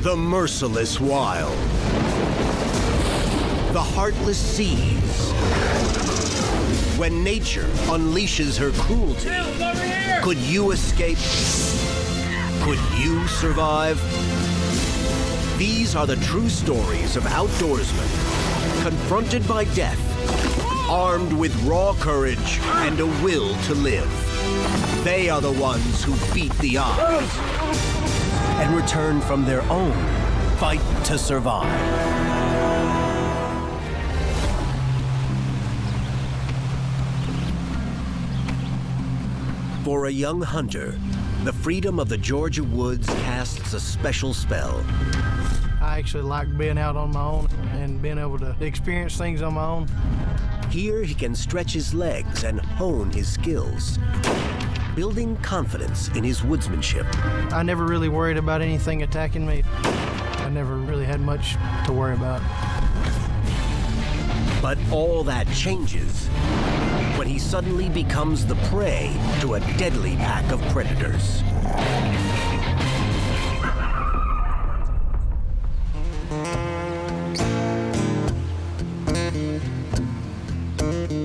The merciless wild. The heartless seas. When nature unleashes her cruelty, could you escape? Could you survive? These are the true stories of outdoorsmen confronted by death, armed with raw courage and a will to live. They are the ones who beat the odds and return from their own fight to survive. For a young hunter, the freedom of the Georgia woods casts a special spell. I actually like being out on my own and being able to experience things on my own. Here he can stretch his legs and hone his skills, building confidence in his woodsmanship. I never really worried about anything attacking me. I never really had much to worry about. But all that changes when he suddenly becomes the prey to a deadly pack of predators.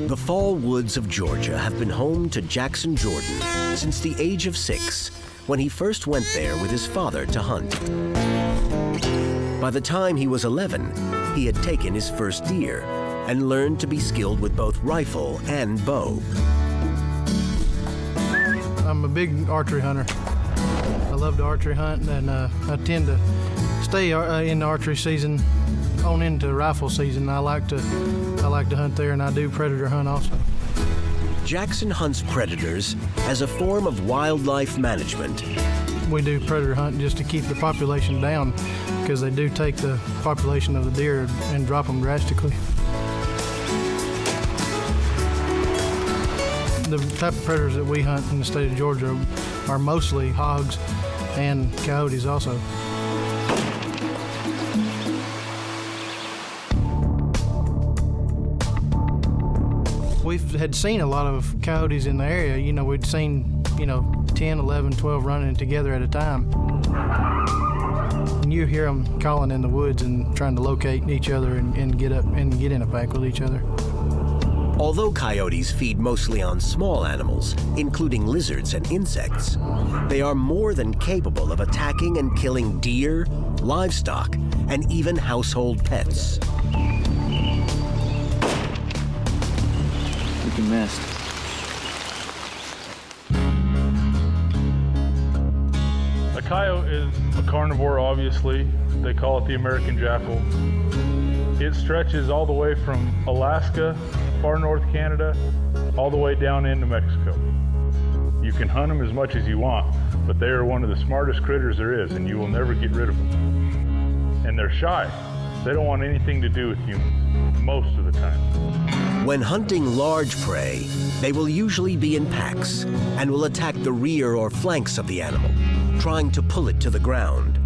The fall woods of Georgia have been home to Jackson Jordan since the age of 6, when he first went there with his father to hunt. By the time he was 11, he had taken his first deer and learned to be skilled with both rifle and bow. I'm a big archery hunter. I love to archery hunt, and I tend to stay in the archery season on into rifle season. I like to hunt there, and I do predator hunt also. Jackson hunts predators as a form of wildlife management. We do predator hunting just to keep the population down, because they do take the population of the deer and drop them drastically. The type of predators that we hunt in the state of Georgia are mostly hogs and coyotes also. We had seen a lot of coyotes in the area. You know, we'd seen, 10, 11, 12 running together at a time. And you hear them calling in the woods and trying to locate each other and get up and get in a pack with each other. Although coyotes feed mostly on small animals, including lizards and insects, they are more than capable of attacking and killing deer, livestock, and even household pets. Looking missed. A coyote is a carnivore, obviously. They call it the American jackal. It stretches all the way from Alaska, far north Canada, all the way down into Mexico. You can hunt them as much as you want, but they are one of the smartest critters there is, and you will never get rid of them. And they're shy. They don't want anything to do with humans, most of the time. When hunting large prey, they will usually be in packs and will attack the rear or flanks of the animal, trying to pull it to the ground.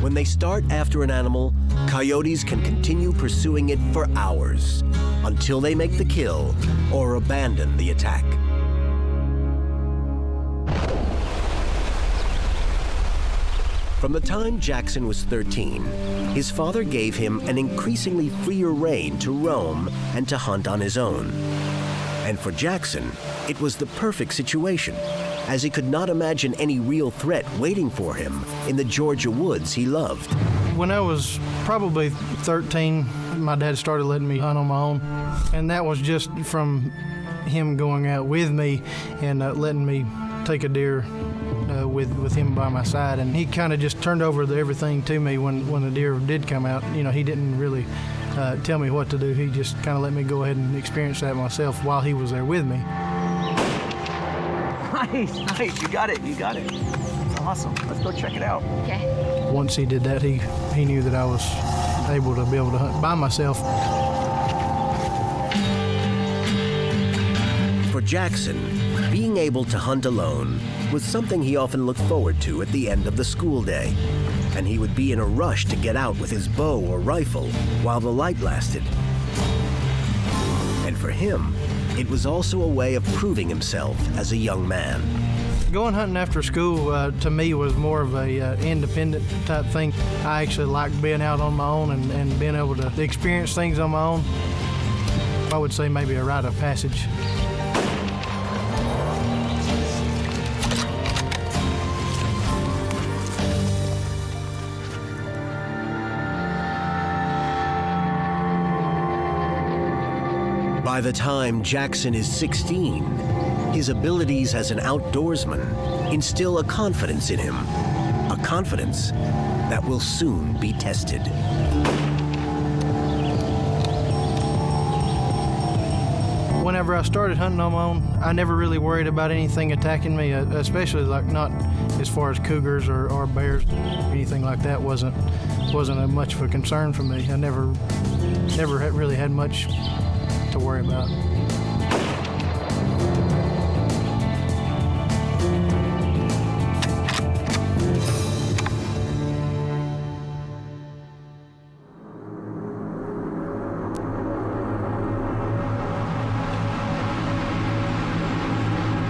When they start after an animal, coyotes can continue pursuing it for hours until they make the kill or abandon the attack. From the time Jackson was 13, his father gave him an increasingly freer rein to roam and to hunt on his own. And for Jackson, it was the perfect situation, as he could not imagine any real threat waiting for him in the Georgia woods he loved. When I was probably 13, my dad started letting me hunt on my own, and that was just from him going out with me and letting me take a deer with him by my side. And he kind of just turned over everything to me when the deer did come out. He didn't really tell me what to do. He just kind of let me go ahead and experience that myself while he was there with me. Nice, you got it. That's awesome. Let's go check it out. Okay. Once he did that, he knew that I was able to hunt by myself. For Jackson, being able to hunt alone was something he often looked forward to at the end of the school day, and he would be in a rush to get out with his bow or rifle while the light lasted. And for him, it was also a way of proving himself as a young man. Going hunting after school to me was more of a independent type thing. I actually liked being out on my own and being able to experience things on my own. I would say maybe a rite of passage. By the time Jackson is 16, his abilities as an outdoorsman instill a confidence in him, a confidence that will soon be tested. Whenever I started hunting on my own, I never really worried about anything attacking me, especially like not as far as cougars or bears. Anything like that wasn't much of a concern for me. I never really had much to worry about.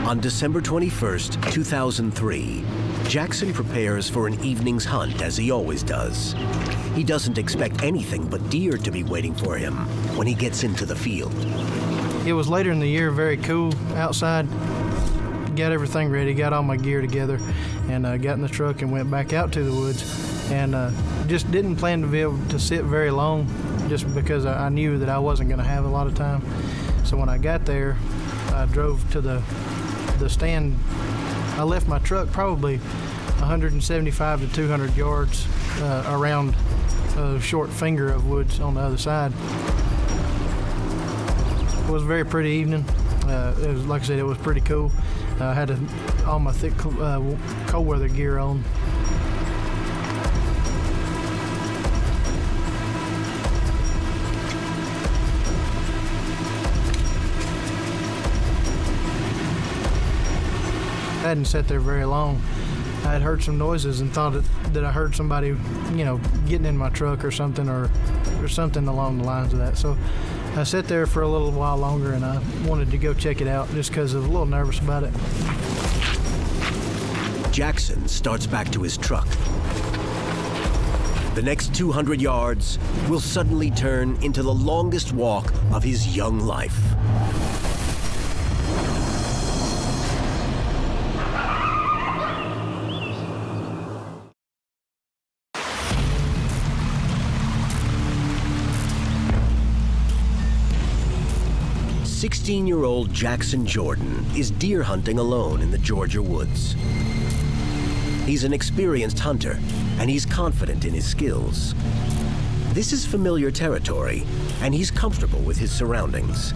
On December 21st, 2003, Jackson prepares for an evening's hunt as he always does. He doesn't expect anything but deer to be waiting for him when he gets into the field. It was later in the year, very cool outside. Got everything ready, got all my gear together, and got in the truck and went back out to the woods. And just didn't plan to be able to sit very long, just because I knew that I wasn't going to have a lot of time. So when I got there, I drove to the stand. I left my truck probably 175 to 200 yards around a short finger of woods on the other side. It was a very pretty evening. It was, like I said, it was pretty cool. I had all my thick cold weather gear on. I hadn't sat there very long. I had heard some noises and thought that I heard somebody, getting in my truck or something along the lines of that. So I sat there for a little while longer, and I wanted to go check it out just because I was a little nervous about it. Jackson starts back to his truck. The next 200 yards will suddenly turn into the longest walk of his young life. "16-year-old Jackson Jordan is deer hunting alone in the Georgia woods. He's an experienced hunter, and he's confident in his skills. This is familiar territory, and he's comfortable with his surroundings.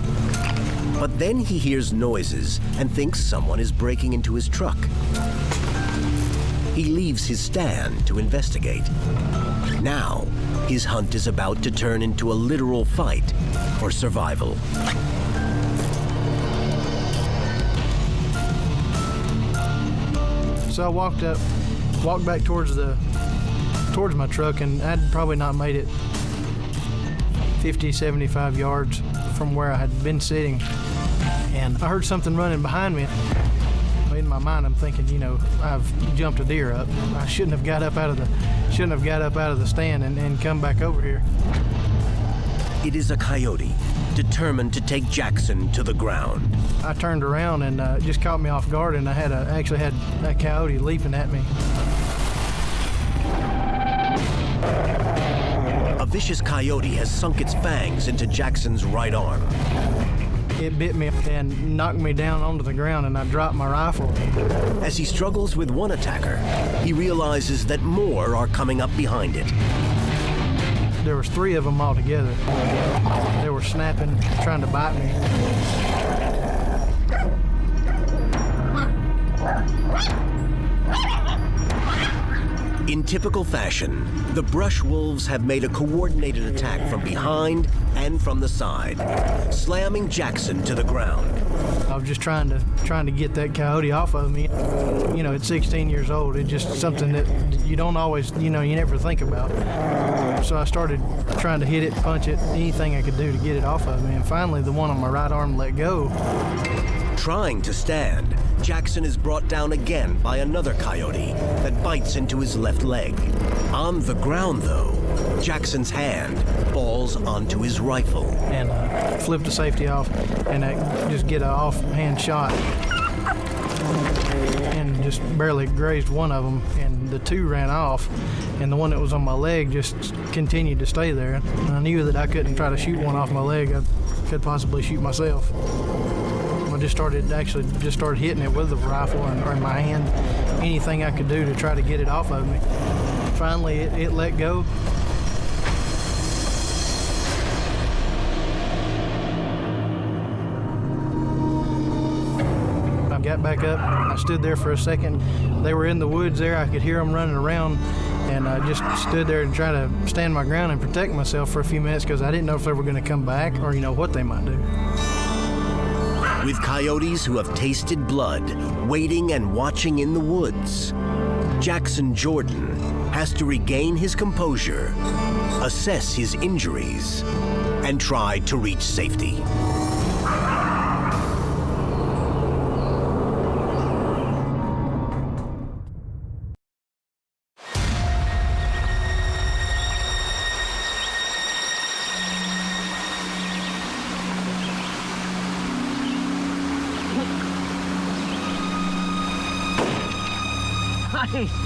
But then he hears noises and thinks someone is breaking into his truck. He leaves his stand to investigate. Now, his hunt is about to turn into a literal fight for survival. So I walked back towards my truck, and I'd probably not made it 50, 75 yards from where I had been sitting. And I heard something running behind me. In my mind, I'm thinking, I've jumped a deer up. I shouldn't have got up out of the stand and come back over here. It is a coyote, determined to take Jackson to the ground. I turned around and it just caught me off guard, and I actually had that coyote leaping at me. A vicious coyote has sunk its fangs into Jackson's right arm. It bit me and knocked me down onto the ground, and I dropped my rifle. As he struggles with one attacker, he realizes that more are coming up behind it. There was 3 of them all together. They were snapping, trying to bite me. In typical fashion, the brush wolves have made a coordinated attack from behind and from the side, slamming Jackson to the ground. I was just trying to get that coyote off of me. At 16 years old, it's just something that you don't always, you never think about. So I started trying to hit it, punch it, anything I could do to get it off of me. And finally, the one on my right arm let go. Trying to stand, Jackson is brought down again by another coyote that bites into his left leg. On the ground, though, Jackson's hand falls onto his rifle. And flip the safety off and just get an offhand shot. And just barely grazed one of them, and the two ran off, and the one that was on my leg just continued to stay there. And I knew that I couldn't try to shoot one off my leg. I could possibly shoot myself. I just started hitting it with the rifle or in my hand, anything I could do to try to get it off of me. Finally, it let go. I got back up. I stood there for a second. They were in the woods there. I could hear them running around, and I just stood there and tried to stand my ground and protect myself for a few minutes because I didn't know if they were going to come back or, what they might do. With coyotes who have tasted blood, waiting and watching in the woods, Jackson Jordan has to regain his composure, assess his injuries, and try to reach safety.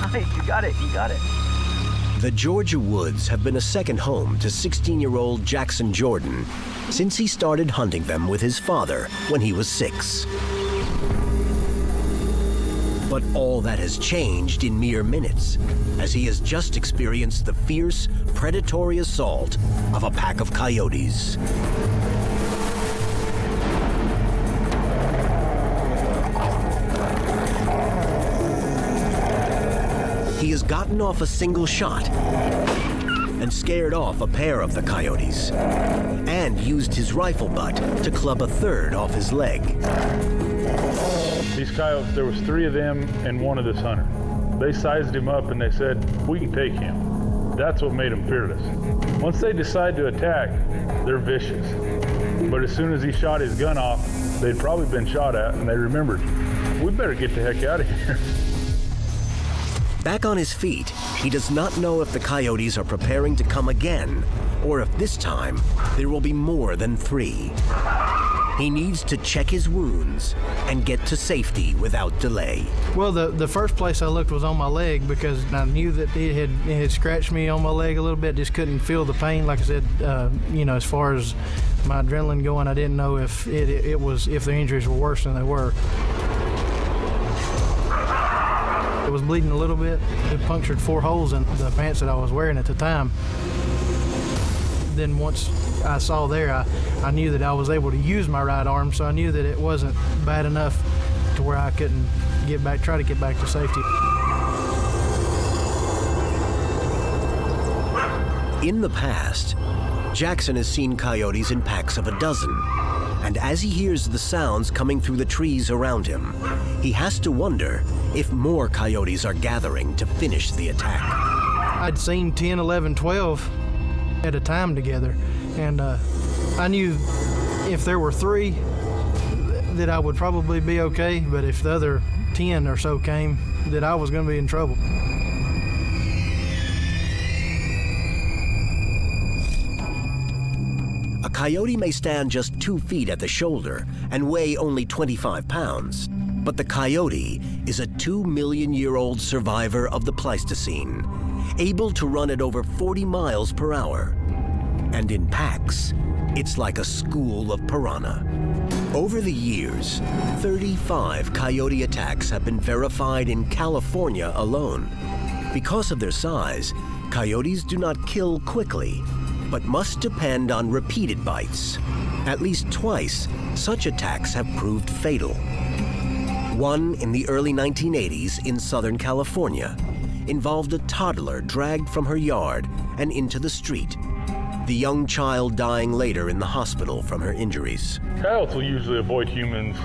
Nice, you got it. The Georgia woods have been a second home to 16-year-old Jackson Jordan since he started hunting them with his father when he was 6. But all that has changed in mere minutes, as he has just experienced the fierce, predatory assault of a pack of coyotes. He has gotten off a single shot and scared off a pair of the coyotes, and used his rifle butt to club a third off his leg. These coyotes, there was 3 of them and one of this hunter. They sized him up and they said, we can take him. That's what made him fearless. Once they decide to attack, they're vicious. But as soon as he shot his gun off, they'd probably been shot at, and they remembered, we better get the heck out of here. Back on his feet, he does not know if the coyotes are preparing to come again, or if this time there will be more than 3. He needs to check his wounds and get to safety without delay. Well, the first place I looked was on my leg because I knew that it had scratched me on my leg a little bit. Just couldn't feel the pain. Like I said, as far as my adrenaline going, I didn't know if if the injuries were worse than they were. It was bleeding a little bit. It punctured 4 holes in the pants that I was wearing at the time. Then once I saw there, I knew that I was able to use my right arm, so I knew that it wasn't bad enough to where I couldn't try to get back to safety. In the past, Jackson has seen coyotes in packs of a dozen. And as he hears the sounds coming through the trees around him, he has to wonder if more coyotes are gathering to finish the attack. I'd seen 10, 11, 12 at a time together, and I knew if there were 3 that I would probably be okay, but if the other 10 or so came, that I was going to be in trouble. A coyote may stand just 2 feet at the shoulder and weigh only 25 pounds, but the coyote is a 2-million-year-old survivor of the Pleistocene, able to run at over 40 miles per hour. And in packs, it's like a school of piranha. Over the years, 35 coyote attacks have been verified in California alone. Because of their size, coyotes do not kill quickly, but must depend on repeated bites. At least twice, such attacks have proved fatal. One in the early 1980s in Southern California involved a toddler dragged from her yard and into the street, the young child dying later in the hospital from her injuries. Coyotes will usually avoid humans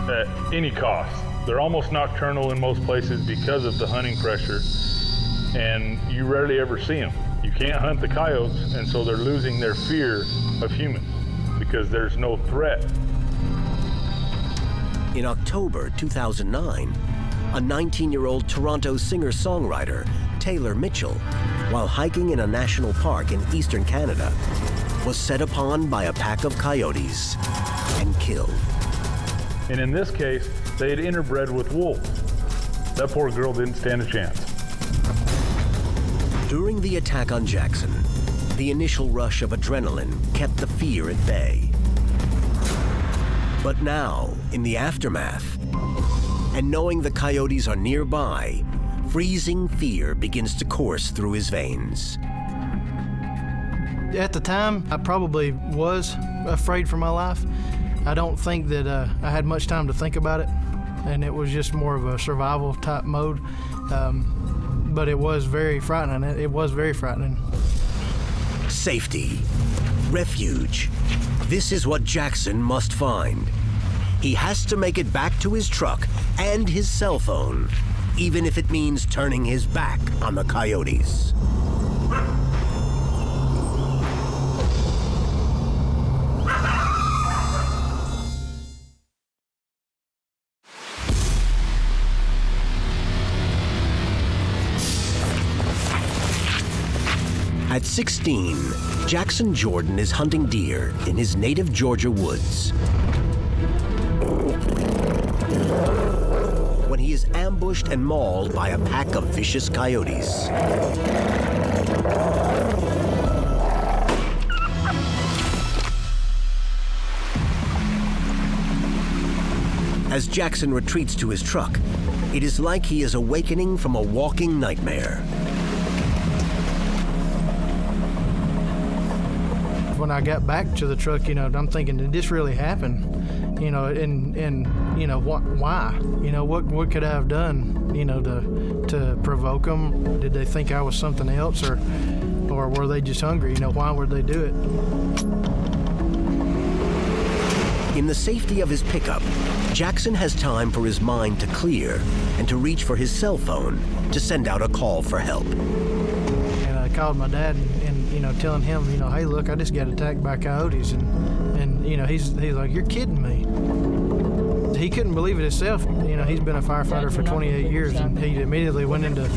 at any cost. They're almost nocturnal in most places because of the hunting pressure, and you rarely ever see them. You can't hunt the coyotes, and so they're losing their fear of humans because there's no threat. In October 2009, a 19-year-old Toronto singer-songwriter, Taylor Mitchell, while hiking in a national park in eastern Canada, was set upon by a pack of coyotes and killed. And in this case, they had interbred with wolves. That poor girl didn't stand a chance. During the attack on Jackson, the initial rush of adrenaline kept the fear at bay. But now, in the aftermath, and knowing the coyotes are nearby, freezing fear begins to course through his veins. At the time, I probably was afraid for my life. I don't think that I had much time to think about it, and it was just more of a survival type mode. But it was very frightening. It was very frightening. Safety, refuge. This is what Jackson must find. He has to make it back to his truck and his cell phone, even if it means turning his back on the coyotes. At 16, Jackson Jordan is hunting deer in his native Georgia woods when he is ambushed and mauled by a pack of vicious coyotes. As Jackson retreats to his truck, it is like he is awakening from a walking nightmare. When I got back to the truck, I'm thinking, did this really happen? And why? What could I have done, to provoke them? Did they think I was something else, or were they just hungry? Why would they do it? In the safety of his pickup, Jackson has time for his mind to clear and to reach for his cell phone to send out a call for help. And I called my dad and telling him, hey, look, I just got attacked by coyotes. And he's like, you're kidding me. He couldn't believe it himself. He's been a firefighter for 28 years, and he immediately went into,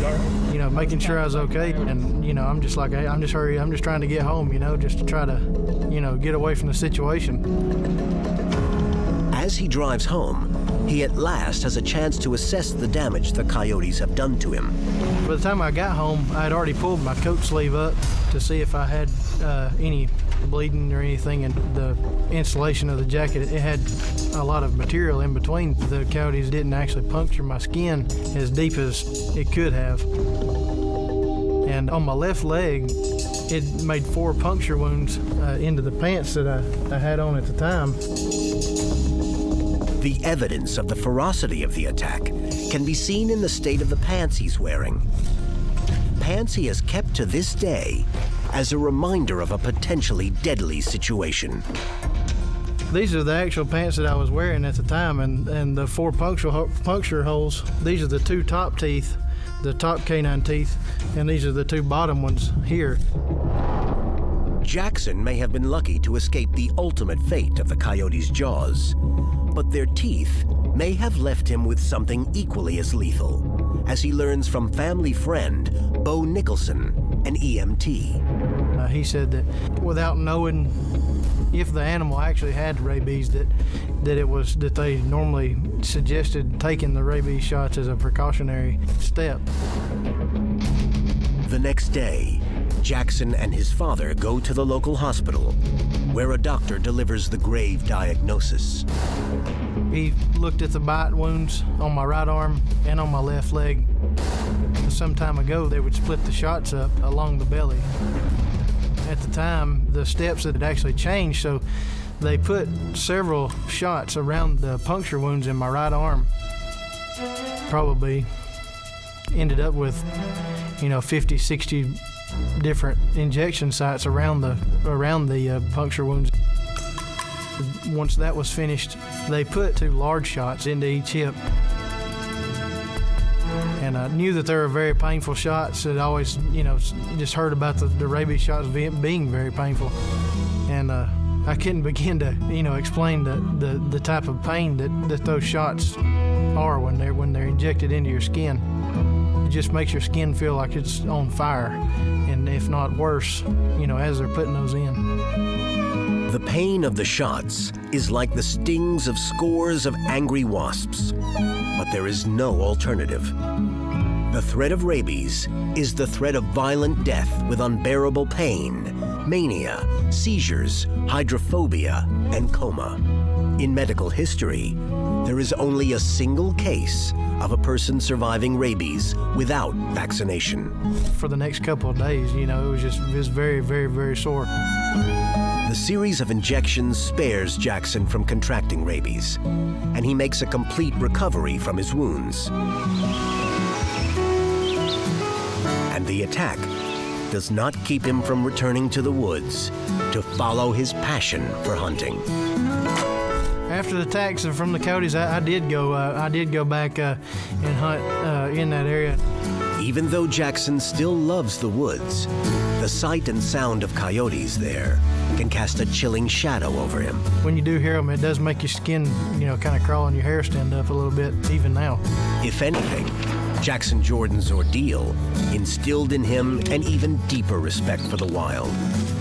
making sure I was okay. And, I'm just like, hey, I'm just trying to get home, just to try to, get away from the situation. As he drives home, he at last has a chance to assess the damage the coyotes have done to him. By the time I got home, I had already pulled my coat sleeve up to see if I had any bleeding or anything, and the insulation of the jacket, it had a lot of material in between. The coyotes didn't actually puncture my skin as deep as it could have. And on my left leg, it made 4 puncture wounds into the pants that I had on at the time. The evidence of the ferocity of the attack can be seen in the state of the pants he's wearing. Pants he has kept to this day as a reminder of a potentially deadly situation. These are the actual pants that I was wearing at the time, and the 4 puncture holes, these are the 2 top teeth, the top canine teeth, and these are the 2 bottom ones here. Jackson may have been lucky to escape the ultimate fate of the coyotes' jaws, but their teeth may have left him with something equally as lethal, as he learns from family friend Bo Nicholson, an EMT. He said that without knowing if the animal actually had rabies, that they normally suggested taking the rabies shots as a precautionary step. The next day, Jackson and his father go to the local hospital, where a doctor delivers the grave diagnosis. He looked at the bite wounds on my right arm and on my left leg. Some time ago, they would split the shots up along the belly. At the time, the steps had actually changed, so they put several shots around the puncture wounds in my right arm. Probably ended up with, 50, 60 different injection sites around the puncture wounds. Once that was finished, they put 2 large shots into each hip. And I knew that they were very painful shots. I'd always, just heard about the rabies shots being very painful. And I couldn't begin to, explain the type of pain that those shots are when they're injected into your skin. It just makes your skin feel like it's on fire, and if not worse, as they're putting those in. The pain of the shots is like the stings of scores of angry wasps, but there is no alternative. The threat of rabies is the threat of violent death with unbearable pain, mania, seizures, hydrophobia, and coma. In medical history, there is only a single case of a person surviving rabies without vaccination. For the next couple of days, it was very, very, very sore. The series of injections spares Jackson from contracting rabies, and he makes a complete recovery from his wounds. And the attack does not keep him from returning to the woods to follow his passion for hunting. After the attacks from the coyotes, I did go back and hunt in that area. Even though Jackson still loves the woods, the sight and sound of coyotes there can cast a chilling shadow over him. When you do hear them, it does make your skin, kind of crawl and your hair stand up a little bit, even now. If anything, Jackson Jordan's ordeal instilled in him an even deeper respect for the wild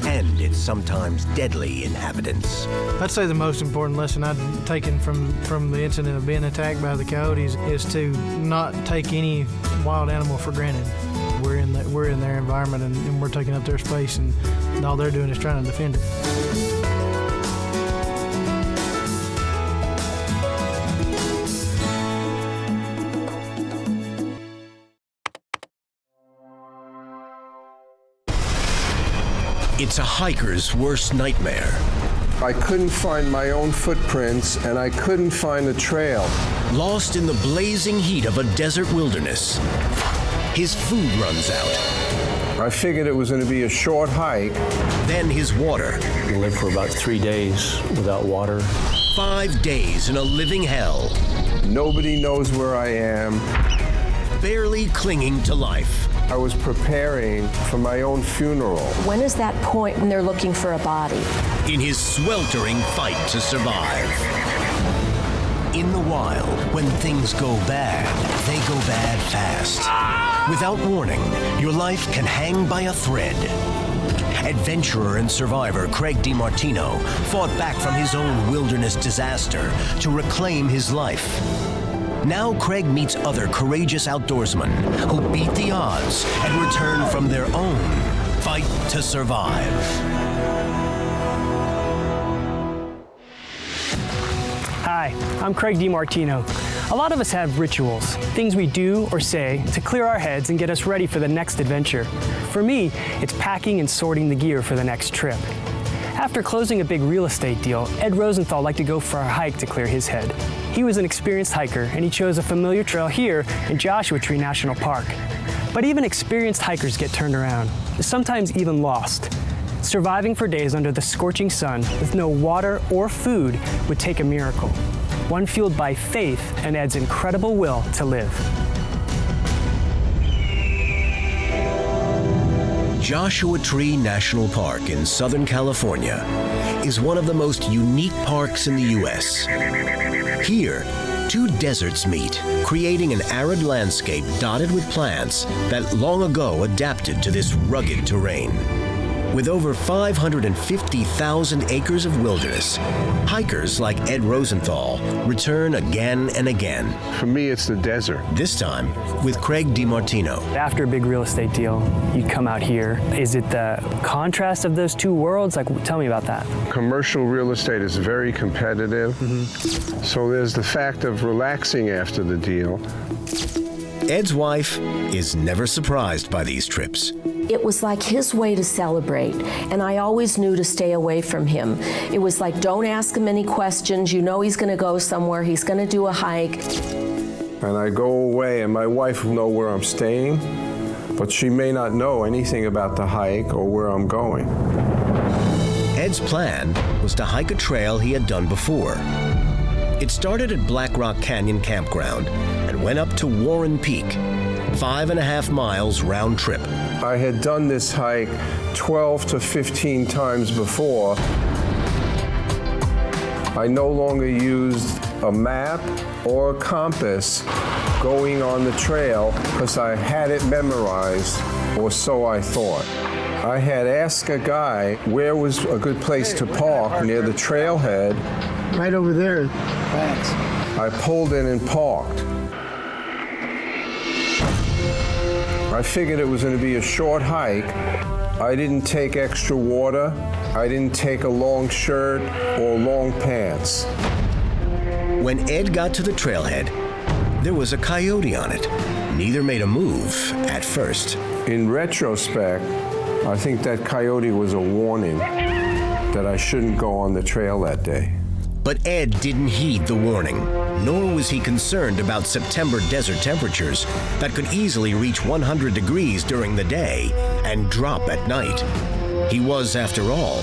and its sometimes deadly inhabitants. I'd say the most important lesson I've taken from the incident of being attacked by the coyotes is to not take any wild animal for granted. We're in their environment, and we're taking up their space, and all they're doing is trying to defend it. It's a hiker's worst nightmare. I couldn't find my own footprints, and I couldn't find a trail. Lost in the blazing heat of a desert wilderness, his food runs out. I figured it was going to be a short hike. Then his water. We lived for about 3 days without water. 5 days in a living hell. Nobody knows where I am. Barely clinging to life. I was preparing for my own funeral. When is that point when they're looking for a body? In his sweltering fight to survive. In the wild, when things go bad, they go bad fast. Without warning, your life can hang by a thread. Adventurer and survivor Craig DeMartino fought back from his own wilderness disaster to reclaim his life. Now Craig meets other courageous outdoorsmen who beat the odds and return from their own fight to survive. Hi, I'm Craig DeMartino. A lot of us have rituals, things we do or say to clear our heads and get us ready for the next adventure. For me, it's packing and sorting the gear for the next trip. After closing a big real estate deal, Ed Rosenthal liked to go for a hike to clear his head. He was an experienced hiker, and he chose a familiar trail here in Joshua Tree National Park. But even experienced hikers get turned around, sometimes even lost. Surviving for days under the scorching sun with no water or food would take a miracle, one fueled by faith and Ed's incredible will to live. Joshua Tree National Park in Southern California is one of the most unique parks in the U.S. Here, two deserts meet, creating an arid landscape dotted with plants that long ago adapted to this rugged terrain. With over 550,000 acres of wilderness, hikers like Ed Rosenthal return again and again. For me, it's the desert. This time with Craig DeMartino. After a big real estate deal, you come out here. Is it the contrast of those two worlds? Tell me about that. Commercial real estate is very competitive. So there's the fact of relaxing after the deal. Ed's wife is never surprised by these trips. It was like his way to celebrate, and I always knew to stay away from him. It was like, don't ask him any questions. You know he's going to go somewhere. He's going to do a hike. And I go away, and my wife will know where I'm staying, but she may not know anything about the hike or where I'm going. Ed's plan was to hike a trail he had done before. It started at Black Rock Canyon Campground and went up to Warren Peak, 5.5 miles round trip. I had done this hike 12 to 15 times before. I no longer used a map or a compass going on the trail because I had it memorized, or so I thought. I had asked a guy where was a good place to park near the trailhead. Right over there. Thanks. I pulled in and parked. I figured it was going to be a short hike. I didn't take extra water. I didn't take a long shirt or long pants. When Ed got to the trailhead, there was a coyote on it. Neither made a move at first. In retrospect, I think that coyote was a warning that I shouldn't go on the trail that day. But Ed didn't heed the warning, nor was he concerned about September desert temperatures that could easily reach 100 degrees during the day and drop at night. He was, after all,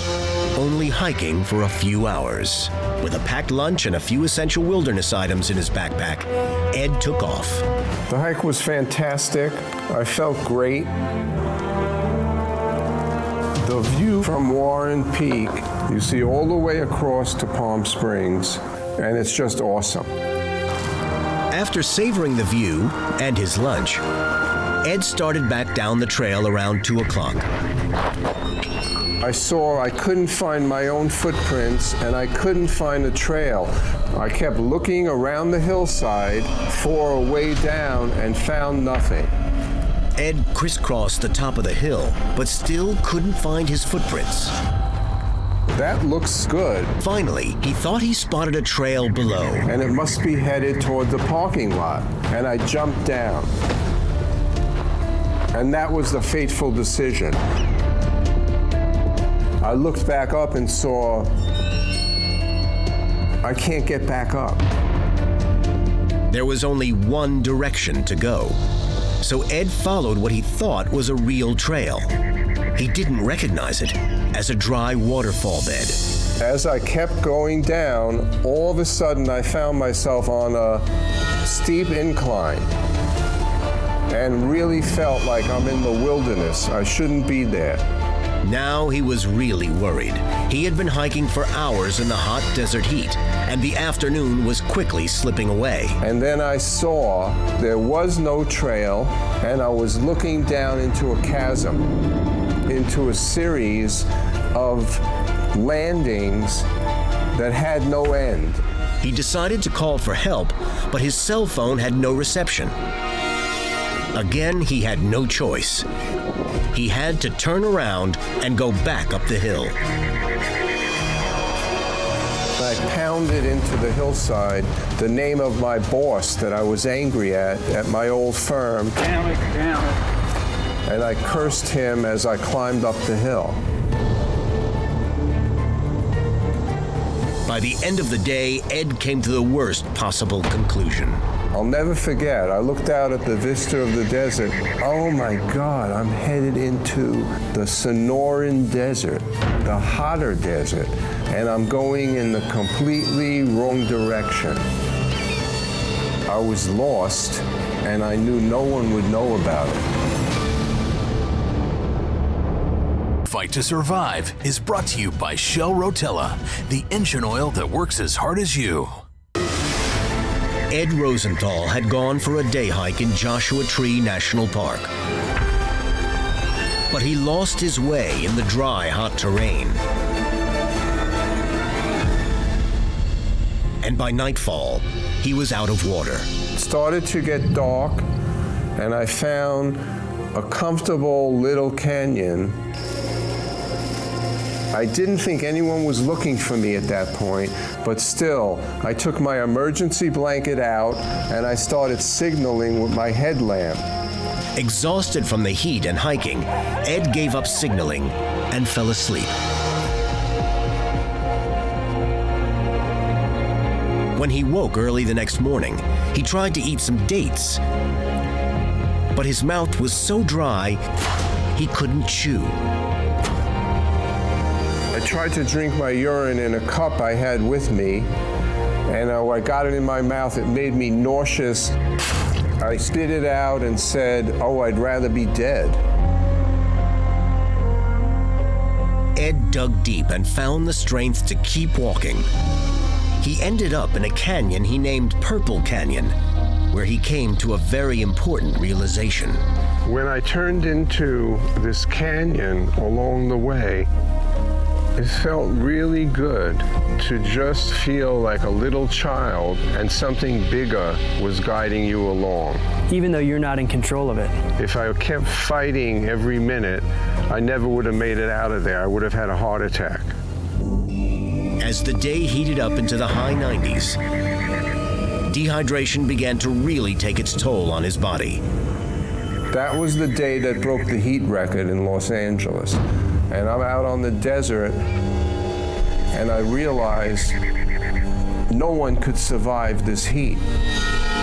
only hiking for a few hours. With a packed lunch and a few essential wilderness items in his backpack, Ed took off. The hike was fantastic. I felt great. The view from Warren Peak, you see all the way across to Palm Springs, and it's just awesome. After savoring the view and his lunch, Ed started back down the trail around 2 o'clock. I saw I couldn't find my own footprints, and I couldn't find a trail. I kept looking around the hillside for a way down and found nothing. Ed crisscrossed the top of the hill, but still couldn't find his footprints. That looks good. Finally, he thought he spotted a trail below. And it must be headed toward the parking lot. And I jumped down. And that was the fateful decision. I looked back up and saw I can't get back up. There was only one direction to go. So Ed followed what he thought was a real trail. He didn't recognize it as a dry waterfall bed. As I kept going down, all of a sudden I found myself on a steep incline and really felt like I'm in the wilderness. I shouldn't be there. Now he was really worried. He had been hiking for hours in the hot desert heat, and the afternoon was quickly slipping away. And then I saw there was no trail, and I was looking down into a chasm, into a series of landings that had no end. He decided to call for help, but his cell phone had no reception. Again, he had no choice. He had to turn around and go back up the hill. I pounded into the hillside the name of my boss that I was angry at my old firm. Damn it, damn it. And I cursed him as I climbed up the hill. By the end of the day, Ed came to the worst possible conclusion. I'll never forget, I looked out at the vista of the desert. Oh my God, I'm headed into the Sonoran Desert, the hotter desert, and I'm going in the completely wrong direction. I was lost, and I knew no one would know about it. Fight to Survive is brought to you by Shell Rotella, the engine oil that works as hard as you. Ed Rosenthal had gone for a day hike in Joshua Tree National Park. But he lost his way in the dry, hot terrain. And by nightfall, he was out of water. It started to get dark, and I found a comfortable little canyon. I didn't think anyone was looking for me at that point, but still, I took my emergency blanket out and I started signaling with my headlamp. Exhausted from the heat and hiking, Ed gave up signaling and fell asleep. When he woke early the next morning, he tried to eat some dates, but his mouth was so dry, he couldn't chew. I tried to drink my urine in a cup I had with me, and I got it in my mouth. It made me nauseous. I spit it out and said, "Oh, I'd rather be dead." Ed dug deep and found the strength to keep walking. he ended up in a canyon he named Purple Canyon, where he came to a very important realization. When I turned into this canyon along the way, it felt really good to just feel like a little child and something bigger was guiding you along. Even though you're not in control of it. If I kept fighting every minute, I never would have made it out of there. I would have had a heart attack. As the day heated up into the high 90s, dehydration began to really take its toll on his body. That was the day that broke the heat record in Los Angeles. And I'm out on the desert, and I realized no one could survive this heat.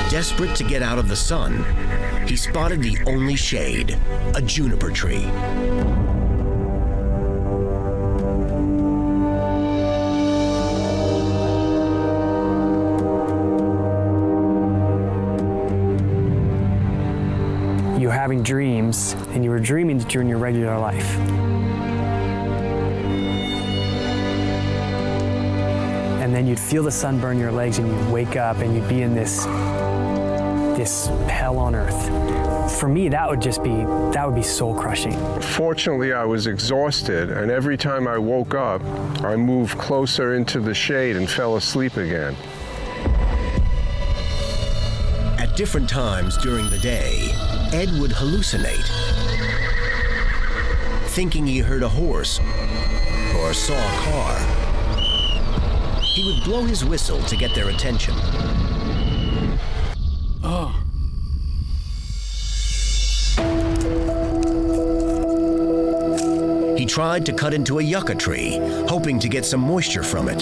Desperate to get out of the sun, he spotted the only shade, a juniper tree. You were having dreams, and you were dreaming that you're in your regular life. And then you'd feel the sun burn your legs, and you'd wake up, and you'd be in this hell on earth. For me, that would be soul crushing. Fortunately, I was exhausted, and every time I woke up, I moved closer into the shade and fell asleep again. At different times during the day, Ed would hallucinate, thinking he heard a horse or saw a car. He would blow his whistle to get their attention. He tried to cut into a yucca tree, hoping to get some moisture from it.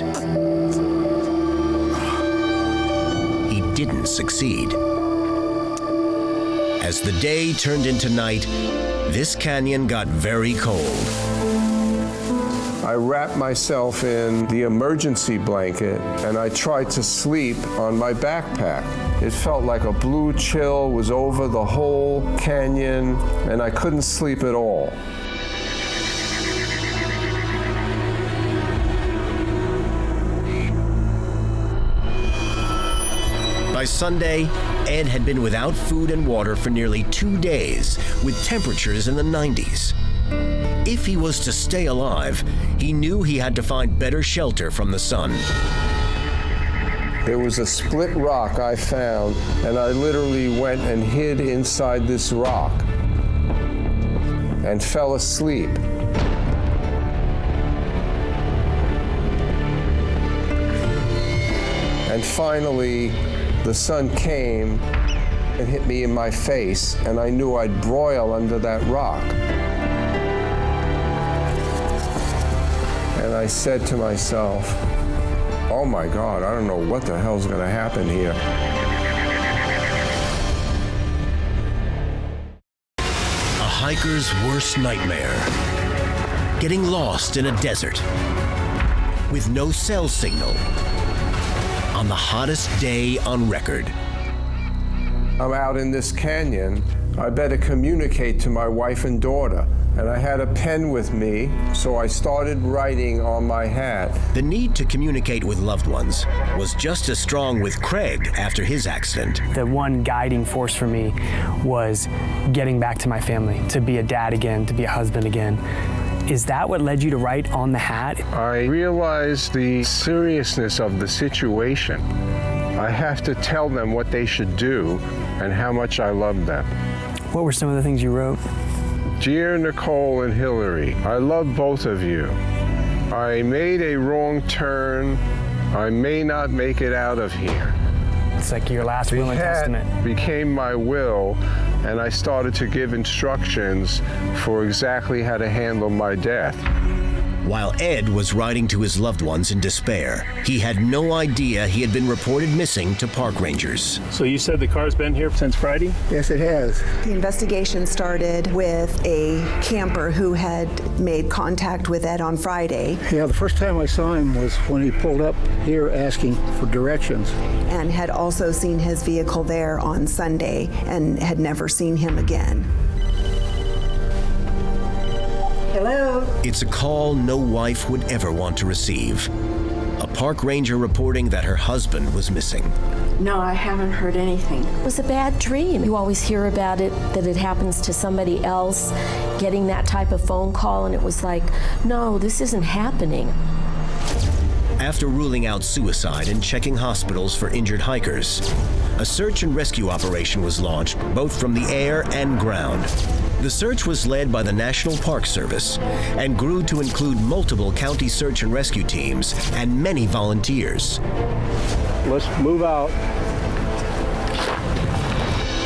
He didn't succeed. As the day turned into night, this canyon got very cold. I wrapped myself in the emergency blanket, and I tried to sleep on my backpack. It felt like a blue chill was over the whole canyon, and I couldn't sleep at all. By Sunday, Ed had been without food and water for nearly 2 days, with temperatures in the 90s. If he was to stay alive, he knew he had to find better shelter from the sun. There was a split rock I found, and I literally went and hid inside this rock and fell asleep. And finally, the sun came and hit me in my face, and I knew I'd broil under that rock. And I said to myself, oh my God, I don't know what the hell's gonna happen here. A hiker's worst nightmare. Getting lost in a desert with no cell signal on the hottest day on record. I'm out in this canyon. I better communicate to my wife and daughter. And I had a pen with me, so I started writing on my hat. The need to communicate with loved ones was just as strong with Craig after his accident. The one guiding force for me was getting back to my family, to be a dad again, to be a husband again. Is that what led you to write on the hat? I realized the seriousness of the situation. I have to tell them what they should do and how much I love them. What were some of the things you wrote? Dear Nicole and Hillary, I love both of you. I made a wrong turn. I may not make it out of here. It's like your last will and testament. Became my will, and I started to give instructions for exactly how to handle my death. While Ed was writing to his loved ones in despair, he had no idea he had been reported missing to park rangers. So you said the car's been here since Friday? Yes, it has. The investigation started with a camper who had made contact with Ed on Friday. Yeah, the first time I saw him was when he pulled up here asking for directions. And had also seen his vehicle there on Sunday and had never seen him again. Hello? It's a call no wife would ever want to receive. A park ranger reporting that her husband was missing. No, I haven't heard anything. It was a bad dream. You always hear about it, that it happens to somebody else, getting that type of phone call, and it was like, no, this isn't happening. After ruling out suicide and checking hospitals for injured hikers, a search and rescue operation was launched, both from the air and ground. The search was led by the National Park Service and grew to include multiple county search and rescue teams and many volunteers. Let's move out.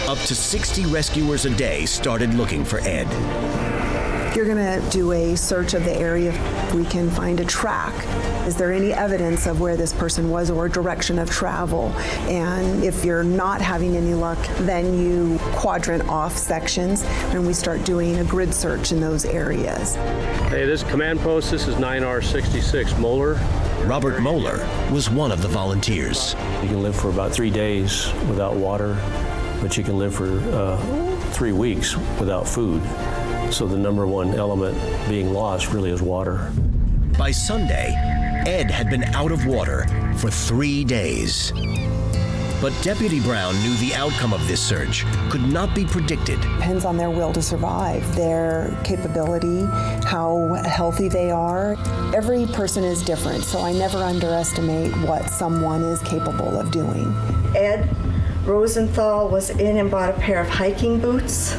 Up to 60 rescuers a day started looking for Ed. You're going to do a search of the area. We can find a track. Is there any evidence of where this person was or direction of travel? And if you're not having any luck, then you quadrant off sections and we start doing a grid search in those areas. Hey, this is command post. This is 9R66 Moeller. Robert Moeller was one of the volunteers. You can live for about 3 days without water, but you can live for 3 weeks without food. So the number one element being lost really is water. By Sunday, Ed had been out of water for 3 days. But Deputy Brown knew the outcome of this search could not be predicted. Depends on their will to survive, their capability, how healthy they are. Every person is different, so I never underestimate what someone is capable of doing. Ed Rosenthal was in and bought a pair of hiking boots.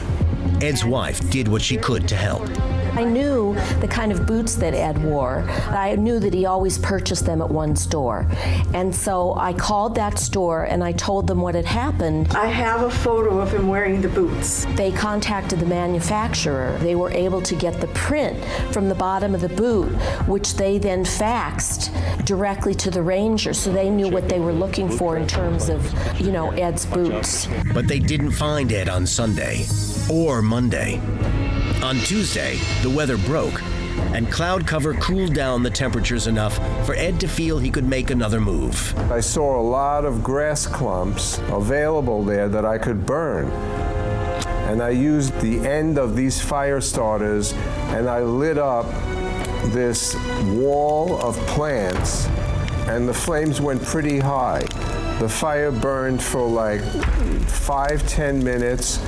Ed's wife did what she could to help. I knew the kind of boots that Ed wore. I knew that he always purchased them at one store. And so I called that store and I told them what had happened. I have a photo of him wearing the boots. They contacted the manufacturer. They were able to get the print from the bottom of the boot, which they then faxed directly to the ranger, so they knew what they were looking for in terms of, Ed's boots. But they didn't find Ed on Sunday or Monday. On Tuesday, the weather broke, and cloud cover cooled down the temperatures enough for Ed to feel he could make another move. I saw a lot of grass clumps available there that I could burn. And I used the end of these fire starters and I lit up this wall of plants, and the flames went pretty high. The fire burned for like 5-10 minutes,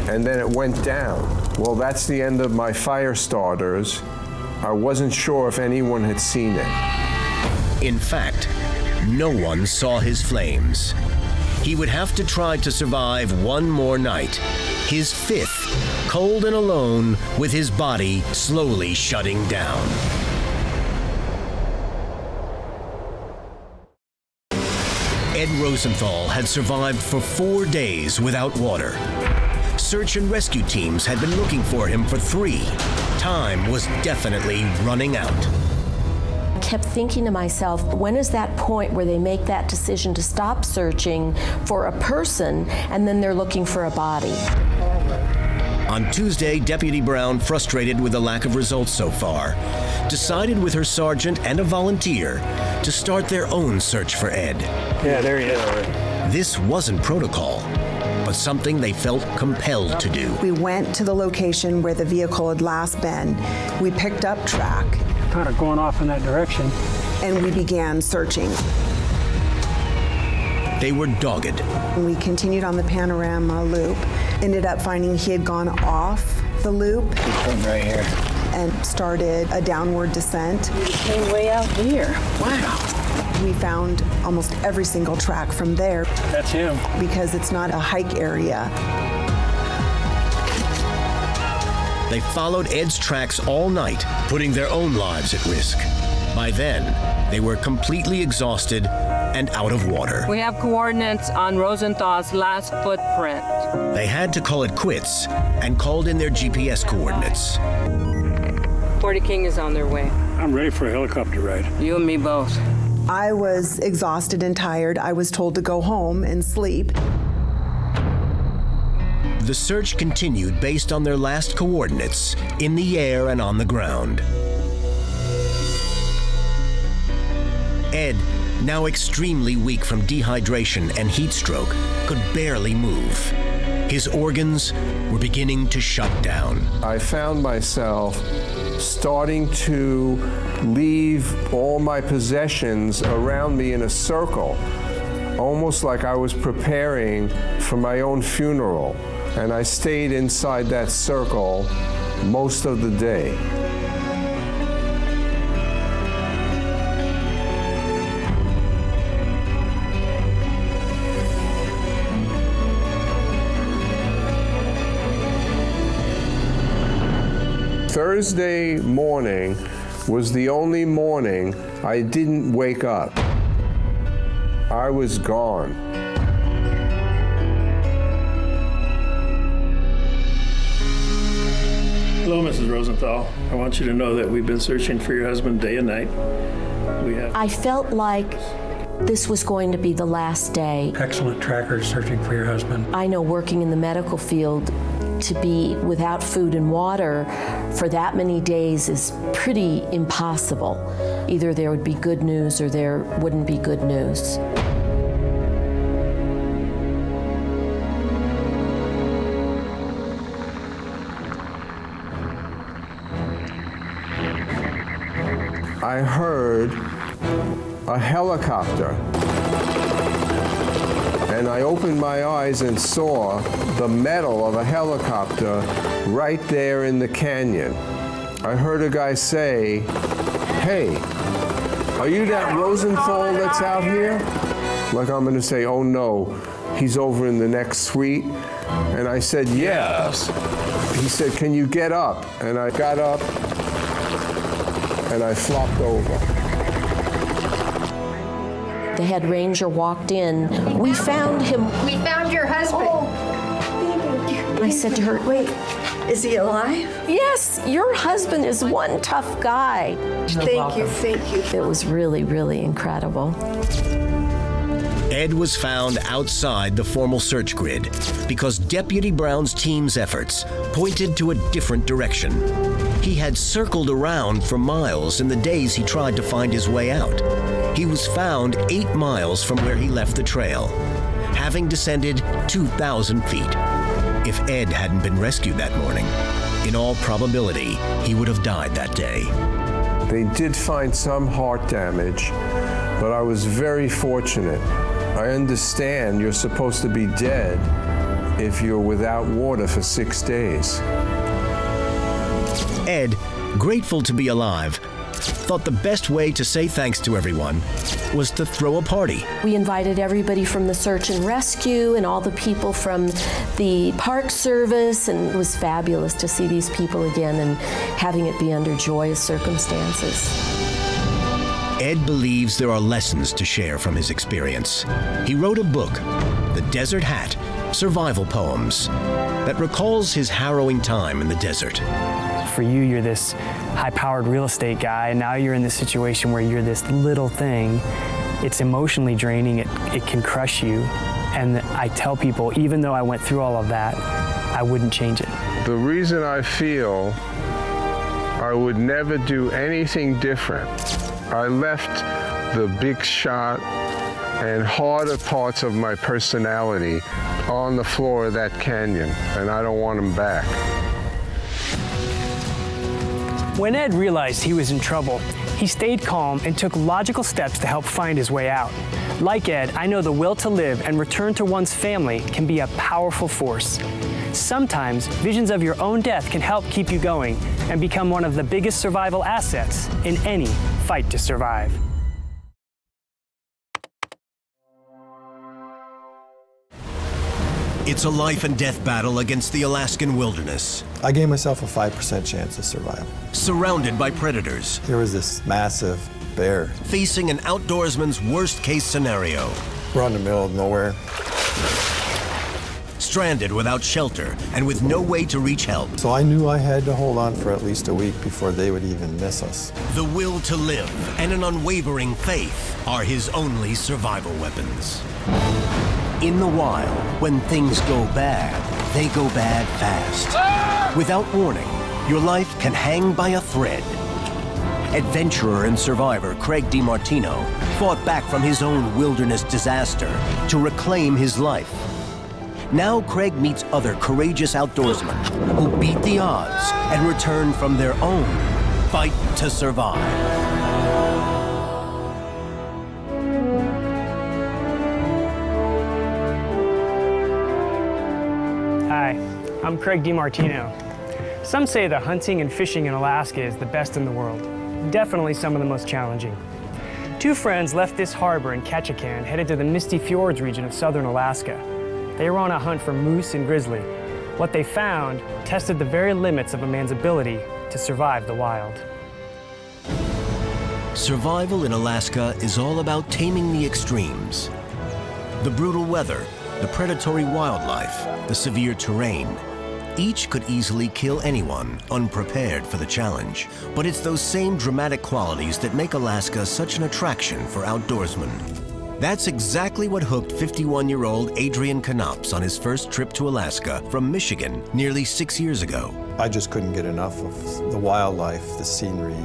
and then it went down. Well, that's the end of my fire starters. I wasn't sure if anyone had seen it. In fact, no one saw his flames. He would have to try to survive one more night, his fifth, cold and alone, with his body slowly shutting down. Ed Rosenthal had survived for 4 days without water. Search and rescue teams had been looking for him for 3. Time was definitely running out. I kept thinking to myself, when is that point where they make that decision to stop searching for a person and then they're looking for a body? On Tuesday, Deputy Brown, frustrated with the lack of results so far, decided with her sergeant and a volunteer to start their own search for Ed. Yeah, there he is. This wasn't protocol, but something they felt compelled to do. We went to the location where the vehicle had last been. We picked up track. Kind of going off in that direction. And we began searching. They were dogged. We continued on the panorama loop, ended up finding he had gone off the loop. He's coming right here. And started a downward descent. He came way out here. Wow. We found almost every single track from there. That's him. Because it's not a hike area. They followed Ed's tracks all night, putting their own lives at risk. By then, they were completely exhausted and out of water. We have coordinates on Rosenthal's last footprint. They had to call it quits and called in their GPS coordinates. 40 King is on their way. I'm ready for a helicopter ride. You and me both. I was exhausted and tired. I was told to go home and sleep. The search continued based on their last coordinates in the air and on the ground. Ed, now extremely weak from dehydration and heat stroke, could barely move. His organs were beginning to shut down. I found myself starting to leave all my possessions around me in a circle, almost like I was preparing for my own funeral. And I stayed inside that circle most of the day. Thursday morning was the only morning I didn't wake up. I was gone. Hello, Mrs. Rosenthal. I want you to know that we've been searching for your husband day and night. I felt like this was going to be the last day. Excellent trackers searching for your husband. I know working in the medical field, to be without food and water for that many days is pretty impossible. Either there would be good news or there wouldn't be good news. I heard a helicopter, and I opened my eyes and saw the metal of a helicopter right there in the canyon. I heard a guy say, "Hey, are you that Rosenthal that's out here?" Like I'm gonna say, "Oh no, he's over in the next suite." And I said, "Yes." He said, "Can you get up?" And I got up and I flopped over. The head ranger walked in. "We found him." "We found your husband." I said to her, "Wait, is he alive?" "Yes, your husband is one tough guy." Thank you, thank you. It was really, really incredible. Ed was found outside the formal search grid because Deputy Brown's team's efforts pointed to a different direction. He had circled around for miles in the days he tried to find his way out. He was found 8 miles from where he left the trail, having descended 2,000 feet. If Ed hadn't been rescued that morning, in all probability, he would have died that day. They did find some heart damage, but I was very fortunate. I understand you're supposed to be dead if you're without water for 6 days. Ed, grateful to be alive, thought the best way to say thanks to everyone was to throw a party. We invited everybody from the search and rescue and all the people from the Park Service, and it was fabulous to see these people again and having it be under joyous circumstances. Ed believes there are lessons to share from his experience. He wrote a book, The Desert Hat, Survival Poems, that recalls his harrowing time in the desert. For you, you're this high-powered real estate guy, and now you're in this situation where you're this little thing. It's emotionally draining. It can crush you. And I tell people, even though I went through all of that, I wouldn't change it. The reason I feel I would never do anything different, I left the big shot and harder parts of my personality on the floor of that canyon, and I don't want them back. When Ed realized he was in trouble, he stayed calm and took logical steps to help find his way out. Like Ed, I know the will to live and return to one's family can be a powerful force. Sometimes visions of your own death can help keep you going and become one of the biggest survival assets in any fight to survive. It's a life and death battle against the Alaskan wilderness. I gave myself a 5% chance of survival. Surrounded by predators. There was this massive bear. Facing an outdoorsman's worst-case scenario. We're in the middle of nowhere. Stranded without shelter and with no way to reach help. So I knew I had to hold on for at least a week before they would even miss us. The will to live and an unwavering faith are his only survival weapons. In the wild, when things go bad, they go bad fast. Without warning, your life can hang by a thread. Adventurer and survivor Craig DeMartino fought back from his own wilderness disaster to reclaim his life. Now Craig meets other courageous outdoorsmen who beat the odds and return from their own fight to survive. Hi, I'm Craig DeMartino. Some say that hunting and fishing in Alaska is the best in the world. Definitely some of the most challenging. Two friends left this harbor in Ketchikan, headed to the Misty Fjords region of southern Alaska. They were on a hunt for moose and grizzly. What they found tested the very limits of a man's ability to survive the wild. Survival in Alaska is all about taming the extremes. The brutal weather, the predatory wildlife, the severe terrain. Each could easily kill anyone unprepared for the challenge. But it's those same dramatic qualities that make Alaska such an attraction for outdoorsmen. That's exactly what hooked 51-year-old Adrian Knops on his first trip to Alaska from Michigan nearly 6 years ago. I just couldn't get enough of the wildlife, the scenery,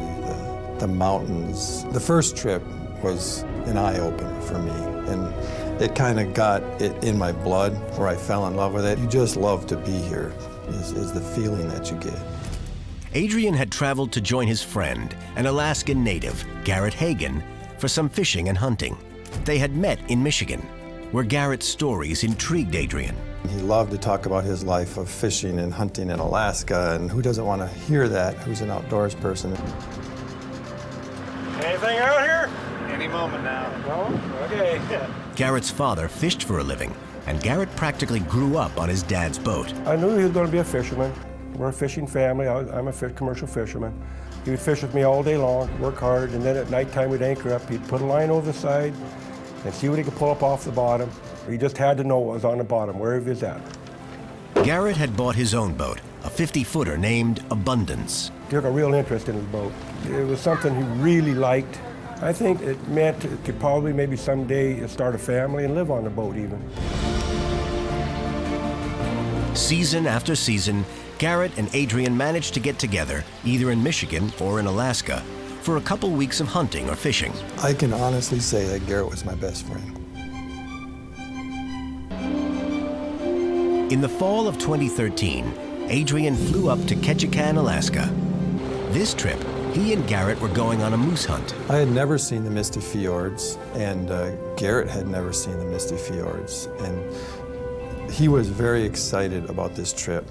the mountains. The first trip was an eye-opener for me, and it kind of got it in my blood where I fell in love with it. You just love to be here, is the feeling that you get. Adrian had traveled to join his friend, an Alaskan native, Garrett Hagen, for some fishing and hunting. They had met in Michigan, where Garrett's stories intrigued Adrian. He loved to talk about his life of fishing and hunting in Alaska, and who doesn't want to hear that, who's an outdoors person? Anything out here? Any moment now. No? Okay. Garrett's father fished for a living, and Garrett practically grew up on his dad's boat. I knew he was going to be a fisherman. We're a fishing family. I'm a commercial fisherman. He would fish with me all day long, work hard, and then at nighttime we'd anchor up. He'd put a line over the side and see what he could pull up off the bottom. He just had to know what was on the bottom, wherever he was at. Garrett had bought his own boat, a 50-footer named Abundance. He took a real interest in his boat. It was something he really liked. I think it meant to probably maybe someday start a family and live on the boat even. Season after season, Garrett and Adrian managed to get together, either in Michigan or in Alaska, for a couple weeks of hunting or fishing. I can honestly say that Garrett was my best friend. In the fall of 2013, Adrian flew up to Ketchikan, Alaska. This trip, he and Garrett were going on a moose hunt. I had never seen the Misty Fjords, and Garrett had never seen the Misty Fjords, and he was very excited about this trip.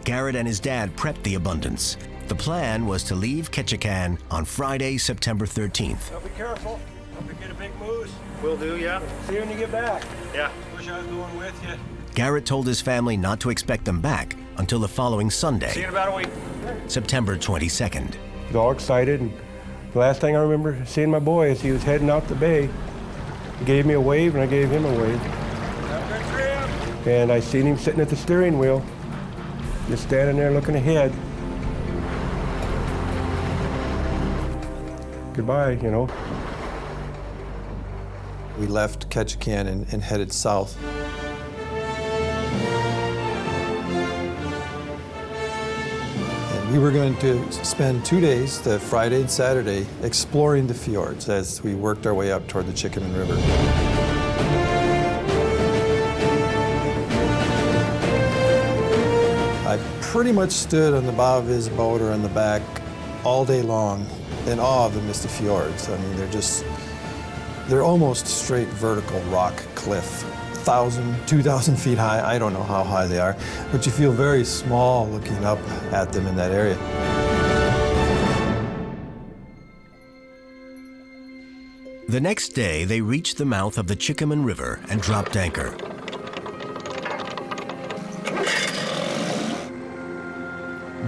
Garrett and his dad prepped the Abundance. The plan was to leave Ketchikan on Friday, September 13th. Be careful. Hope you get a big moose. Will do, yeah. See you when you get back. Yeah. Wish I was going with you. Garrett told his family not to expect them back until the following Sunday, See you in about a week. September 22nd. He was all excited, and the last thing I remember seeing my boy is he was heading out the bay. He gave me a wave, and I gave him a wave. Have a good trip. And I seen him sitting at the steering wheel, just standing there looking ahead. Goodbye, you know. We left Ketchikan and headed south. And we were going to spend 2 days, the Friday and Saturday, exploring the fjords as we worked our way up toward the Chickaman River. I pretty much stood on the bow of his boat or on the back all day long in awe of the Misty Fjords. I mean, they're almost straight vertical rock cliff, 1,000, 2,000 feet high. I don't know how high they are, but you feel very small looking up at them in that area. The next day, they reached the mouth of the Chickaman River and dropped anchor.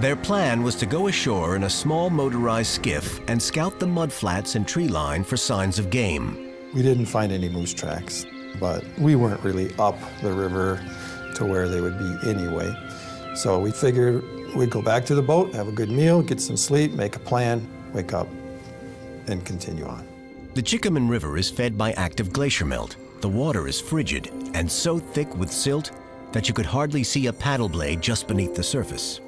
Their plan was to go ashore in a small motorized skiff and scout the mudflats and tree line for signs of game. We didn't find any moose tracks, but we weren't really up the river to where they would be anyway. So we figured we'd go back to the boat, have a good meal, get some sleep, make a plan, wake up, and continue on. The Chickaman River is fed by active glacier melt. The water is frigid and so thick with silt that you could hardly see a paddle blade just beneath the surface.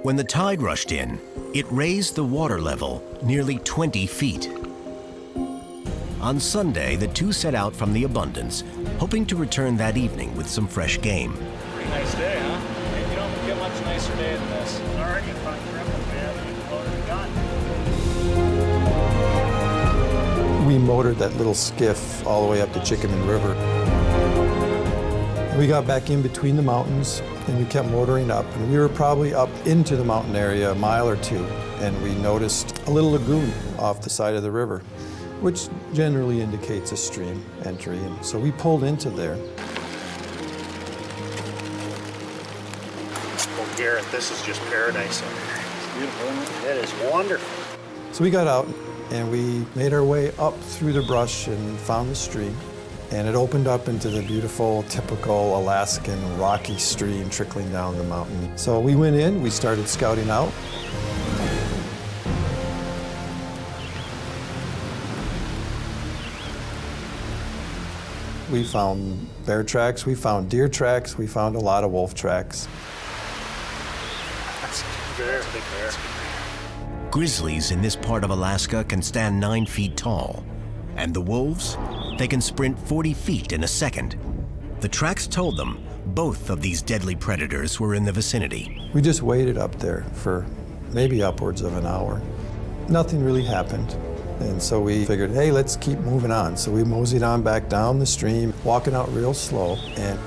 When the tide rushed in, it raised the water level nearly 20 feet. On Sunday, the two set out from the Abundance, hoping to return that evening with some fresh game. Pretty nice day, huh? You don't get much nicer day than this. Already a fun trip, man. You loaded a gun. We motored that little skiff all the way up the Chickaman River. We got back in between the mountains and we kept motoring up, and we were probably up into the mountain area a mile or two, and we noticed a little lagoon off the side of the river, which generally indicates a stream entry, and so we pulled into there. Well, Garrett, this is just paradise up here. It's beautiful, isn't it? It is wonderful. So we got out and we made our way up through the brush and found the stream. And it opened up into the beautiful, typical Alaskan rocky stream trickling down the mountain. So we went in, we started scouting out. We found bear tracks, we found deer tracks, we found a lot of wolf tracks. That's a big bear. Grizzlies in this part of Alaska can stand 9 feet tall. And the wolves? They can sprint 40 feet in a second. The tracks told them both of these deadly predators were in the vicinity. We just waited up there for maybe upwards of an hour. Nothing really happened. And so we figured, hey, let's keep moving on. So we moseyed on back down the stream, walking out real slow. And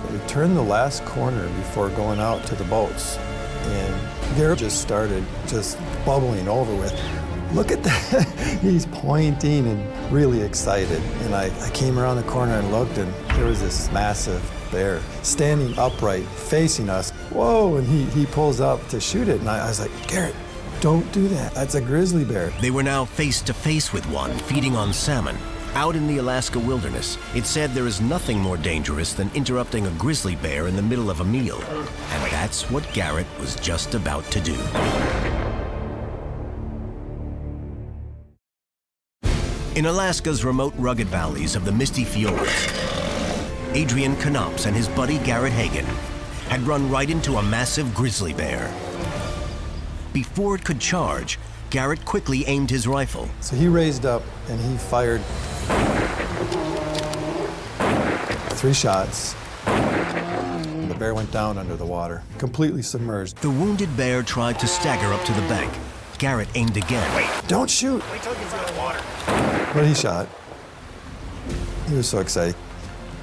we turned the last corner before going out to the boats. And Garrett just started just bubbling over with, look at that. He's pointing and really excited. And I came around the corner and looked, and there was this massive bear standing upright, facing us. Whoa, and he pulls up to shoot it. And I was like, Garrett, don't do that. That's a grizzly bear. They were now face to face with one, feeding on salmon. Out in the Alaska wilderness, it said there is nothing more dangerous than interrupting a grizzly bear in the middle of a meal. And that's what Garrett was just about to do. In Alaska's remote rugged valleys of the Misty Fjords, Adrian Knops and his buddy Garrett Hagen had run right into a massive grizzly bear. Before it could charge, Garrett quickly aimed his rifle. So he raised up and he fired 3 shots. The bear went down under the water, completely submerged. The wounded bear tried to stagger up to the bank. Garrett aimed again. Wait, don't shoot! Wait till it gets out of the water. But he shot. He was so excited.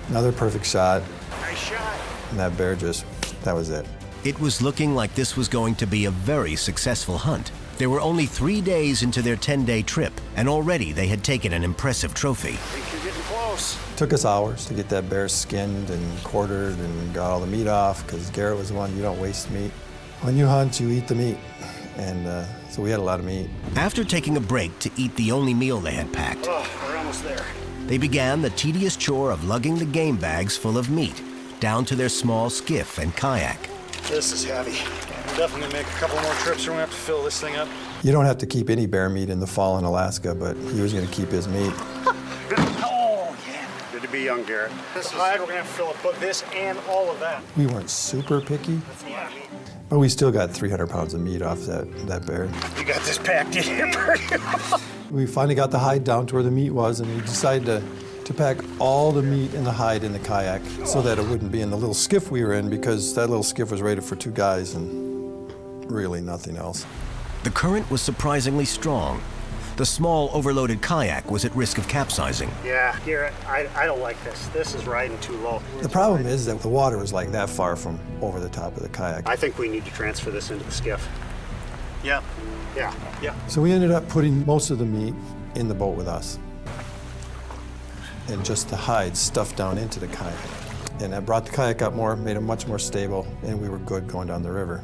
Another perfect shot. Nice shot. And that bear just, that was it. It was looking like this was going to be a very successful hunt. They were only 3 days into their 10-day trip, and already they had taken an impressive trophy. I think you're getting close. It took us hours to get that bear skinned and quartered and got all the meat off, because Garrett was the one, you don't waste meat. When you hunt, you eat the meat. And so we had a lot of meat. After taking a break to eat the only meal they had packed, we're almost there. They began the tedious chore of lugging the game bags full of meat down to their small skiff and kayak. This is heavy. We'll definitely make a couple more trips or we have to fill this thing up. You don't have to keep any bear meat in the fall in Alaska, but he was going to keep his meat. Oh, yeah. Good to be young, Garrett. This hide, we're going to have to fill up both this and all of that. We weren't super picky, That's a lot of meat. but we still got 300 pounds of meat off that bear. You got this packed in here pretty well. We finally got the hide down to where the meat was, and we decided to pack all the meat and the hide in the kayak so that it wouldn't be in the little skiff we were in, because that little skiff was rated for 2 guys and really nothing else. The current was surprisingly strong. The small, overloaded kayak was at risk of capsizing. Yeah, Garrett, I don't like this. This is riding too low. The problem is that the water was like that far from over the top of the kayak. I think we need to transfer this into the skiff. Yeah. Yeah. Yeah. So we ended up putting most of the meat in the boat with us, and just the hide stuffed down into the kayak. And that brought the kayak up more, made it much more stable, and we were good going down the river.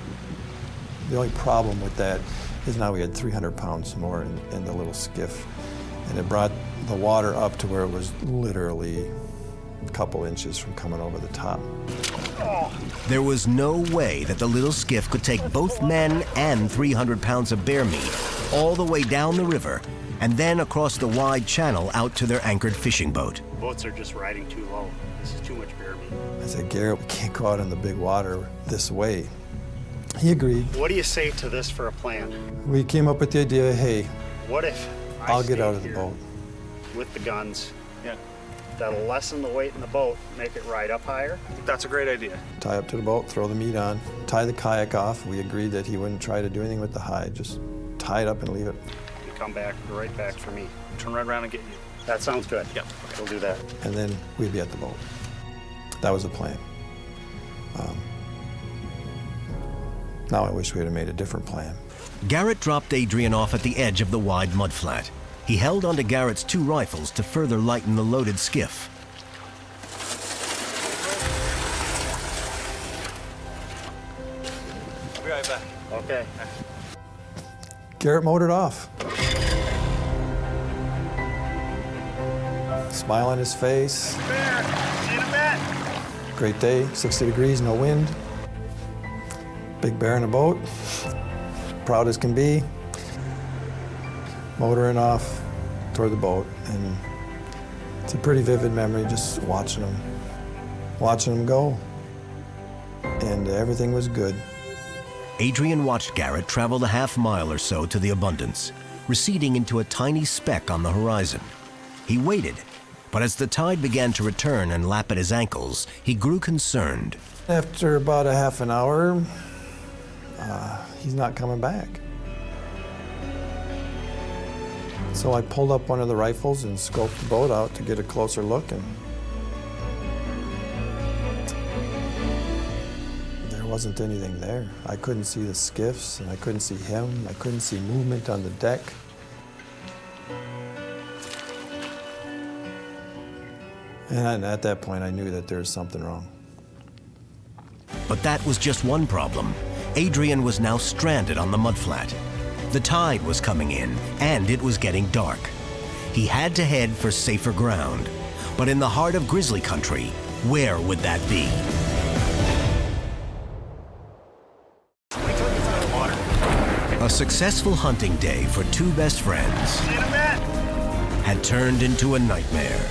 The only problem with that is now we had 300 pounds more in the little skiff, and it brought the water up to where it was literally a couple inches from coming over the top. There was no way that the little skiff could take both men and 300 pounds of bear meat all the way down the river and then across the wide channel out to their anchored fishing boat. Boats are just riding too low. This is too much bear meat. I said, Garrett, we can't go out in the big water this way. He agreed. What do you say to this for a plan? We came up with the idea, hey, What if I'll get stay out of the here boat. with the guns? Yeah. That'll lessen the weight in the boat, make it ride up higher. That's a great idea. Tie up to the boat, throw the meat on, tie the kayak off. We agreed that he wouldn't try to do anything with the hide, just tie it up and leave it. You come back, right back for me. Turn right around and get you. That sounds good. Yep. Okay. We'll do that. And then we'd be at the boat. That was the plan. Now I wish we had made a different plan. Garrett dropped Adrian off at the edge of the wide mudflat. He held onto Garrett's 2 rifles to further lighten the loaded skiff. I'll be right back. Okay. Garrett motored off. Smile on his face. Bear, see you in a bit. Great day, 60 degrees, no wind. Big bear in a boat. Proud as can be. Motoring off toward the boat, and it's a pretty vivid memory just watching them go, and everything was good. Adrian watched Garrett travel the half-mile or so to the Abundance, receding into a tiny speck on the horizon. He waited, but as the tide began to return and lap at his ankles, he grew concerned. After about a half an hour, he's not coming back. So I pulled up one of the rifles and scoped the boat out to get a closer look, and there wasn't anything there. I couldn't see the skiffs, and I couldn't see him. I couldn't see movement on the deck. And at that point, I knew that there was something wrong. But that was just one problem. Adrian was now stranded on the mudflat. The tide was coming in, and it was getting dark. He had to head for safer ground. But in the heart of Grizzly country, where would that be? A successful hunting day for 2 best friends had turned into a nightmare.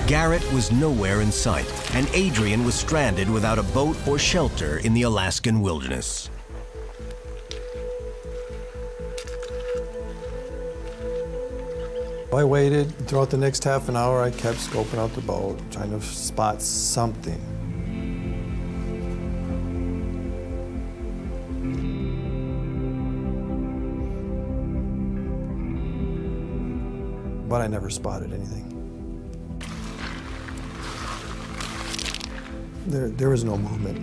Garrett was nowhere in sight, and Adrian was stranded without a boat or shelter in the Alaskan wilderness. I waited. Throughout the next half an hour, I kept scoping out the boat, trying to spot something. But I never spotted anything. There was no movement.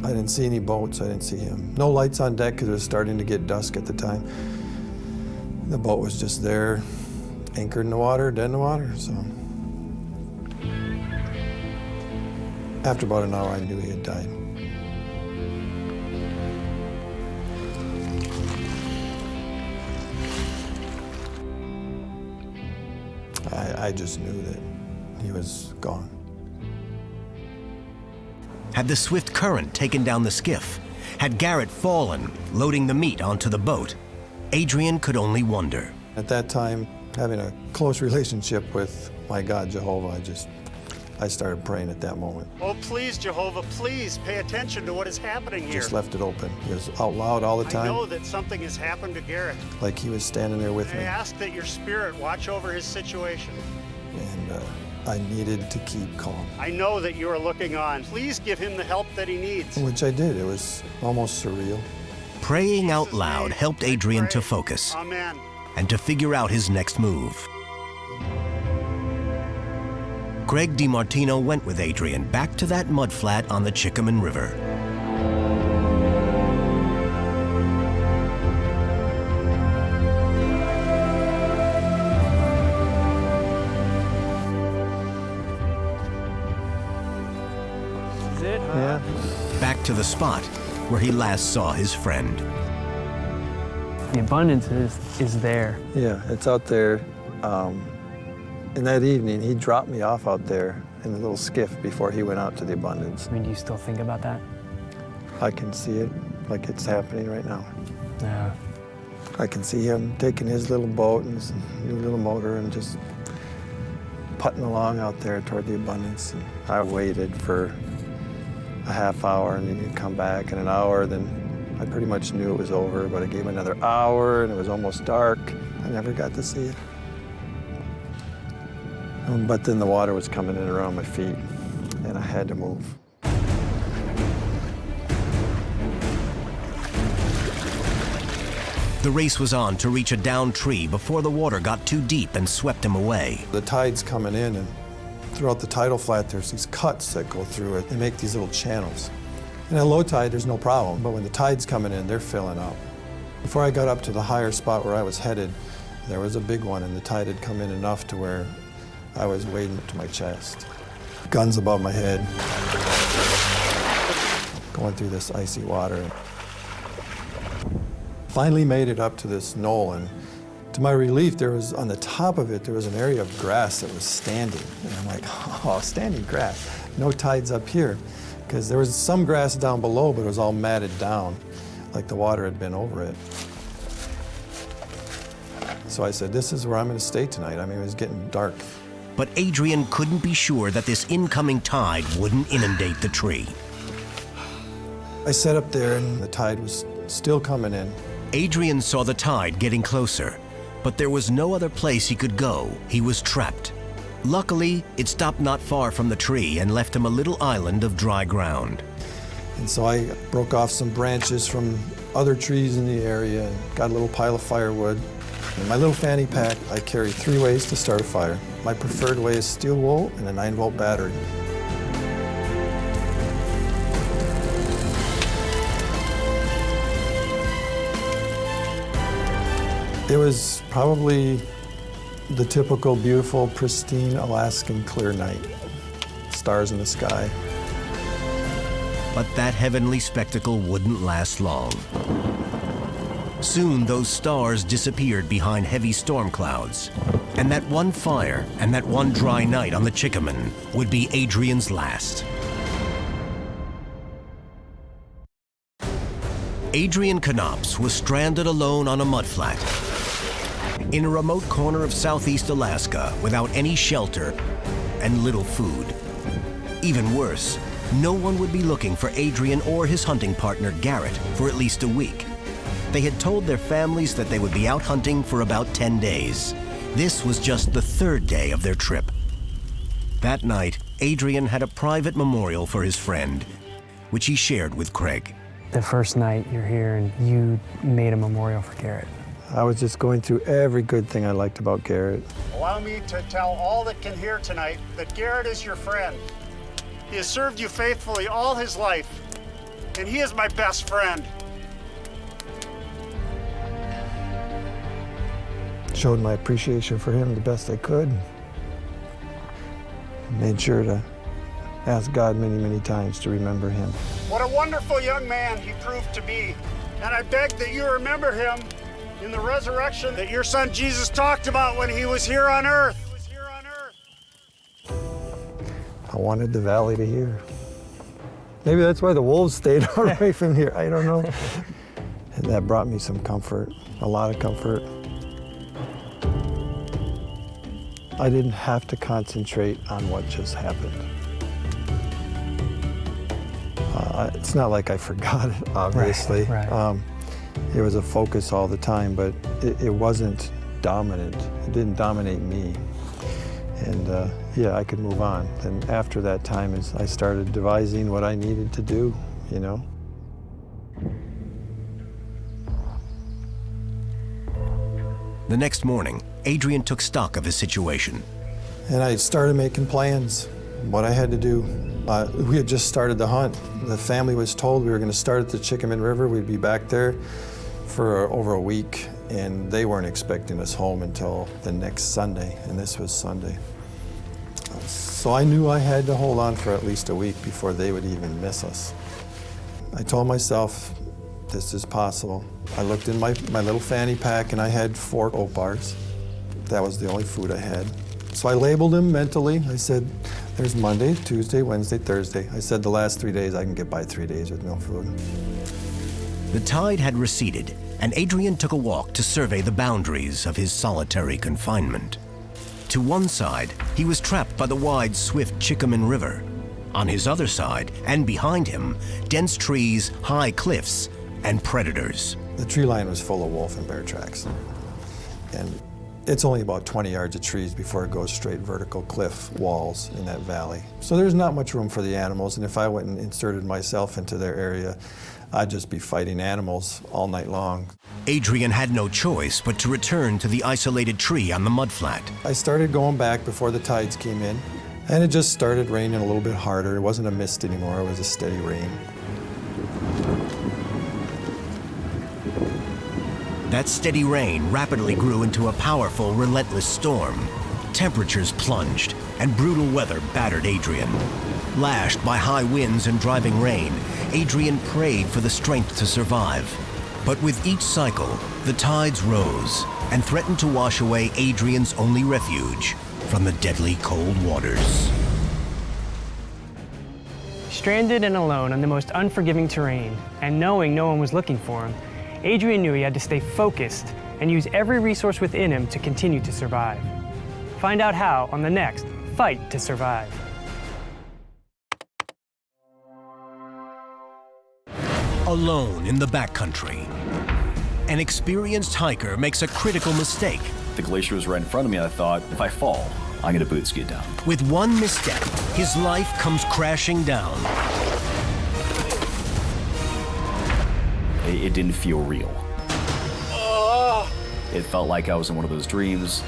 I didn't see any boats. I didn't see him. No lights on deck because it was starting to get dusk at the time. The boat was just there, anchored in the water, dead in the water, so. After about an hour, I knew he had died. I just knew that he was gone. Had the swift current taken down the skiff? Had Garrett fallen, loading the meat onto the boat? Adrian could only wonder. At that time, having a close relationship with my God, Jehovah, I started praying at that moment. Oh, please, Jehovah, please pay attention to what is happening here. Just left it open. He was out loud all the time. I know that something has happened to Garrett. Like he was standing there with me. I ask that your spirit watch over his situation. And I needed to keep calm. I know that you are looking on. Please give him the help that he needs. Which I did. It was almost surreal. Praying out loud helped Adrian to focus. Amen. And to figure out his next move. Greg DeMartino went with Adrian back to that mudflat on the Chickaman River. Yeah. Back to the spot where he last saw his friend. The abundance is there. Yeah, it's out there. And that evening, he dropped me off out there in a little skiff before he went out to the abundance. I mean, do you still think about that? I can see it like it's happening right now. Yeah. I can see him taking his little boat and his new little motor and just putting along out there toward the abundance. And I waited for a half hour and then he'd come back in an hour. Then I pretty much knew it was over, but I gave him another hour and it was almost dark. I never got to see it. But then the water was coming in around my feet, and I had to move. The race was on to reach a downed tree before the water got too deep and swept him away. The tide's coming in, and throughout the tidal flat, there's these cuts that go through it. They make these little channels. And at low tide, there's no problem, but when the tide's coming in, they're filling up. Before I got up to the higher spot where I was headed, there was a big one, and the tide had come in enough to where I was wading up to my chest. Guns above my head, going through this icy water. Finally made it up to this knoll, and to my relief, there was, on the top of it, there was an area of grass that was standing. And I'm like, oh, standing grass. No tides up here. Because there was some grass down below, but it was all matted down, like the water had been over it. So I said, this is where I'm going to stay tonight. I mean, it was getting dark. But Adrian couldn't be sure that this incoming tide wouldn't inundate the tree. I sat up there, and the tide was still coming in. Adrian saw the tide getting closer, but there was no other place he could go. He was trapped. Luckily, it stopped not far from the tree and left him a little island of dry ground. And so I broke off some branches from other trees in the area and got a little pile of firewood. In my little fanny pack, I carry 3 ways to start a fire. My preferred way is steel wool and a 9-volt battery. It was probably the typical beautiful, pristine Alaskan clear night. Stars in the sky. But that heavenly spectacle wouldn't last long. Soon those stars disappeared behind heavy storm clouds, and that one fire and that one dry night on the Chickaman would be Adrian's last. Adrian Knops was stranded alone on a mudflat in a remote corner of southeast Alaska without any shelter and little food. Even worse, no one would be looking for Adrian or his hunting partner Garrett for at least a week. They had told their families that they would be out hunting for about 10 days. This was just the 3rd day of their trip. That night, Adrian had a private memorial for his friend, which he shared with Craig. The first night you're here and you made a memorial for Garrett. I was just going through every good thing I liked about Garrett. Allow me to tell all that can hear tonight that Garrett is your friend. He has served you faithfully all his life, and he is my best friend. Showed my appreciation for him the best I could. Made sure to ask God many, many times to remember him. What a wonderful young man he proved to be, and I beg that you remember him in the resurrection that your son Jesus talked about when he was here on earth. I wanted the valley to hear. Maybe that's why the wolves stayed away from here, I don't know. And that brought me some comfort, a lot of comfort. I didn't have to concentrate on what just happened. It's not like I forgot it, obviously. Right. It was a focus all the time, but it wasn't dominant. It didn't dominate me. And yeah, I could move on. And after that time, I started devising what I needed to do, you know. The next morning, Adrian took stock of his situation. And I started making plans, what I had to do. We had just started the hunt. The family was told we were going to start at the Chickaman River. We'd be back there for over a week, and they weren't expecting us home until the next Sunday, and this was Sunday. So I knew I had to hold on for at least a week before they would even miss us. I told myself, this is possible. I looked in my little fanny pack, and I had 4 oat bars. That was the only food I had. So I labeled them mentally. I said, there's Monday, Tuesday, Wednesday, Thursday. I said the last 3 days, I can get by 3 days with no food. The tide had receded, and Adrian took a walk to survey the boundaries of his solitary confinement. To one side, he was trapped by the wide, swift Chickaman River. On his other side, and behind him, dense trees, high cliffs, and predators. The tree line was full of wolf and bear tracks. And It's only about 20 yards of trees before it goes straight vertical cliff walls in that valley. So there's not much room for the animals, and if I went and inserted myself into their area, I'd just be fighting animals all night long. Adrian had no choice but to return to the isolated tree on the mudflat. I started going back before the tides came in, and it just started raining a little bit harder. It wasn't a mist anymore, it was a steady rain. That steady rain rapidly grew into a powerful, relentless storm. Temperatures plunged, and brutal weather battered Adrian. Lashed by high winds and driving rain, Adrian prayed for the strength to survive. But with each cycle, the tides rose and threatened to wash away Adrian's only refuge from the deadly cold waters. Stranded and alone on the most unforgiving terrain, and knowing no one was looking for him, Adrian knew he had to stay focused and use every resource within him to continue to survive. Find out how on the next Fight to Survive. Alone in the backcountry, an experienced hiker makes a critical mistake. The glacier was right in front of me, and I thought, if I fall, I'm gonna boot ski down. With one misstep, his life comes crashing down. It didn't feel real. It felt like I was in one of those dreams,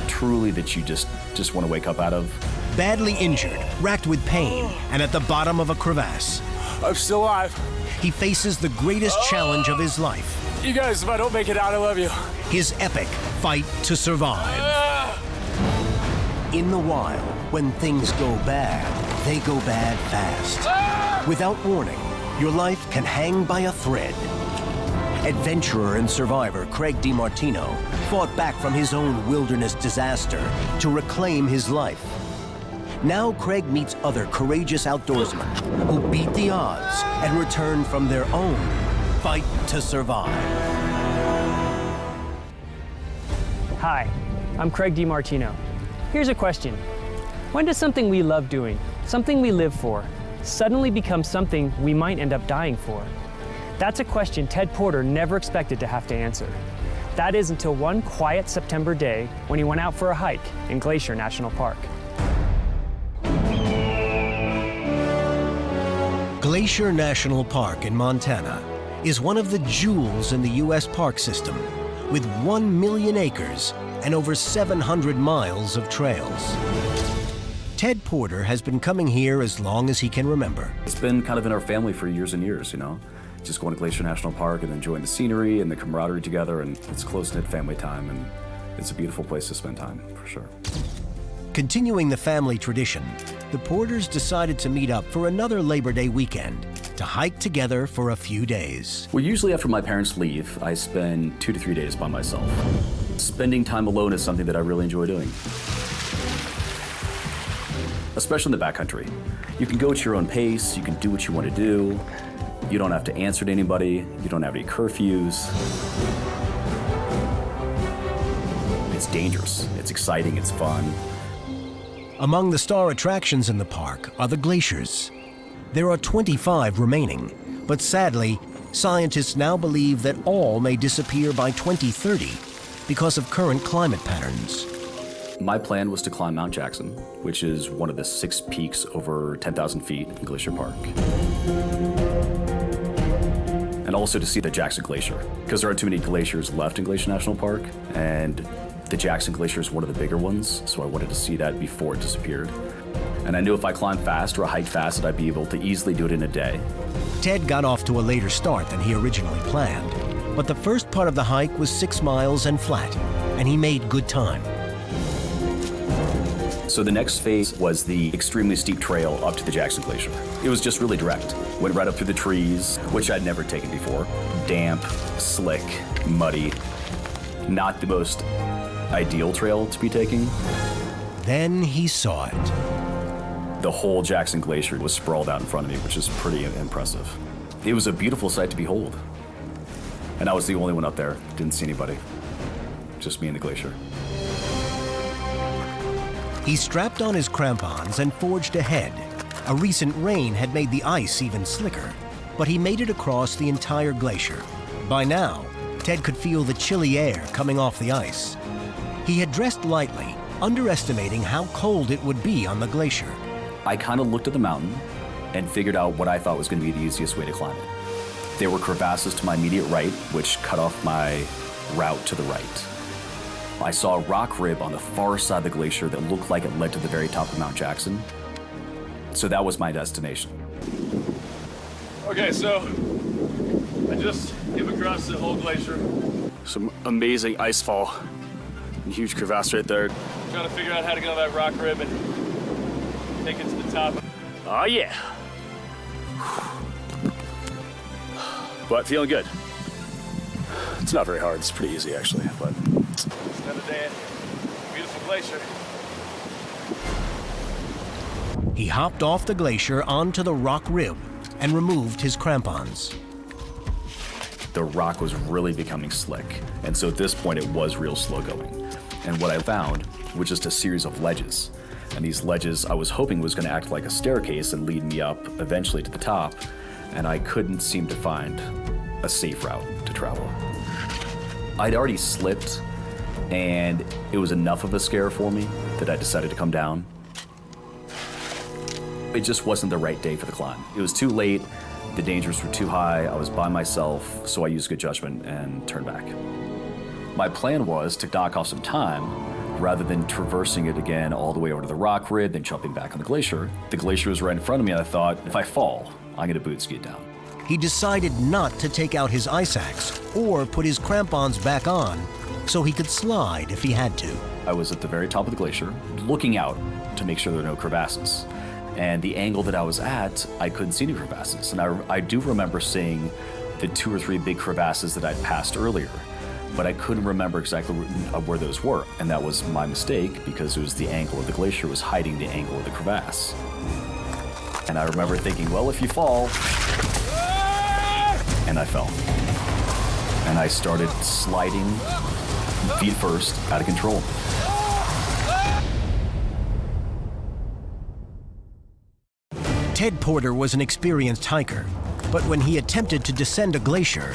truly that you just want to wake up out of. Badly injured, racked with pain, and at the bottom of a crevasse. I'm still alive. He faces the greatest challenge of his life. You guys, if I don't make it out, I love you. His epic fight to survive. In the wild, when things go bad, they go bad fast. Without warning, your life can hang by a thread. Adventurer and survivor Craig DeMartino fought back from his own wilderness disaster to reclaim his life. Now Craig meets other courageous outdoorsmen who beat the odds and return from their own fight to survive. Hi, I'm Craig DeMartino. Here's a question. When does something we love doing, something we live for, suddenly become something we might end up dying for? That's a question Ted Porter never expected to have to answer. That is until one quiet September day when he went out for a hike in Glacier National Park. Glacier National Park in Montana is one of the jewels in the U.S. park system, with 1 million acres and over 700 miles of trails. Ted Porter has been coming here as long as he can remember. It's been kind of in our family for years and years, you know? Just going to Glacier National Park and enjoying the scenery and the camaraderie together, and it's close-knit family time, and it's a beautiful place to spend time, for sure. Continuing the family tradition, the Porters decided to meet up for another Labor Day weekend to hike together for a few days. Well, usually after my parents leave, I spend 2 to 3 days by myself. Spending time alone is something that I really enjoy doing. Especially in the backcountry. You can go at your own pace, you can do what you want to do. You don't have to answer to anybody, you don't have any curfews. It's dangerous, it's exciting, it's fun. Among the star attractions in the park are the glaciers. There are 25 remaining, but sadly, scientists now believe that all may disappear by 2030 because of current climate patterns. My plan was to climb Mount Jackson, which is one of the 6 peaks over 10,000 feet in Glacier Park. And also to see the Jackson Glacier, because there aren't too many glaciers left in Glacier National Park, and the Jackson Glacier is one of the bigger ones, so I wanted to see that before it disappeared. And I knew if I climbed fast or hiked fast that I'd be able to easily do it in a day. Ted got off to a later start than he originally planned, but the first part of the hike was 6 miles and flat, and he made good time. So the next phase was the extremely steep trail up to the Jackson Glacier. It was just really direct. Went right up through the trees, which I'd never taken before. Damp, slick, muddy. Not the most ideal trail to be taking. Then he saw it. The whole Jackson Glacier was sprawled out in front of me, which is pretty impressive. It was a beautiful sight to behold. And I was the only one up there. Didn't see anybody. Just me and the glacier. He strapped on his crampons and forged ahead. A recent rain had made the ice even slicker, but he made it across the entire glacier. By now, Ted could feel the chilly air coming off the ice. He had dressed lightly, underestimating how cold it would be on the glacier. I kind of looked at the mountain and figured out what I thought was going to be the easiest way to climb it. There were crevasses to my immediate right, which cut off my route to the right. I saw a rock rib on the far side of the glacier that looked like it led to the very top of Mount Jackson. So that was my destination. Okay, so I just came across the whole glacier. Some amazing ice fall. A huge crevasse right there. Trying to figure out how to get on that rock rib and take it to the top. Oh yeah. But feeling good. It's not very hard, it's pretty easy actually, but it's another day at beautiful glacier. He hopped off the glacier onto the rock rib and removed his crampons. The rock was really becoming slick, and so at this point it was real slow going. And what I found was just a series of ledges. And these ledges I was hoping was going to act like a staircase and lead me up eventually to the top, and I couldn't seem to find a safe route to travel. I'd already slipped, and it was enough of a scare for me that I decided to come down. It just wasn't the right day for the climb. It was too late, the dangers were too high, I was by myself, so I used good judgment and turned back. My plan was to knock off some time rather than traversing it again all the way over to the rock rib, then jumping back on the glacier. The glacier was right in front of me, and I thought, if I fall, I'm gonna boot ski it down. He decided not to take out his ice axe or put his crampons back on so he could slide if he had to. I was at the very top of the glacier, looking out to make sure there were no crevasses. And the angle that I was at, I couldn't see any crevasses. And I do remember seeing the 2 or 3 big crevasses that I'd passed earlier, but I couldn't remember exactly where those were. And that was my mistake, because it was the angle of the glacier was hiding the angle of the crevasse. And I remember thinking, well, if you fall, and I fell. And I started sliding feet first, out of control. Ted Porter was an experienced hiker, but when he attempted to descend a glacier,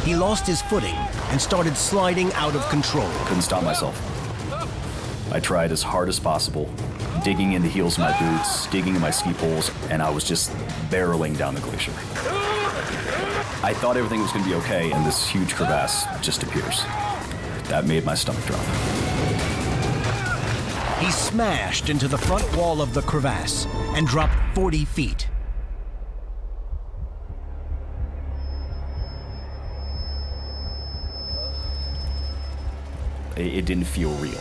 he lost his footing and started sliding out of control. Couldn't stop myself. I tried as hard as possible, digging in the heels of my boots, digging in my ski poles, and I was just barreling down the glacier. I thought everything was going to be okay, and this huge crevasse just appears. That made my stomach drop. He smashed into the front wall of the crevasse and dropped 40 feet. It didn't feel real.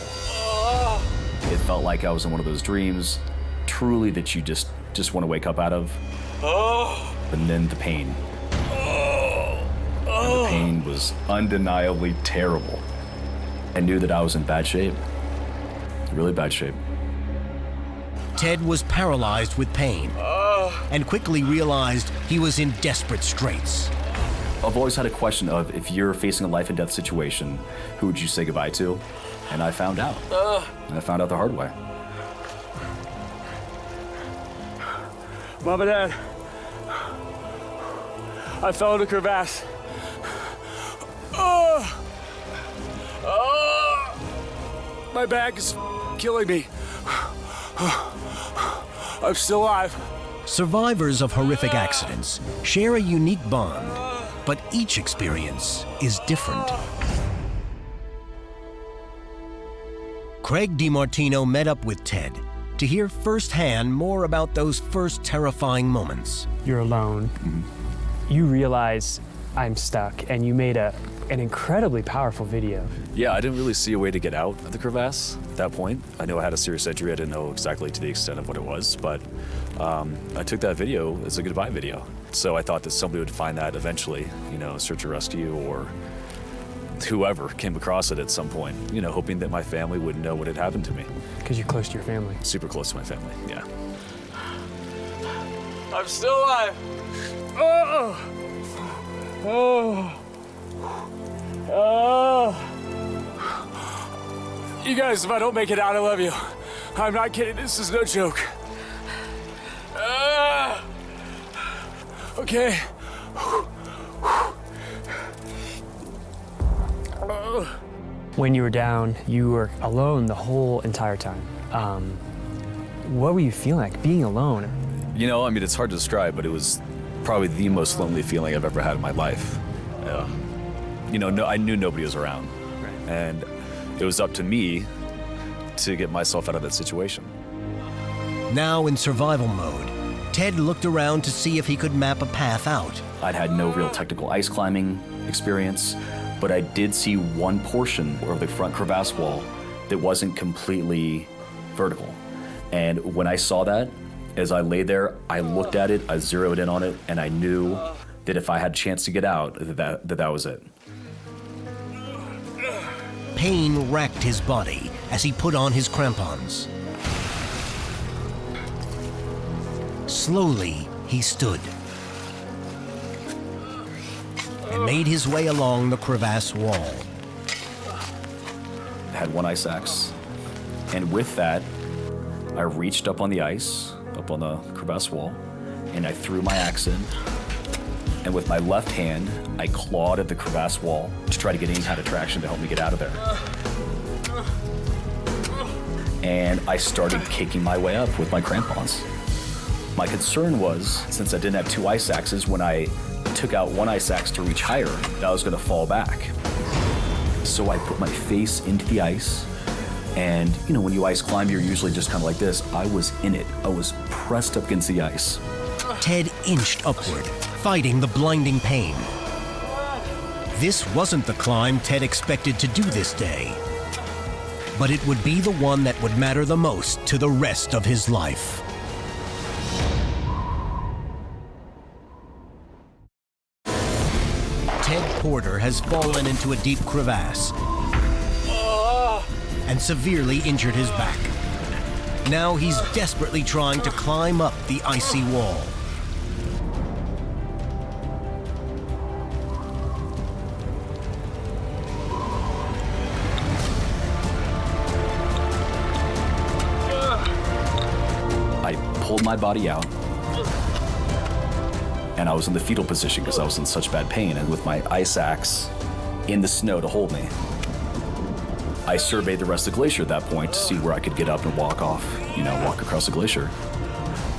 It felt like I was in one of those dreams, truly that you just want to wake up out of. And then the pain. And the pain was undeniably terrible. I knew that I was in bad shape. Really bad shape. Ted was paralyzed with pain and quickly realized he was in desperate straits. I've always had a question of, if you're facing a life and death situation, who would you say goodbye to? And I found out. And I found out the hard way. Mom and Dad, I fell in a crevasse. My back is killing me. I'm still alive. Survivors of horrific accidents share a unique bond, but each experience is different. Craig DeMartino met up with Ted to hear firsthand more about those first terrifying moments. You're alone. You realize I'm stuck, and you made an incredibly powerful video. Yeah, I didn't really see a way to get out of the crevasse at that point. I knew I had a serious injury. I didn't know exactly to the extent of what it was, but I took that video as a goodbye video. So I thought that somebody would find that eventually, search and rescue, or whoever came across it at some point, hoping that my family would know what had happened to me. Because you're close to your family. Super close to my family, yeah. I'm still alive. You guys, if I don't make it out, I love you. I'm not kidding, this is no joke. Okay. When you were down, you were alone the whole entire time. What were you feeling like, being alone? You know, I mean, it's hard to describe, but it was probably the most lonely feeling I've ever had in my life. You know, I knew nobody was around. Right. And it was up to me to get myself out of that situation. Now in survival mode, Ted looked around to see if he could map a path out. I'd had no real technical ice climbing experience, but I did see one portion of the front crevasse wall that wasn't completely vertical. And when I saw that, as I lay there, I looked at it, I zeroed in on it, and I knew that if I had a chance to get out, that was it. Pain racked his body as he put on his crampons. Slowly, he stood and made his way along the crevasse wall. I had one ice axe, and with that, I reached up on the ice, up on the crevasse wall, and I threw my axe in. And with my left hand, I clawed at the crevasse wall to try to get any kind of traction to help me get out of there. And I started kicking my way up with my crampons. My concern was, since I didn't have two ice axes, when I took out one ice axe to reach higher, that I was gonna fall back. So I put my face into the ice, and you know, when you ice climb, you're usually just kind of like this. I was in it. I was pressed up against the ice. Ted inched upward, fighting the blinding pain. This wasn't the climb Ted expected to do this day, but it would be the one that would matter the most to the rest of his life. Ted Porter has fallen into a deep crevasse and severely injured his back. Now he's desperately trying to climb up the icy wall. I pulled my body out, and I was in the fetal position because I was in such bad pain, and with my ice axe in the snow to hold me. I surveyed the rest of the glacier at that point to see where I could get up and walk off, walk across the glacier.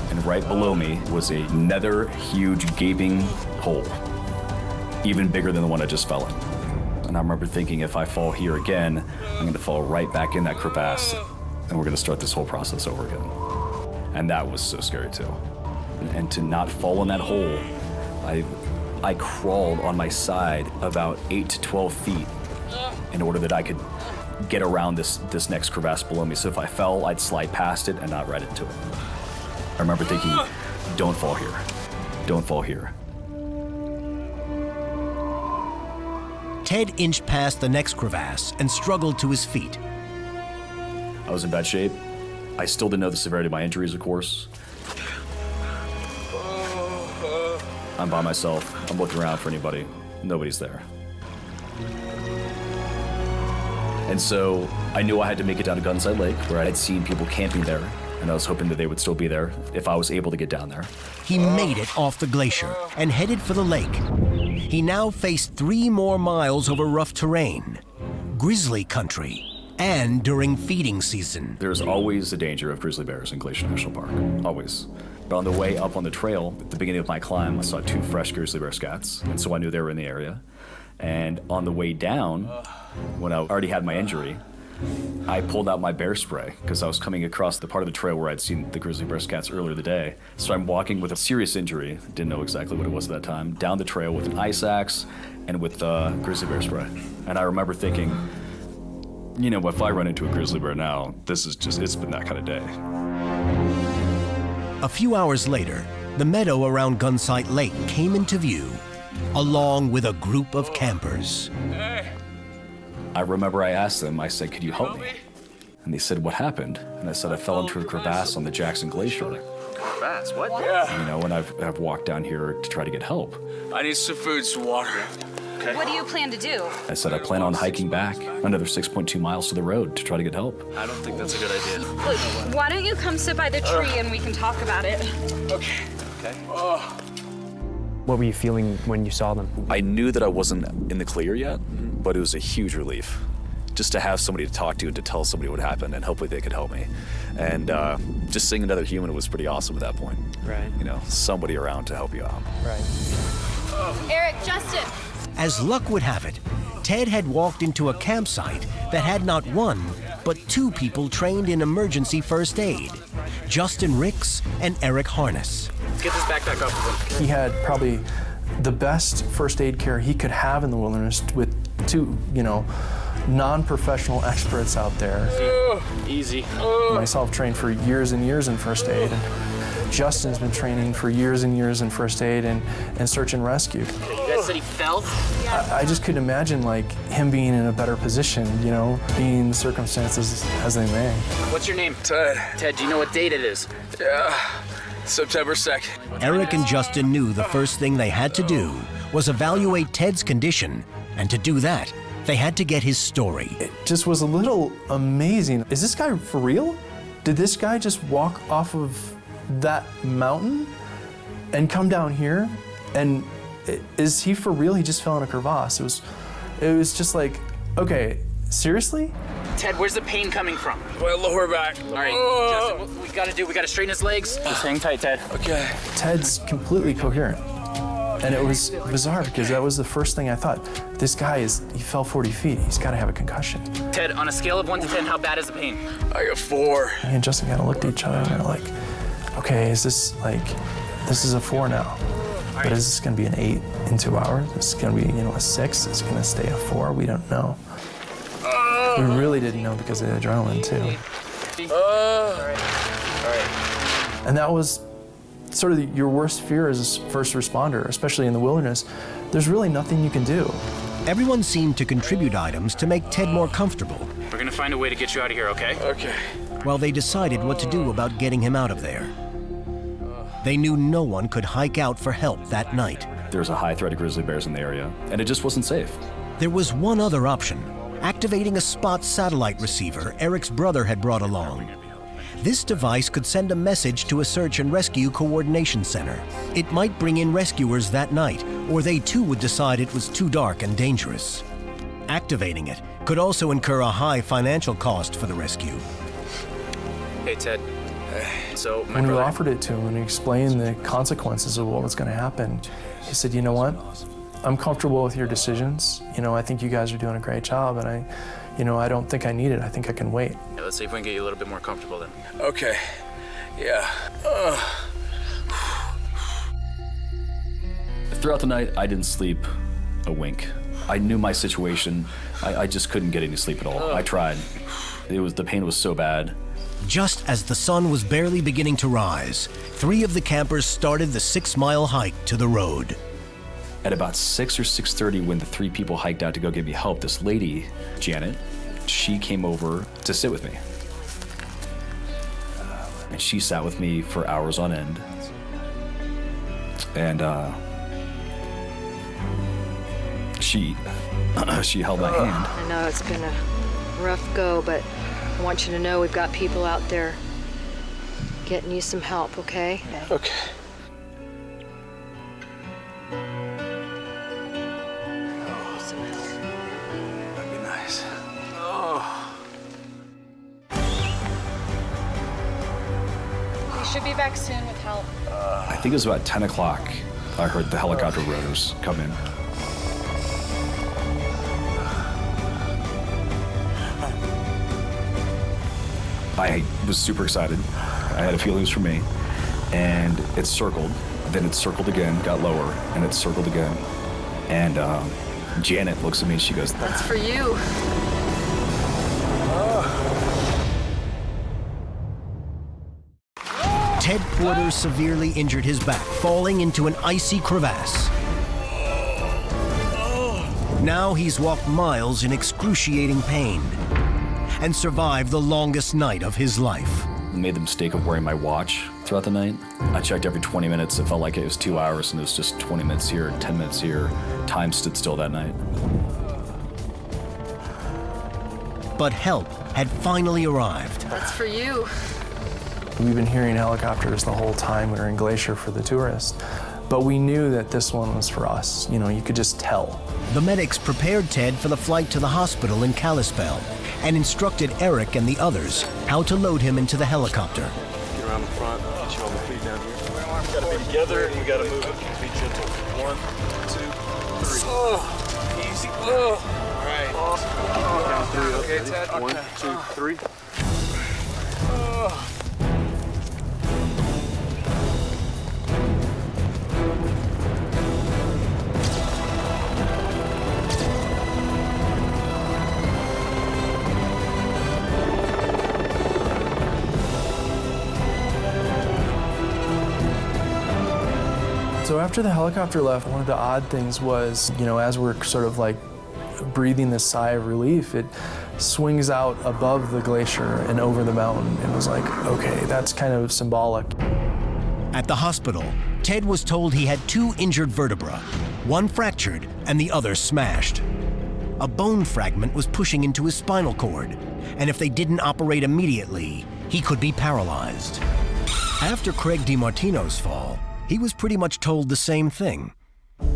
And right below me was another huge gaping hole, even bigger than the one I just fell in. And I remember thinking, if I fall here again, I'm gonna fall right back in that crevasse, and we're gonna start this whole process over again. And that was so scary too. And to not fall in that hole, I crawled on my side about 8 to 12 feet in order that I could get around this next crevasse below me. So if I fell, I'd slide past it and not right into it. I remember thinking, don't fall here. Don't fall here. Ted inched past the next crevasse and struggled to his feet. I was in bad shape. I still didn't know the severity of my injuries, of course. I'm by myself. I'm looking around for anybody. Nobody's there. And so I knew I had to make it down to Gunsight Lake, where I had seen people camping there, and I was hoping that they would still be there if I was able to get down there. He made it off the glacier and headed for the lake. He now faced 3 more miles over rough terrain, grizzly country, and during feeding season. There's always the danger of grizzly bears in Glacier National Park, always. But on the way up on the trail, at the beginning of my climb, I saw 2 fresh grizzly bear scats, and so I knew they were in the area. And on the way down, when I already had my injury, I pulled out my bear spray because I was coming across the part of the trail where I'd seen the grizzly bear scats earlier in the day. So I'm walking with a serious injury, didn't know exactly what it was at that time, down the trail with an ice axe and with grizzly bear spray. And I remember thinking, if I run into a grizzly bear now, it's been that kind of day. A few hours later, the meadow around Gunsight Lake came into view, along with a group of campers. I remember I asked them, I said, could you help me? And they said, what happened? And I said, I fell into a crevasse on the Jackson Glacier. Crevasse? What? Yeah. And I've walked down here to try to get help. I need some food, some water. Okay. What do you plan to do? I said, I plan on hiking back another 6.2 miles to the road to try to get help. I don't think that's a good idea. Look, why don't you come sit by the tree and we can talk about it? Okay. What were you feeling when you saw them? I knew that I wasn't in the clear yet, but it was a huge relief just to have somebody to talk to and to tell somebody what happened, and hopefully they could help me. And just seeing another human was pretty awesome at that point. Right. You know, somebody around to help you out. Right. Eric, Justin. As luck would have it, Ted had walked into a campsite that had not one, but two people trained in emergency first aid, Justin Ricks and Eric Harness. Let's get this backpack up. He had probably the best first aid care he could have in the wilderness with two, non-professional experts out there. Easy. Myself trained for years and years in first aid. And Justin's been training for years and years in first aid and search and rescue. You guys said he fell? I just couldn't imagine him being in a better position, being the circumstances as they may. What's your name? Ted. Ted, do you know what date it is? Yeah, September 2nd. Eric and Justin knew the first thing they had to do was evaluate Ted's condition, and to do that, they had to get his story. It just was a little amazing. Is this guy for real? Did this guy just walk off of that mountain and come down here? And is he for real? He just fell in a crevasse. It was just like, okay, seriously? Ted, where's the pain coming from? My lower back. All right, Justin, what we gotta do, we gotta straighten his legs. Just hang tight, Ted. Okay. Ted's completely coherent. And it was bizarre because that was the first thing I thought. This guy he fell 40 feet. He's gotta have a concussion. Ted, on a scale of 1 to 10, how bad is the pain? I got 4. Me and Justin kind of looked at each other and we're like, okay, is this a 4 now? But is this gonna be an 8 in 2 hours? Is it gonna be, a 6? Is it gonna stay a 4? We don't know. We really didn't know because of the adrenaline too. All right. And that was sort of your worst fear as a first responder, especially in the wilderness. There's really nothing you can do. Everyone seemed to contribute items to make Ted more comfortable. We're gonna find a way to get you out of here, okay? Okay. While they decided what to do about getting him out of there. They knew no one could hike out for help that night. There was a high threat of grizzly bears in the area, and it just wasn't safe. There was one other option, activating a spot satellite receiver Eric's brother had brought along. This device could send a message to a search and rescue coordination center. It might bring in rescuers that night, or they too would decide it was too dark and dangerous. Activating it could also incur a high financial cost for the rescue. Hey, Ted. So, when we offered it to him and he explained the consequences of what was going to happen, he said, you know what? I'm comfortable with your decisions. I think you guys are doing a great job, and I don't think I need it. I think I can wait. Yeah, let's see if we can get you a little bit more comfortable then. Okay. Yeah. Throughout the night, I didn't sleep a wink. I knew my situation. I just couldn't get any sleep at all. I tried. The pain was so bad. Just as the sun was barely beginning to rise, 3 of the campers started the 6-mile hike to the road. At about 6 or 6:30, when the 3 people hiked out to go get me help, this lady, Janet, she came over to sit with me. And she sat with me for hours on end. And she held my hand. I know it's been a rough go, but I want you to know we've got people out there getting you some help, okay? Okay. That'd be nice. We should be back soon with help. I think it was about 10 o'clock. I heard the helicopter rotors come in. I was super excited. I had a feeling it was for me. And it circled, then it circled again, got lower, and it circled again. And Janet looks at me and she goes, That's for you. Ted Porter severely injured his back, falling into an icy crevasse. Now he's walked miles in excruciating pain and survived the longest night of his life. I made the mistake of wearing my watch throughout the night. I checked every 20 minutes. It felt like it was 2 hours, and it was just 20 minutes here, 10 minutes here. Time stood still that night. But help had finally arrived. That's for you. We've been hearing helicopters the whole time we were in Glacier for the tourists. But we knew that this one was for us. You know, you could just tell. The medics prepared Ted for the flight to the hospital in Kalispell and instructed Eric and the others how to load him into the helicopter. Get around the front, get you on the feet down here. We gotta be together and we gotta move it. Be gentle. 1, 2, 3. Oh, easy. Oh. All right. Oh. Okay, Ted. 1, 2, 3. Oh. So after the helicopter left, one of the odd things was, you know, as we're sort of like breathing this sigh of relief, it swings out above the glacier and over the mountain. It was like, okay, that's kind of symbolic. At the hospital, Ted was told he had 2 injured vertebrae, one fractured and the other smashed. A bone fragment was pushing into his spinal cord, and if they didn't operate immediately, he could be paralyzed. After Craig DeMartino's fall, he was pretty much told the same thing.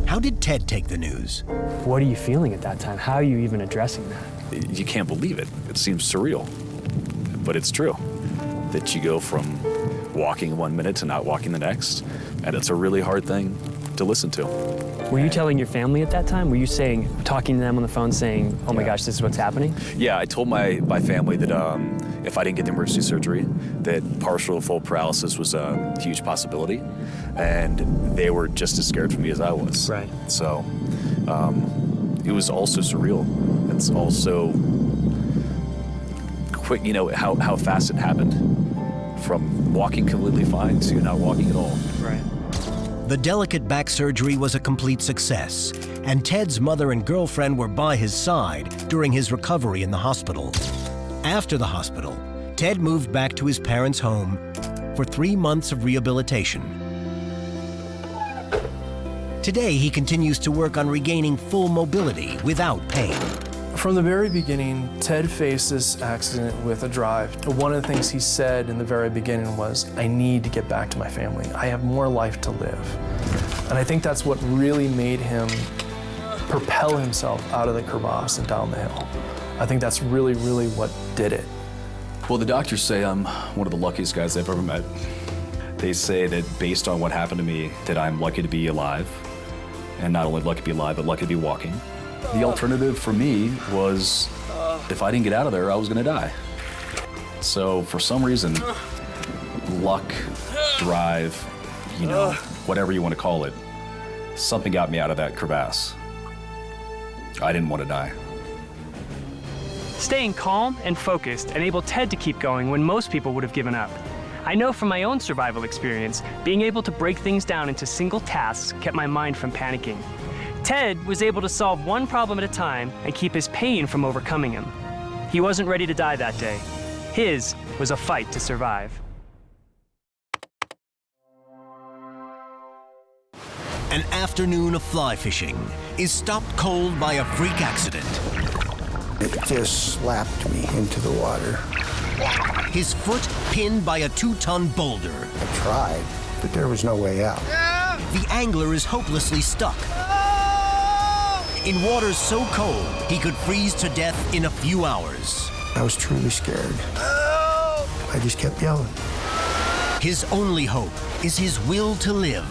How did Ted take the news? What are you feeling at that time? How are you even addressing that? You can't believe it. It seems surreal, but it's true. That you go from walking 1 minute to not walking the next, and it's a really hard thing to listen to. Were you telling your family at that time? Were you talking to them on the phone saying, oh my gosh, this is what's happening? Yeah, I told my family that if I didn't get the emergency surgery, that partial or full paralysis was a huge possibility, and they were just as scared for me as I was. Right. So it was also surreal. It's also quick, you know, how fast it happened, from walking completely fine to not walking at all. Right. The delicate back surgery was a complete success, and Ted's mother and girlfriend were by his side during his recovery in the hospital. After the hospital, Ted moved back to his parents' home for 3 months of rehabilitation. Today, he continues to work on regaining full mobility without pain. From the very beginning, Ted faced this accident with a drive. One of the things he said in the very beginning was, I need to get back to my family. I have more life to live. And I think that's what really made him propel himself out of the crevasse and down the hill. I think that's really, really what did it. Well, the doctors say I'm one of the luckiest guys they've ever met. They say that based on what happened to me, that I'm lucky to be alive. And not only lucky to be alive, but lucky to be walking. The alternative for me was, if I didn't get out of there, I was gonna die. So for some reason, luck, drive, you know, whatever you want to call it, something got me out of that crevasse. I didn't want to die. Staying calm and focused enabled Ted to keep going when most people would have given up. I know from my own survival experience, being able to break things down into single tasks kept my mind from panicking. Ted was able to solve one problem at a time and keep his pain from overcoming him. He wasn't ready to die that day. His was a fight to survive. An afternoon of fly fishing is stopped cold by a freak accident. It just slapped me into the water. His foot pinned by a 2-ton boulder. I tried, but there was no way out. The angler is hopelessly stuck. In waters so cold, he could freeze to death in a few hours. I was truly scared. I just kept yelling. His only hope is his will to live,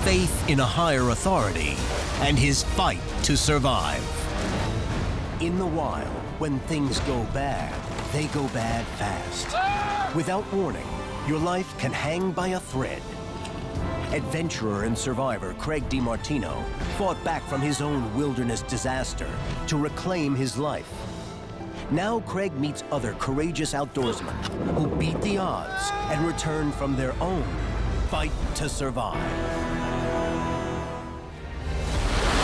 faith in a higher authority, and his fight to survive. In the wild, when things go bad, they go bad fast. Without warning, your life can hang by a thread. Adventurer and survivor Craig DeMartino fought back from his own wilderness disaster to reclaim his life. Now Craig meets other courageous outdoorsmen who beat the odds and return from their own fight to survive.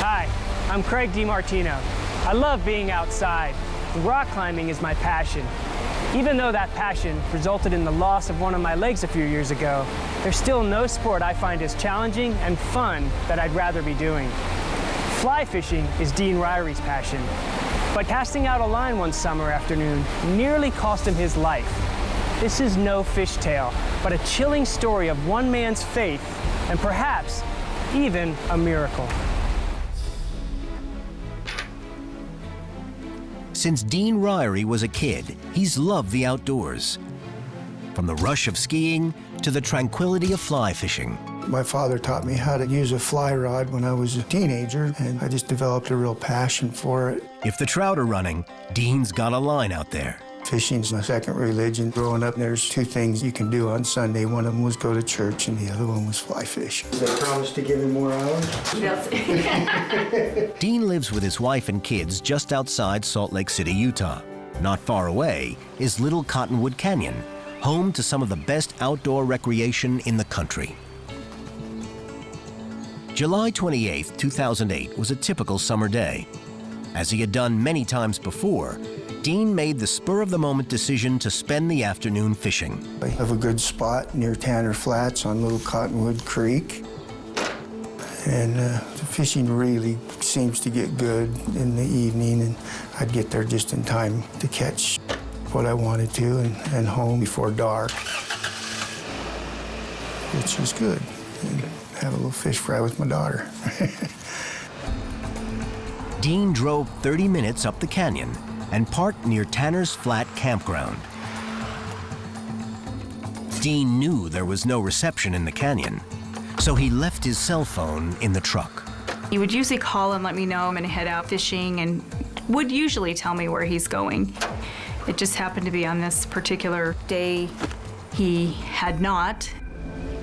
Hi, I'm Craig DeMartino. I love being outside. Rock climbing is my passion. Even though that passion resulted in the loss of one of my legs a few years ago, there's still no sport I find as challenging and fun that I'd rather be doing. Fly fishing is Dean Ryrie's passion, but casting out a line one summer afternoon nearly cost him his life. This is no fishtail, but a chilling story of one man's faith and perhaps even a miracle. Since Dean Ryrie was a kid, he's loved the outdoors. From the rush of skiing to the tranquility of fly fishing. My father taught me how to use a fly rod when I was a teenager, and I just developed a real passion for it. If the trout are running, Dean's got a line out there. Fishing's my second religion. Growing up, there's two things you can do on Sunday. One of them was go to church, and the other one was fly fish. Did I promise to give him more hours? Dean lives with his wife and kids just outside Salt Lake City, Utah. Not far away is Little Cottonwood Canyon, home to some of the best outdoor recreation in the country. July 28, 2008 was a typical summer day. As he had done many times before, Dean made the spur-of-the-moment decision to spend the afternoon fishing. I have a good spot near Tanner Flats on Little Cottonwood Creek. And the fishing really seems to get good in the evening, and I'd get there just in time to catch what I wanted to and home before dark, which was good. And have a little fish fry with my daughter. Dean drove 30 minutes up the canyon and parked near Tanner's Flat campground. Dean knew there was no reception in the canyon, so he left his cell phone in the truck. He would usually call and let me know I'm gonna head out fishing and would usually tell me where he's going. It just happened to be on this particular day he had not.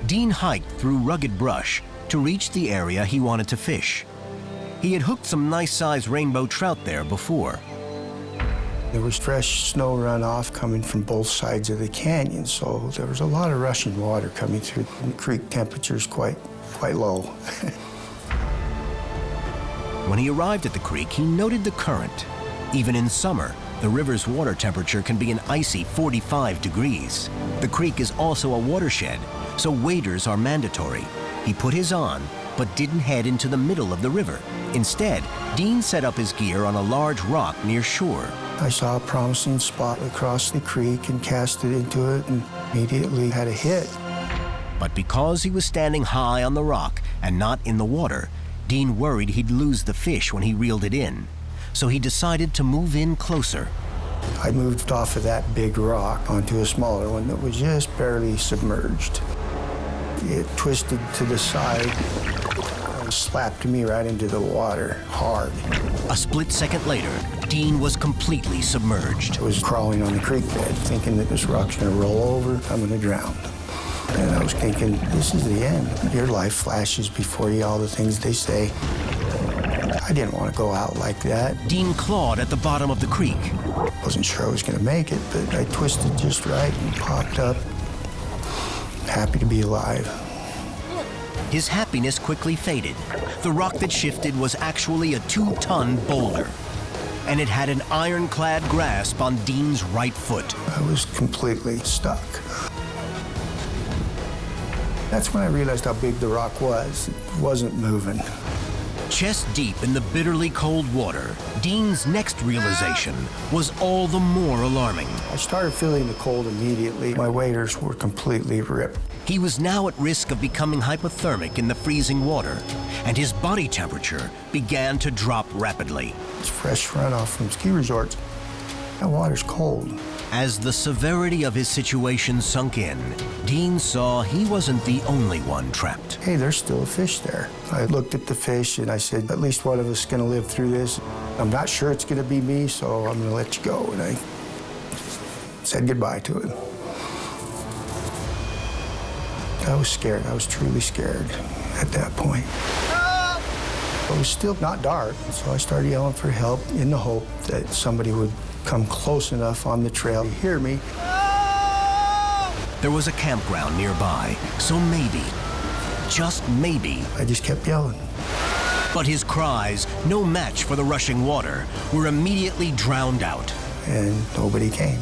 Dean hiked through rugged brush to reach the area he wanted to fish. He had hooked some nice-sized rainbow trout there before. There was fresh snow runoff coming from both sides of the canyon, so there was a lot of rushing water coming through. The creek temperature's quite low. When he arrived at the creek, he noted the current. Even in summer, the river's water temperature can be an icy 45 degrees. The creek is also a watershed, so waders are mandatory. He put his on, but didn't head into the middle of the river. Instead, Dean set up his gear on a large rock near shore. I saw a promising spot across the creek and cast it into it and immediately had a hit. But because he was standing high on the rock and not in the water, Dean worried he'd lose the fish when he reeled it in. So he decided to move in closer. I moved off of that big rock onto a smaller one that was just barely submerged. It twisted to the side and slapped me right into the water, hard. A split second later, Dean was completely submerged. I was crawling on the creek bed, thinking that this rock's gonna roll over, I'm gonna drown. And I was thinking, this is the end. Your life flashes before you, all the things they say. I didn't want to go out like that. Dean clawed at the bottom of the creek. Wasn't sure I was gonna make it, but I twisted just right and popped up. Happy to be alive. His happiness quickly faded. The rock that shifted was actually a 2-ton boulder, and it had an ironclad grasp on Dean's right foot. I was completely stuck. That's when I realized how big the rock was. It wasn't moving. Chest deep in the bitterly cold water, Dean's next realization was all the more alarming. I started feeling the cold immediately. My waders were completely ripped. He was now at risk of becoming hypothermic in the freezing water, and his body temperature began to drop rapidly. It's fresh runoff from ski resorts. That water's cold. As the severity of his situation sunk in, Dean saw he wasn't the only one trapped. Hey, there's still a fish there. I looked at the fish and I said, at least one of us is gonna live through this. I'm not sure it's gonna be me, so I'm gonna let you go. And I said goodbye to him. I was scared. I was truly scared at that point. It was still not dark, so I started yelling for help in the hope that somebody would come close enough on the trail to hear me. There was a campground nearby, so maybe, just maybe, I just kept yelling. But his cries, no match for the rushing water, were immediately drowned out. And nobody came.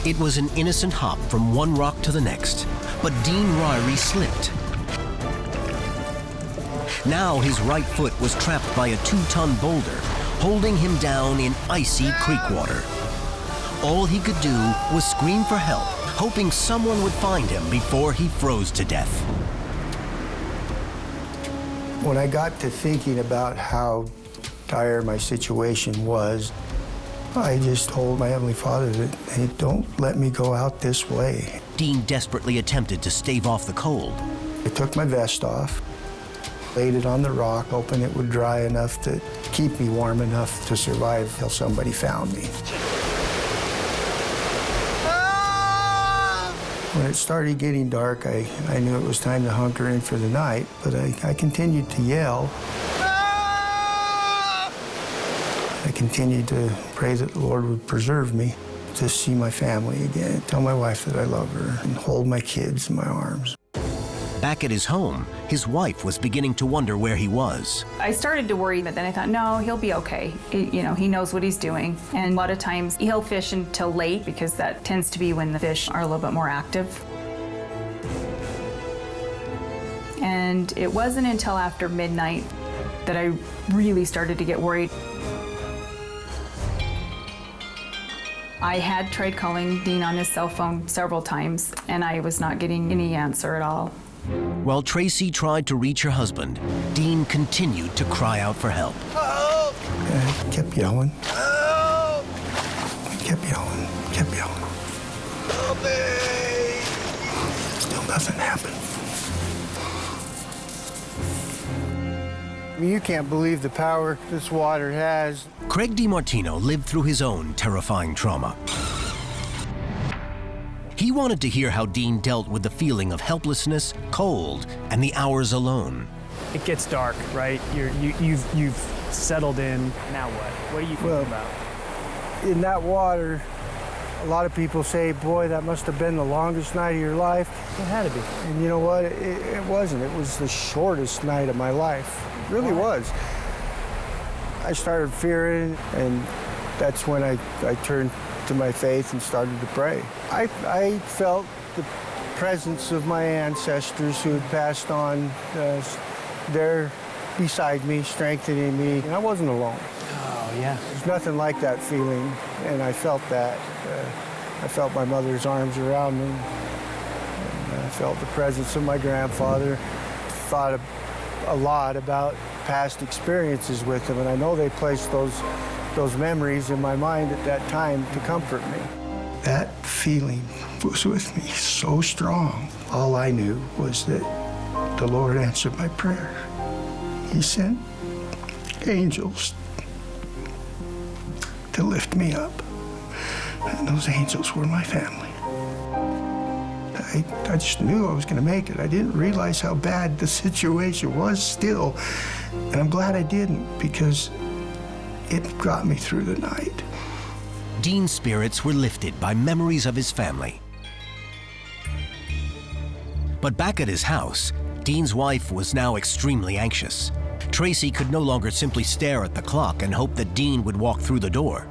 It was an innocent hop from one rock to the next, but Dean Ryrie slipped. Now his right foot was trapped by a 2-ton boulder, holding him down in icy creek water. All he could do was scream for help, hoping someone would find him before he froze to death. When I got to thinking about how dire my situation was, I just told my Heavenly Father that, hey, don't let me go out this way. Dean desperately attempted to stave off the cold. I took my vest off, laid it on the rock, hoping it would dry enough to keep me warm enough to survive till somebody found me. When it started getting dark, I knew it was time to hunker in for the night, but I continued to yell. I continued to pray that the Lord would preserve me to see my family again, tell my wife that I love her, and hold my kids in my arms. Back at his home, his wife was beginning to wonder where he was. I started to worry, but then I thought, no, he'll be okay. He knows what he's doing. And a lot of times he'll fish until late because that tends to be when the fish are a little bit more active. And it wasn't until after midnight that I really started to get worried. I had tried calling Dean on his cell phone several times, and I was not getting any answer at all. While Tracy tried to reach her husband, Dean continued to cry out for help. Help! I kept yelling. Help! I kept yelling, kept yelling. Help me! Still nothing happened. I mean, you can't believe the power this water has. Craig DeMartino lived through his own terrifying trauma. He wanted to hear how Dean dealt with the feeling of helplessness, cold, and the hours alone. It gets dark, right? You've settled in. Now what? What are you thinking about? In that water, a lot of people say, boy, that must have been the longest night of your life. It had to be. And you know what? It wasn't. It was the shortest night of my life. It really was. I started fearing, and that's when I turned to my faith and started to pray. I felt the presence of my ancestors who had passed on there beside me, strengthening me. And I wasn't alone. Oh, yeah. There's nothing like that feeling, and I felt that. I felt my mother's arms around me. And I felt the presence of my grandfather. Thought a lot about past experiences with him, and I know they placed those memories in my mind at that time to comfort me. That feeling was with me so strong. All I knew was that the Lord answered my prayer. He sent angels to lift me up, and those angels were my family. I just knew I was going to make it. I didn't realize how bad the situation was still, and I'm glad I didn't, because it got me through the night. Dean's spirits were lifted by memories of his family. But back at his house, Dean's wife was now extremely anxious. Tracy could no longer simply stare at the clock and hope that Dean would walk through the door.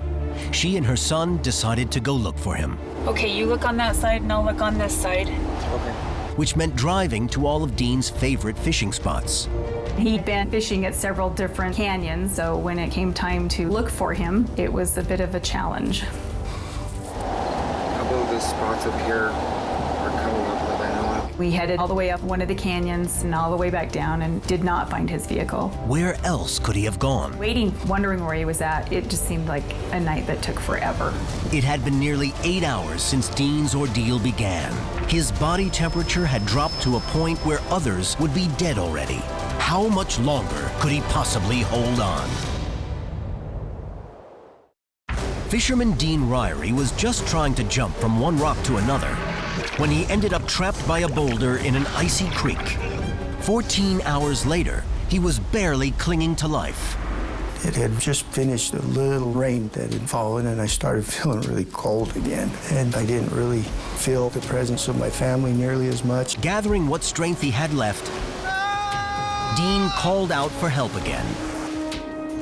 She and her son decided to go look for him. Okay, you look on that side and I'll look on this side. Okay. Which meant driving to all of Dean's favorite fishing spots. He'd been fishing at several different canyons, so when it came time to look for him, it was a bit of a challenge. A couple of the spots up here are coming up with I know. We headed all the way up one of the canyons and all the way back down and did not find his vehicle. Where else could he have gone? Waiting, wondering where he was at, it just seemed like a night that took forever. It had been nearly 8 hours since Dean's ordeal began. His body temperature had dropped to a point where others would be dead already. How much longer could he possibly hold on? Fisherman Dean Ryrie was just trying to jump from one rock to another when he ended up trapped by a boulder in an icy creek. 14 hours later, he was barely clinging to life. It had just finished a little rain that had fallen, and I started feeling really cold again. And I didn't really feel the presence of my family nearly as much. Gathering what strength he had left, Dean called out for help again.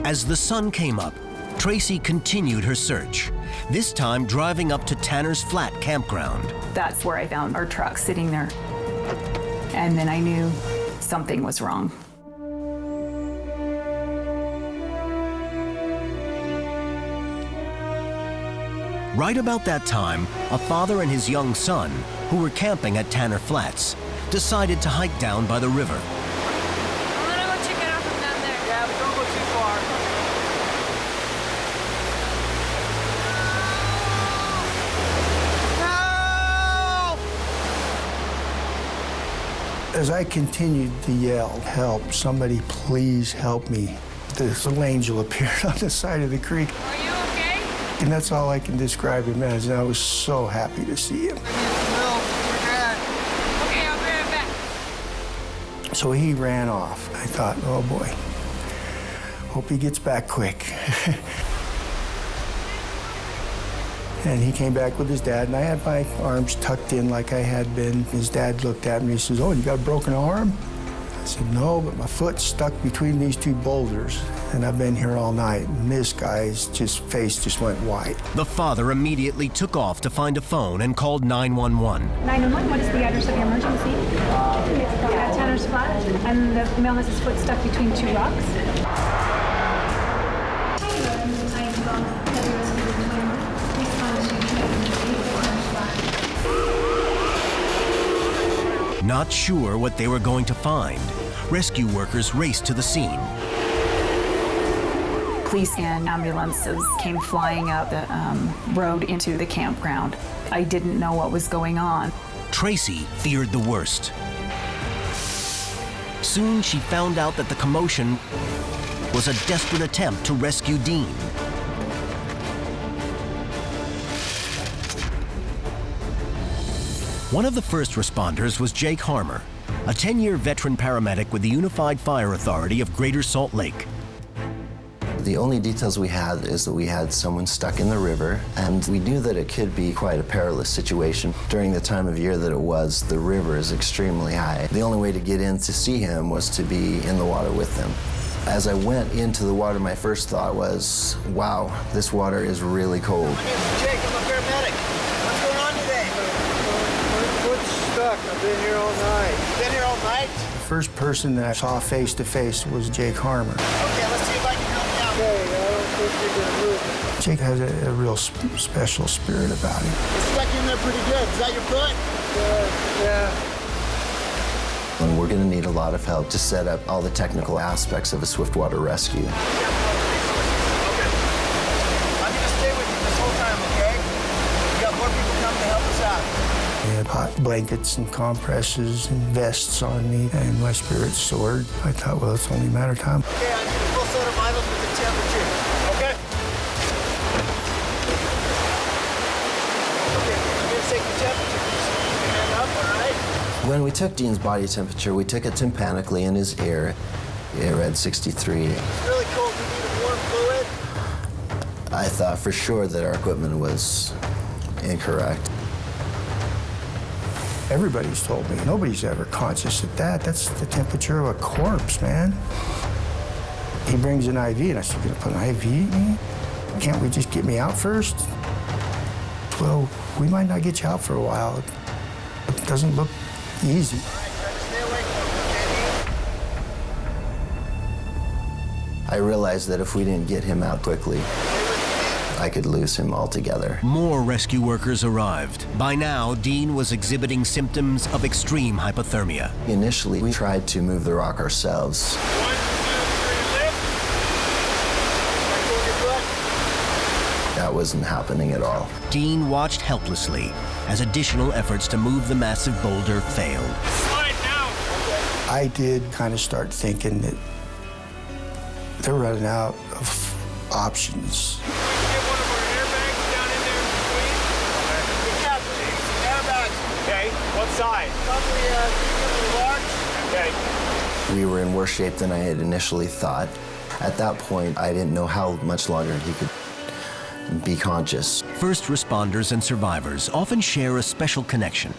As the sun came up, Tracy continued her search, this time driving up to Tanner's Flat campground. That's where I found our truck sitting there. And then I knew something was wrong. Right about that time, a father and his young son, who were camping at Tanner Flats, decided to hike down by the river. I'm gonna go check it out from down there. Yeah, but don't go too far. As I continued to yell, help, somebody please help me, this little angel appeared on the side of the creek. Are you okay? And that's all I can describe him as, and I was so happy to see him. Okay, I'll be right back. So he ran off. I thought, oh boy, hope he gets back quick. And he came back with his dad, and I had my arms tucked in like I had been. His dad looked at me and he says, oh, you got a broken arm? I said, no, but my foot's stuck between these two boulders, and I've been here all night. And this guy's face just went white. The father immediately took off to find a phone and called 911. 911, what is the address of your emergency? At Tanner's Flat, and the male has his foot stuck between two rocks. Not sure what they were going to find, rescue workers raced to the scene. Police and ambulances came flying up the road into the campground. I didn't know what was going on. Tracy feared the worst. Soon she found out that the commotion was a desperate attempt to rescue Dean. One of the first responders was Jake Harmer, a 10-year veteran paramedic with the Unified Fire Authority of Greater Salt Lake. The only details we had is that we had someone stuck in the river, and we knew that it could be quite a perilous situation. During the time of year that it was, the river is extremely high. The only way to get in to see him was to be in the water with him. As I went into the water, my first thought was, wow, this water is really cold. My name's Jake, I'm a paramedic. What's going on today? My foot's stuck. I've been here all night. Been here all night? The first person that I saw face to face was Jake Harmer. Okay, let's see if I can help you out. Okay, I don't think you're gonna move. Jake has a real special spirit about him. It's stuck in there pretty good. Is that your foot? Yeah. And we're going to need a lot of help to set up all the technical aspects of a swiftwater rescue. Okay. I'm gonna stay with you this whole time, okay? We got more people coming to help us out. They had hot blankets and compresses and vests on me, and my spirit soared. I thought, well, it's only a matter of time. Okay, I need a full set of vitals with the temperature. Okay. Okay, I'm gonna take the temperature. Just keep your hand up, all right? When we took Dean's body temperature, we took it tympanically in his ear. It read 63. It's really cold. We need a warm fluid. I thought for sure that our equipment was incorrect. Everybody's told me. Nobody's ever conscious of that. That's the temperature of a corpse, man. He brings an IV, and I said, you're gonna put an IV in me? Can't we just get me out first? Well, we might not get you out for a while. It doesn't look easy. I realized that if we didn't get him out quickly, I could lose him altogether. More rescue workers arrived. By now, Dean was exhibiting symptoms of extreme hypothermia. Initially, we tried to move the rock ourselves. 1, 2, 3, lift. Hold your foot. That wasn't happening at all. Dean watched helplessly as additional efforts to move the massive boulder failed. Slide down. I did kind of start thinking that they're running out of options. Get one of our airbags down in there, please. Okay. Yeah, please. Airbags. Okay. What size? Probably medium large. Okay. We were in worse shape than I had initially thought. At that point, I didn't know how much longer he could be conscious. First responders and survivors often share a special connection.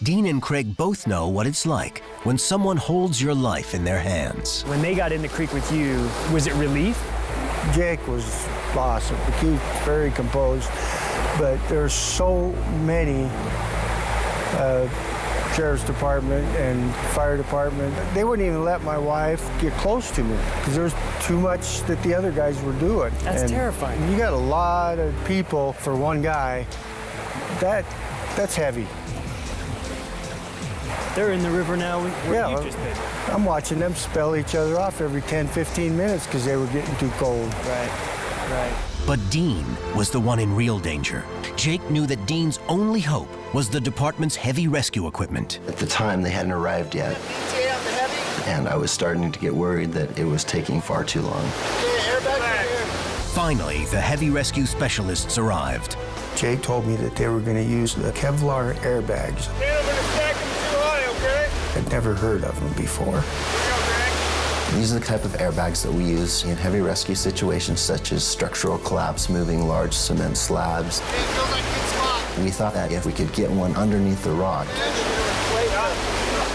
Dean and Craig both know what it's like when someone holds your life in their hands. When they got in the creek with you, was it relief? Jake was awesome. He was very composed, but there's so many Sheriff's Department and Fire Department. They wouldn't even let my wife get close to me because there was too much that the other guys were doing. That's terrifying. You got a lot of people for one guy. That's heavy. They're in the river now where Yeah, you just been. I'm watching them spell each other off every 10, 15 minutes because they were getting too cold. Right. But Dean was the one in real danger. Jake knew that Dean's only hope was the department's heavy rescue equipment. At the time, they hadn't arrived yet, and I was starting to get worried that it was taking far too long. Finally, the heavy rescue specialists arrived. Jake told me that they were going to use the Kevlar airbags. I'd never heard of them before. These are the type of airbags that we use in heavy rescue situations such as structural collapse, moving large cement slabs. We thought that if we could get one underneath the rock,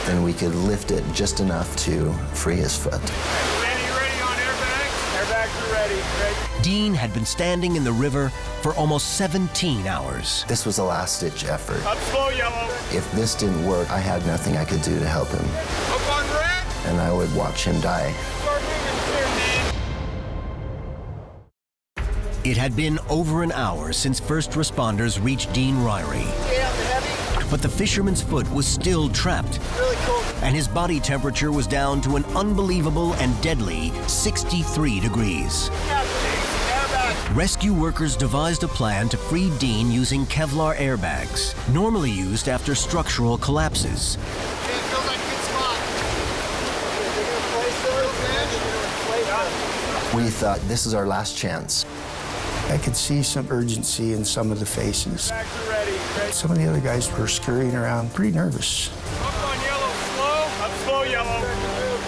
then we could lift it just enough to free his foot. Airbags are ready. Dean had been standing in the river for almost 17 hours. This was a last-ditch effort. Up slow, yellow. If this didn't work, I had nothing I could do to help him. Up on red. And I would watch him die. Start moving clear, Dean. It had been over an hour since first responders reached Dean Ryrie. But the fisherman's foot was still trapped. Really cool. And his body temperature was down to an unbelievable and deadly 63 degrees. Rescue workers devised a plan to free Dean using Kevlar airbags, normally used after structural collapses. We thought, this is our last chance. I could see some urgency in some of the faces. Some of the other guys were scurrying around pretty nervous. Up on yellow, slow. Up slow, yellow.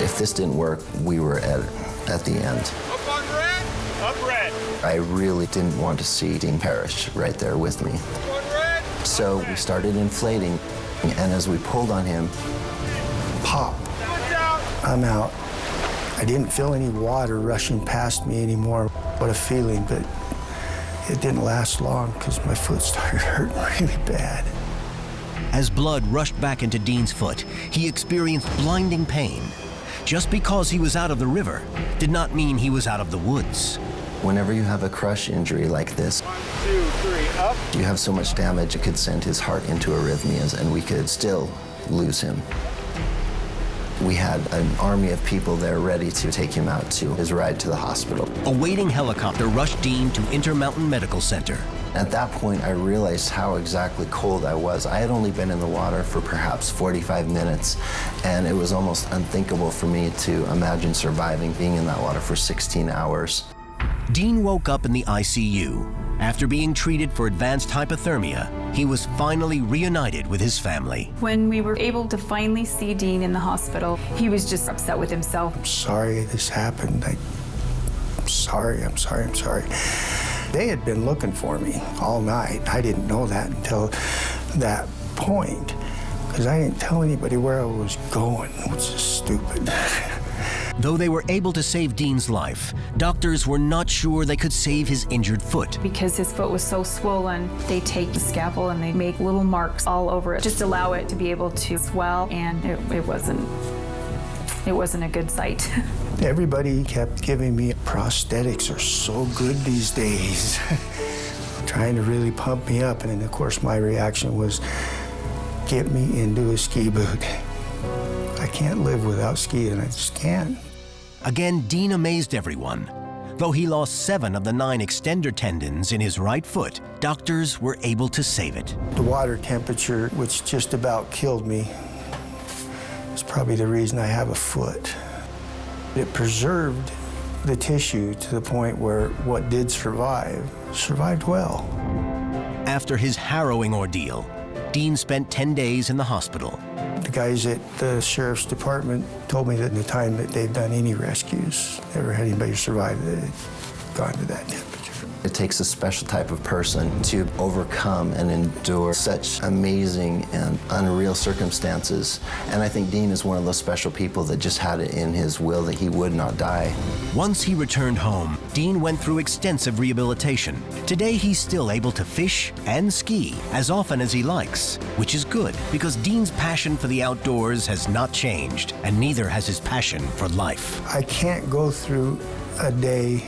If this didn't work, we were at the end. Up on red. Up red. I really didn't want to see Dean perish right there with me. Up on red. So we started inflating, and as we pulled on him, pop, I'm out. I didn't feel any water rushing past me anymore. What a feeling, but it didn't last long because my foot started hurting really bad. As blood rushed back into Dean's foot, he experienced blinding pain. Just because he was out of the river did not mean he was out of the woods. Whenever you have a crush injury like this, 1, 2, 3, up. you have so much damage it could send his heart into arrhythmias, and we could still lose him. We had an army of people there ready to take him out to his ride to the hospital. A waiting helicopter rushed Dean to Intermountain Medical Center. At that point, I realized how exactly cold I was. I had only been in the water for perhaps 45 minutes, and it was almost unthinkable for me to imagine surviving being in that water for 16 hours. Dean woke up in the ICU. After being treated for advanced hypothermia, he was finally reunited with his family. When we were able to finally see Dean in the hospital, he was just upset with himself. I'm sorry this happened. I'm sorry. They had been looking for me all night. I didn't know that until that point, because I didn't tell anybody where I was going, which is stupid. Though they were able to save Dean's life, doctors were not sure they could save his injured foot. Because his foot was so swollen, they take the scalpel and they make little marks all over it, just allow it to be able to swell, and it wasn't a good sight. Everybody kept giving me prosthetics are so good these days, trying to really pump me up, and then of course my reaction was, get me into a ski boot. I can't live without skiing, I just can't. Again, Dean amazed everyone. Though he lost 7 of the 9 extender tendons in his right foot, doctors were able to save it. The water temperature, which just about killed me, is probably the reason I have a foot. It preserved the tissue to the point where what did survived well. After his harrowing ordeal, Dean spent 10 days in the hospital. The guys at the Sheriff's Department told me that in the time that they've done any rescues, never had anybody survive that had gone to that temperature. It takes a special type of person to overcome and endure such amazing and unreal circumstances. And I think Dean is one of those special people that just had it in his will that he would not die. Once he returned home, Dean went through extensive rehabilitation. Today, he's still able to fish and ski as often as he likes, which is good because Dean's passion for the outdoors has not changed, and neither has his passion for life. I can't go through a day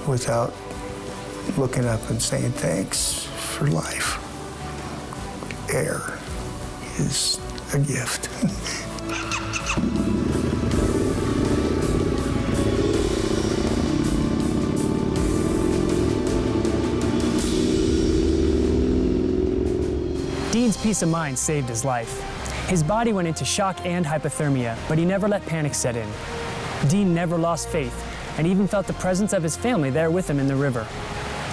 without looking up and saying thanks for life. Air is a gift. Dean's peace of mind saved his life. His body went into shock and hypothermia, but he never let panic set in. Dean never lost faith, and even felt the presence of his family there with him in the river.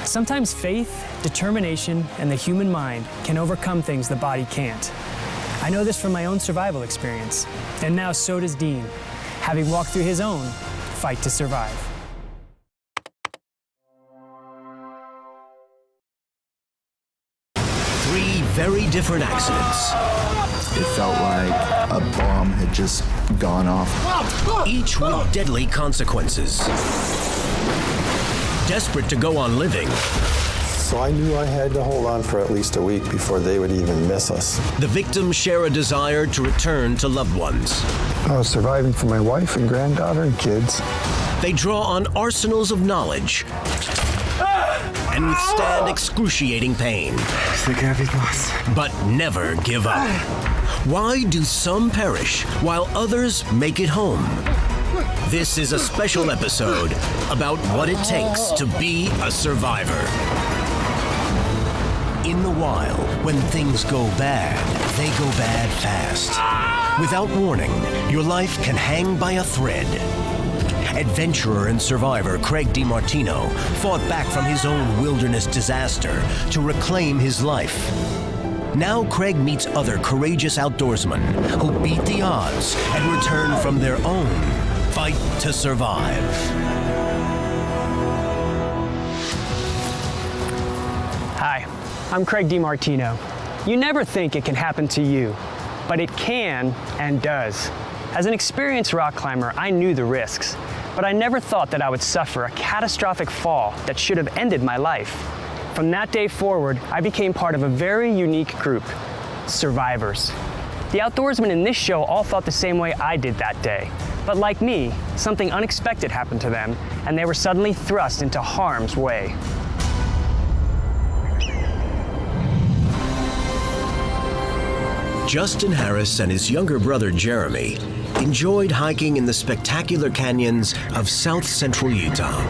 Sometimes faith, determination, and the human mind can overcome things the body can't. I know this from my own survival experience, and now so does Dean, having walked through his own fight to survive. Three very different accidents. It felt like a bomb had just gone off. Each with deadly consequences. Desperate to go on living. So I knew I had to hold on for at least a week before they would even miss us. The victims share a desire to return to loved ones. I was surviving for my wife and granddaughter and kids. They draw on arsenals of knowledge and withstand excruciating pain. But never give up. Why do some perish while others make it home? This is a special episode about what it takes to be a survivor. In the wild, when things go bad, they go bad fast. Without warning, your life can hang by a thread. Adventurer and survivor Craig DeMartino fought back from his own wilderness disaster to reclaim his life. Now Craig meets other courageous outdoorsmen who beat the odds and return from their own fight to survive. Hi, I'm Craig DeMartino. You never think it can happen to you, but it can and does. As an experienced rock climber, I knew the risks, but I never thought that I would suffer a catastrophic fall that should have ended my life. From that day forward, I became part of a very unique group, survivors. The outdoorsmen in this show all thought the same way I did that day. But like me, something unexpected happened to them, and they were suddenly thrust into harm's way. Justin Harris and his younger brother Jeremy enjoyed hiking in the spectacular canyons of south central Utah.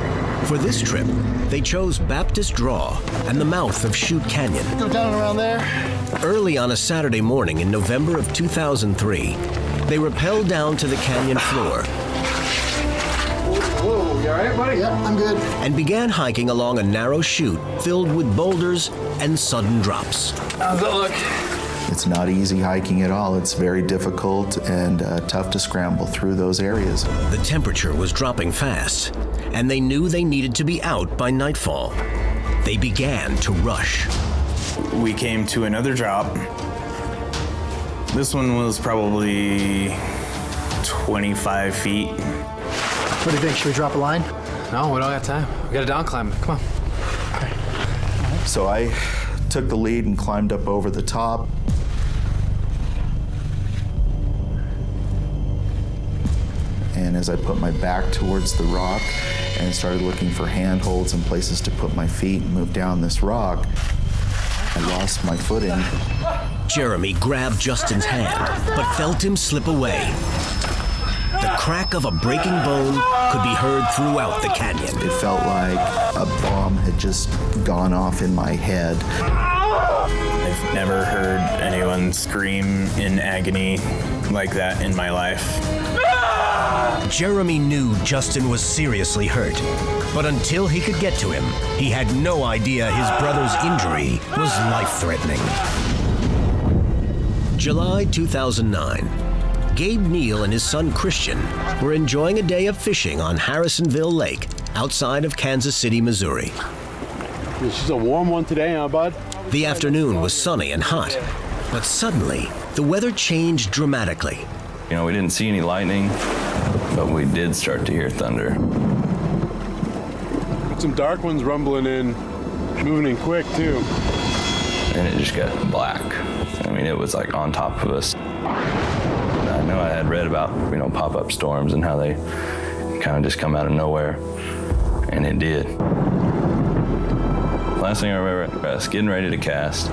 For this trip, they chose Baptist Draw and the mouth of Chute Canyon. Go down around there. Early on a Saturday morning in November of 2003, they rappelled down to the canyon floor. Whoa, you all right, buddy? Yep, I'm good. And began hiking along a narrow chute filled with boulders and sudden drops. How's it look? It's not easy hiking at all. It's very difficult and tough to scramble through those areas. The temperature was dropping fast, and they knew they needed to be out by nightfall. They began to rush. We came to another drop. This one was probably 25 feet. What do you think? Should we drop a line? No, we don't got time. We got to down climb. Come on. So I took the lead and climbed up over the top. And as I put my back towards the rock and started looking for handholds and places to put my feet and move down this rock, I lost my footing. Jeremy grabbed Justin's hand, but felt him slip away. The crack of a breaking bone could be heard throughout the canyon. It felt like a bomb had just gone off in my head. I've never heard anyone scream in agony like that in my life. Jeremy knew Justin was seriously hurt, but until he could get to him, he had no idea his brother's injury was life-threatening. July 2009. Gabe Neal and his son Christian were enjoying a day of fishing on Harrisonville Lake, outside of Kansas City, Missouri. She's a warm one today, huh, bud? The afternoon was sunny and hot, but suddenly the weather changed dramatically. You know, we didn't see any lightning, but we did start to hear thunder. Some dark ones rumbling in, moving in quick too. And it just got black. I mean, it was like on top of us. I know I had read about, you know, pop-up storms and how they kind of just come out of nowhere, and it did. Last thing I remember, I was getting ready to cast.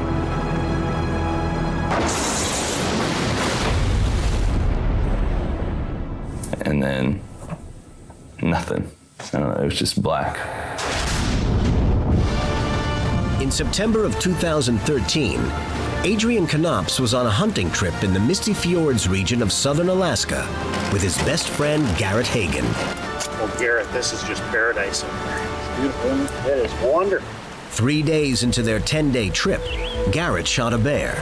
And then nothing. I don't know, it was just black. In September of 2013, Adrian Knops was on a hunting trip in the Misty Fjords region of southern Alaska with his best friend Garrett Hagen. Oh, Garrett, this is just paradise in here. It's beautiful. It is wonderful. 3 days into their 10-day trip, Garrett shot a bear.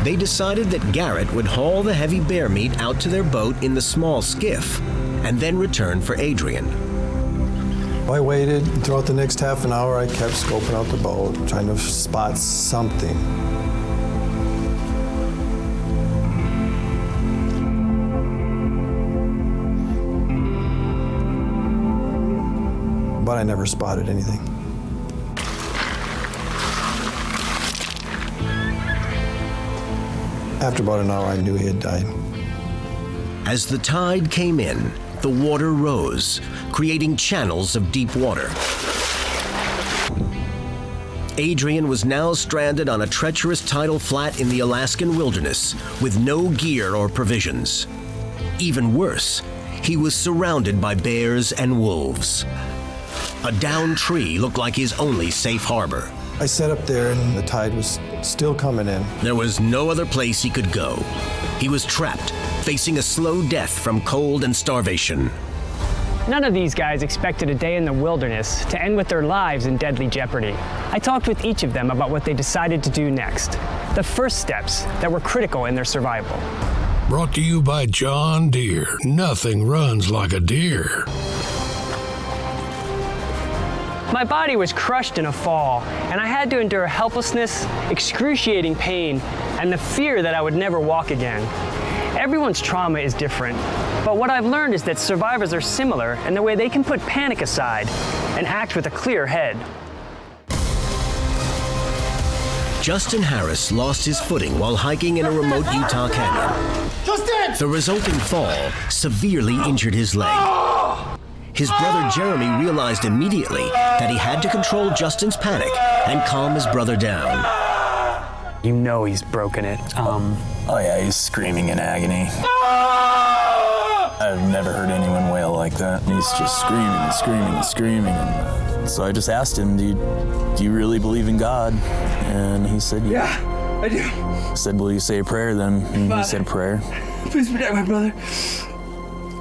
They decided that Garrett would haul the heavy bear meat out to their boat in the small skiff and then return for Adrian. I waited. Throughout the next half an hour, I kept scoping out the boat, trying to spot something. But I never spotted anything. After about an hour, I knew he had died. As the tide came in, the water rose, creating channels of deep water. Adrian was now stranded on a treacherous tidal flat in the Alaskan wilderness with no gear or provisions. Even worse, he was surrounded by bears and wolves. A downed tree looked like his only safe harbor. I sat up there and the tide was still coming in. There was no other place he could go. He was trapped, facing a slow death from cold and starvation. None of these guys expected a day in the wilderness to end with their lives in deadly jeopardy. I talked with each of them about what they decided to do next, the first steps that were critical in their survival. Brought to you by John Deere. Nothing runs like a deer. My body was crushed in a fall, and I had to endure helplessness, excruciating pain, and the fear that I would never walk again. Everyone's trauma is different, but what I've learned is that survivors are similar in the way they can put panic aside and act with a clear head. Justin Harris lost his footing while hiking in a remote Utah canyon. Justin! The resulting fall severely injured his leg. His brother Jeremy realized immediately that he had to control Justin's panic and calm his brother down. You know he's broken it. Oh yeah, he's screaming in agony. I've never heard anyone wail like that. He's just screaming and screaming and screaming. And so I just asked him, do you really believe in God? And he said, yeah, I do. I said, will you say a prayer then? And he said a prayer. Please protect my brother.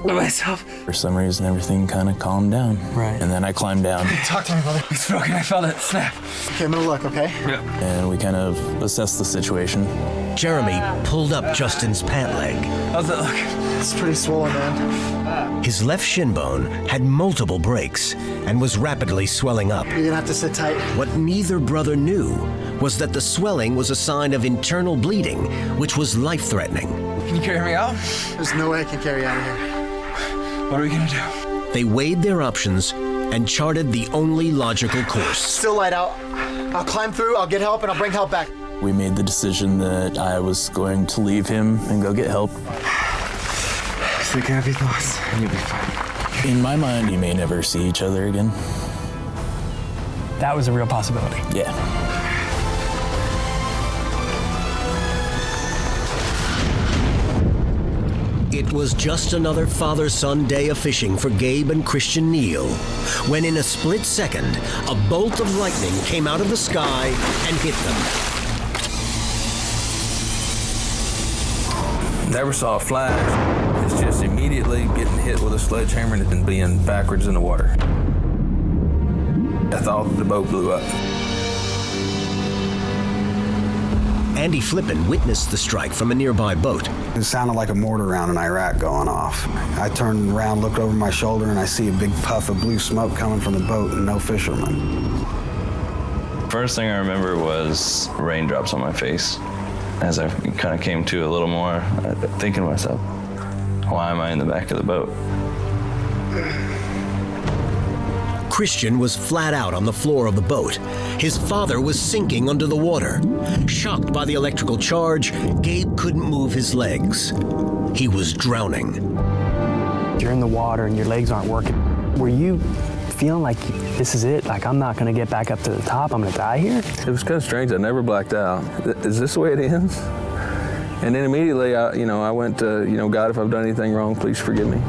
Myself. For some reason, everything kind of calmed down. Right. And then I climbed down. Talk to me, brother. It's broken. I felt it snap. Okay, I'm gonna look, okay? Yeah. And we kind of assessed the situation. Jeremy pulled up Justin's pant leg. How's it look? It's pretty swollen, man. His left shin bone had multiple breaks and was rapidly swelling up. You're gonna have to sit tight. What neither brother knew was that the swelling was a sign of internal bleeding, which was life-threatening. Can you carry me out? There's no way I can carry you out of here. What are we gonna do? They weighed their options and charted the only logical course. Still light out. I'll climb through, I'll get help, and I'll bring help back. We made the decision that I was going to leave him and go get help. Think happy thoughts, and you'll be fine. In my mind, you may never see each other again. That was a real possibility. Yeah. It was just another father-son day of fishing for Gabe and Christian Neal, when in a split second, a bolt of lightning came out of the sky and hit them. Never saw a flash. It's just immediately getting hit with a sledgehammer and then being backwards in the water. I thought the boat blew up. Andy Flippin witnessed the strike from a nearby boat. It sounded like a mortar round in Iraq going off. I turned around, looked over my shoulder, and I see a big puff of blue smoke coming from the boat and no fishermen. First thing I remember was raindrops on my face. As I kind of came to a little more, thinking to myself, why am I in the back of the boat? Christian was flat out on the floor of the boat. His father was sinking under the water. Shocked by the electrical charge, Gabe couldn't move his legs. He was drowning. You're in the water and your legs aren't working. Were you feeling like this is it? Like, I'm not going to get back up to the top. I'm going to die here? It was kind of strange. I never blacked out. Is this the way it ends? And then immediately, I went to, God, if I've done anything wrong, please forgive me.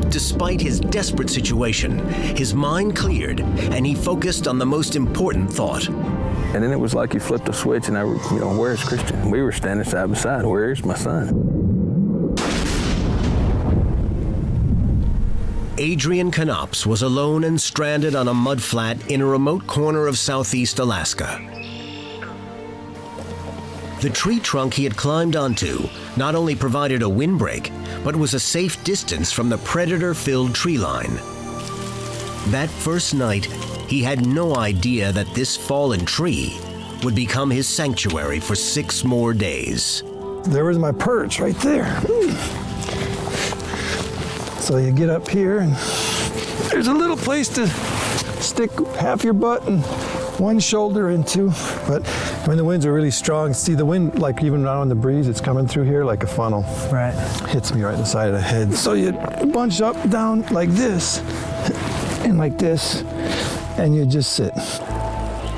Despite his desperate situation, his mind cleared and he focused on the most important thought. And then it was like you flipped a switch and where's Christian? We were standing side by side. Where's my son? Adrian Knops was alone and stranded on a mudflat in a remote corner of southeast Alaska. The tree trunk he had climbed onto not only provided a windbreak, but was a safe distance from the predator-filled tree line. That first night, he had no idea that this fallen tree would become his sanctuary for 6 more days. There was my perch right there. So you get up here and there's a little place to stick half your butt and one shoulder into. But when the winds are really strong, see the wind, like even now in the breeze, it's coming through here like a funnel. Right. Hits me right in the side of the head. So you bunch up, down like this, and like this, and you just sit.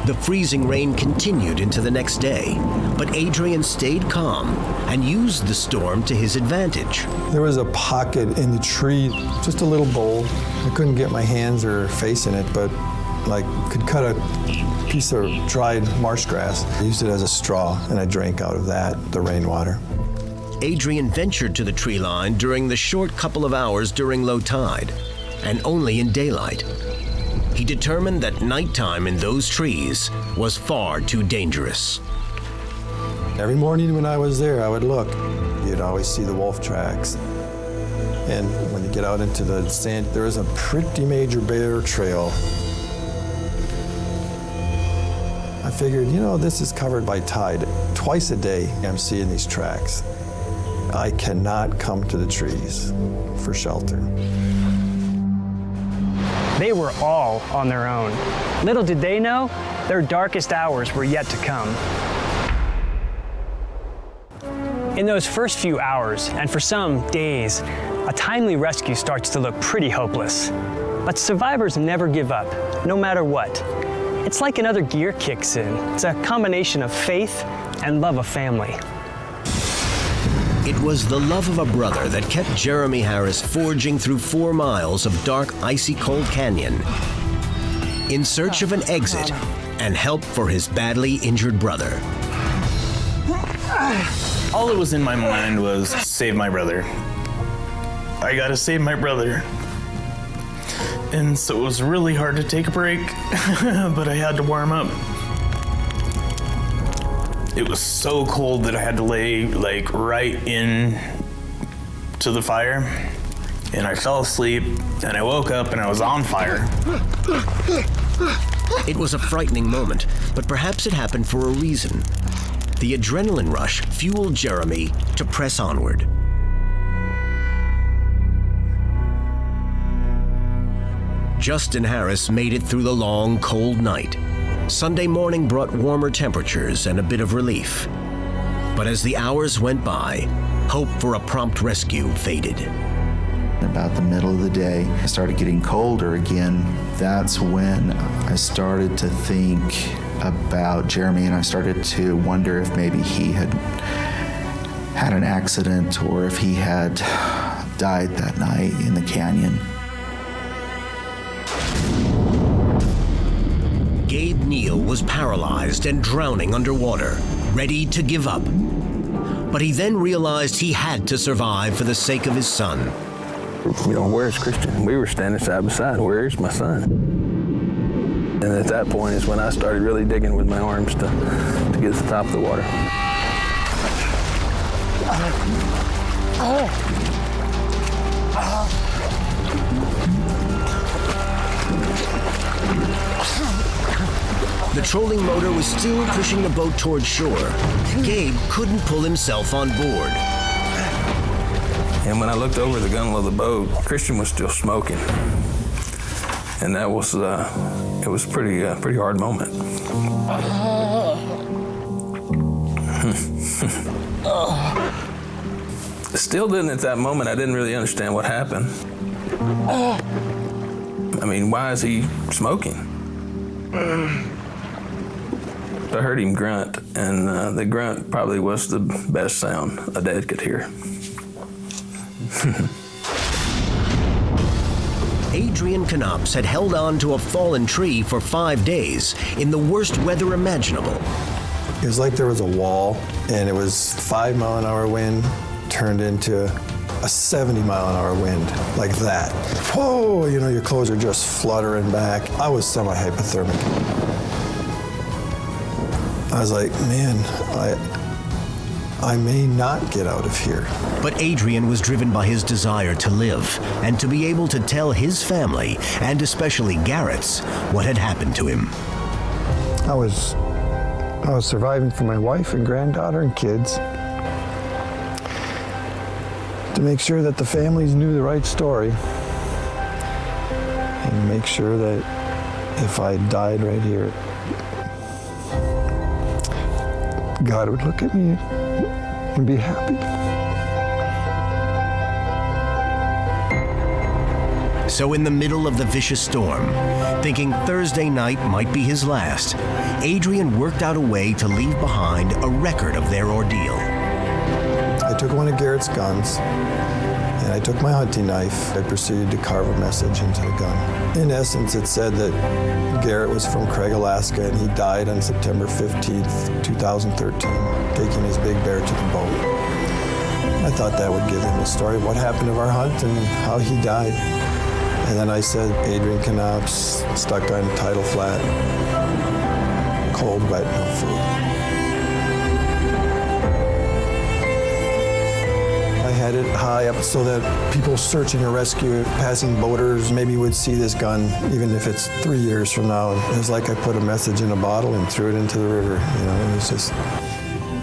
The freezing rain continued into the next day, but Adrian stayed calm and used the storm to his advantage. There was a pocket in the tree, just a little bowl. I couldn't get my hands or face in it, but could cut a piece of dried marsh grass. I used it as a straw, and I drank out of that, the rainwater. Adrian ventured to the tree line during the short couple of hours during low tide, and only in daylight. He determined that nighttime in those trees was far too dangerous. Every morning when I was there, I would look. You'd always see the wolf tracks. And when you get out into the sand, there is a pretty major bear trail. I figured, this is covered by tide. Twice a day, I'm seeing these tracks. I cannot come to the trees for shelter. They were all on their own. Little did they know, their darkest hours were yet to come. In those first few hours, and for some days, a timely rescue starts to look pretty hopeless. But survivors never give up, no matter what. It's like another gear kicks in. It's a combination of faith and love of family. It was the love of a brother that kept Jeremy Harris forging through 4 miles of dark, icy cold canyon in search of an exit and help for his badly injured brother. All that was in my mind was save my brother. I gotta save my brother. And so it was really hard to take a break, but I had to warm up. It was so cold that I had to lay right in to the fire, and I fell asleep, and I woke up and I was on fire. It was a frightening moment, but perhaps it happened for a reason. The adrenaline rush fueled Jeremy to press onward. Justin Harris made it through the long, cold night. Sunday morning brought warmer temperatures and a bit of relief. But as the hours went by, hope for a prompt rescue faded. About the middle of the day, it started getting colder again. That's when I started to think about Jeremy, and I started to wonder if maybe he had had an accident or if he had died that night in the canyon. Gabe Neal was paralyzed and drowning underwater, ready to give up. But he then realized he had to survive for the sake of his son. Where's Christian? We were standing side by side. Where's my son? And at that point is when I started really digging with my arms to get to the top of the water. The trolling motor was still pushing the boat toward shore. Gabe couldn't pull himself on board. And when I looked over the gunwale of the boat, Christian was still smoking. And that was, it was pretty hard moment. Still didn't at that moment, I didn't really understand what happened. I mean, why is he smoking? I heard him grunt, and the grunt probably was the best sound a dad could hear. Adrian Knops had held on to a fallen tree for 5 days in the worst weather imaginable. It was like there was a wall, and it was 5 mile an hour wind turned into a 70 mile an hour wind, like that. Whoa, you know, your clothes are just fluttering back. I was semi-hypothermic. I was like, man, I may not get out of here. But Adrian was driven by his desire to live and to be able to tell his family, and especially Garrett's, what had happened to him. I was surviving for my wife and granddaughter and kids, to make sure that the families knew the right story, and make sure that if I died right here, God would look at me and be happy. So in the middle of the vicious storm, thinking Thursday night might be his last, Adrian worked out a way to leave behind a record of their ordeal. I took one of Garrett's guns, and I took my hunting knife. I proceeded to carve a message into the gun. In essence, it said that Garrett was from Craig, Alaska, and he died on September 15th, 2013, taking his big bear to the boat. I thought that would give him a story of what happened of our hunt and how he died. And then I said, Adrian Knops, stuck on tidal flat, cold, wet, no food. I had it high up so that people searching a rescue, passing boaters, maybe would see this gun, even if it's 3 years from now. It was like I put a message in a bottle and threw it into the river. You know, it was just,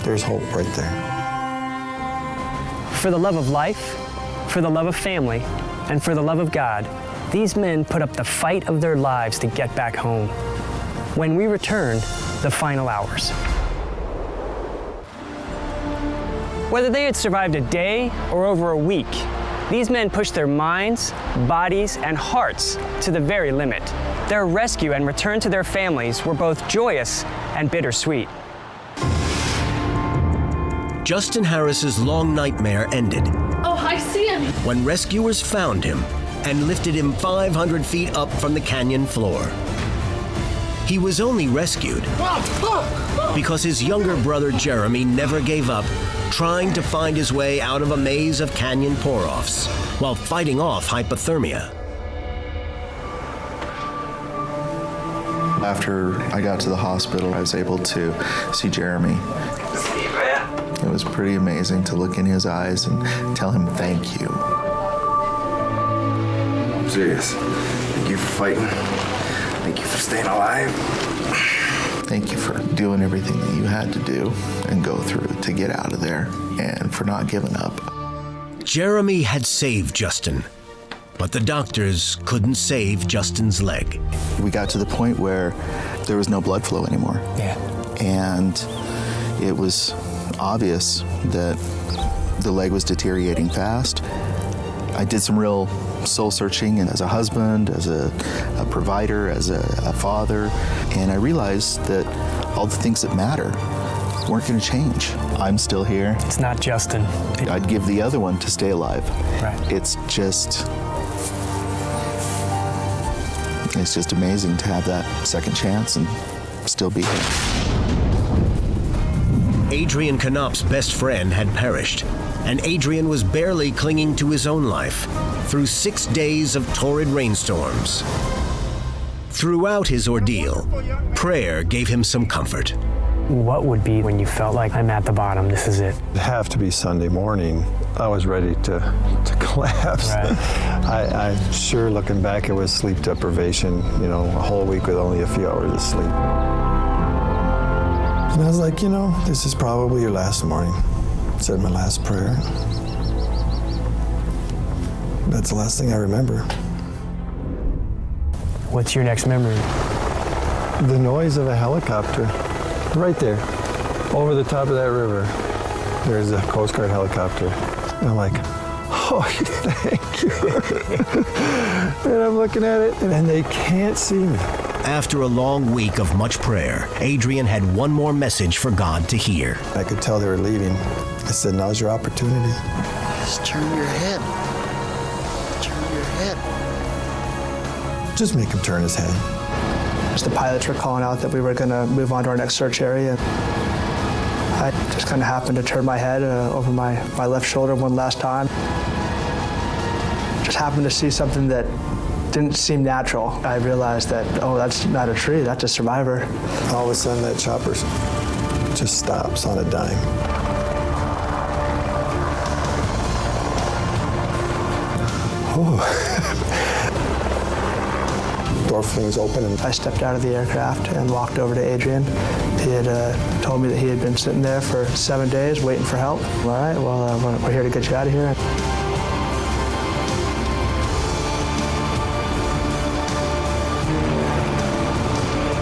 there's hope right there. For the love of life, for the love of family, and for the love of God, these men put up the fight of their lives to get back home. When we return, the final hours. Whether they had survived a day or over a week, these men pushed their minds, bodies, and hearts to the very limit. Their rescue and return to their families were both joyous and bittersweet. Justin Harris's long nightmare ended. Oh, I see him. When rescuers found him and lifted him 500 feet up from the canyon floor. He was only rescued because his younger brother Jeremy never gave up, trying to find his way out of a maze of canyon pour-offs while fighting off hypothermia. After I got to the hospital, I was able to see Jeremy. It was pretty amazing to look in his eyes and tell him thank you. I'm serious. Thank you for fighting. Thank you for staying alive. Thank you for doing everything that you had to do and go through to get out of there, and for not giving up. Jeremy had saved Justin, but the doctors couldn't save Justin's leg. We got to the point where there was no blood flow anymore. Yeah. And it was obvious that the leg was deteriorating fast. I did some real soul searching, and as a husband, as a provider, as a father, and I realized that all the things that matter weren't going to change. I'm still here. It's not Justin. I'd give the other one to stay alive. Right. It's just amazing to have that second chance and still be here. Adrian Knops' best friend had perished, and Adrian was barely clinging to his own life through 6 days of torrid rainstorms. Throughout his ordeal, prayer gave him some comfort. What would be when you felt like, I'm at the bottom, this is it? It'd have to be Sunday morning. I was ready to collapse. Right. I'm sure looking back, it was sleep deprivation, a whole week with only a few hours of sleep. And I was like, this is probably your last morning. Said my last prayer. That's the last thing I remember. What's your next memory? The noise of a helicopter. Right there, over the top of that river, there's a Coast Guard helicopter. And I'm like, oh, thank you. And I'm looking at it, and they can't see me. After a long week of much prayer, Adrian had one more message for God to hear. I could tell they were leaving. I said, now's your opportunity. Just turn your head. Turn your head. Just make him turn his head. The pilots were calling out that we were going to move on to our next search area. I just kind of happened to turn my head over my left shoulder one last time. Just happened to see something that didn't seem natural. I realized that, oh, that's not a tree, that's a survivor. All of a sudden, that chopper just stops on a dime. Oh. Door flings open, and I stepped out of the aircraft and walked over to Adrian. He had told me that he had been sitting there for 7 days waiting for help. All right, well, we're here to get you out of here.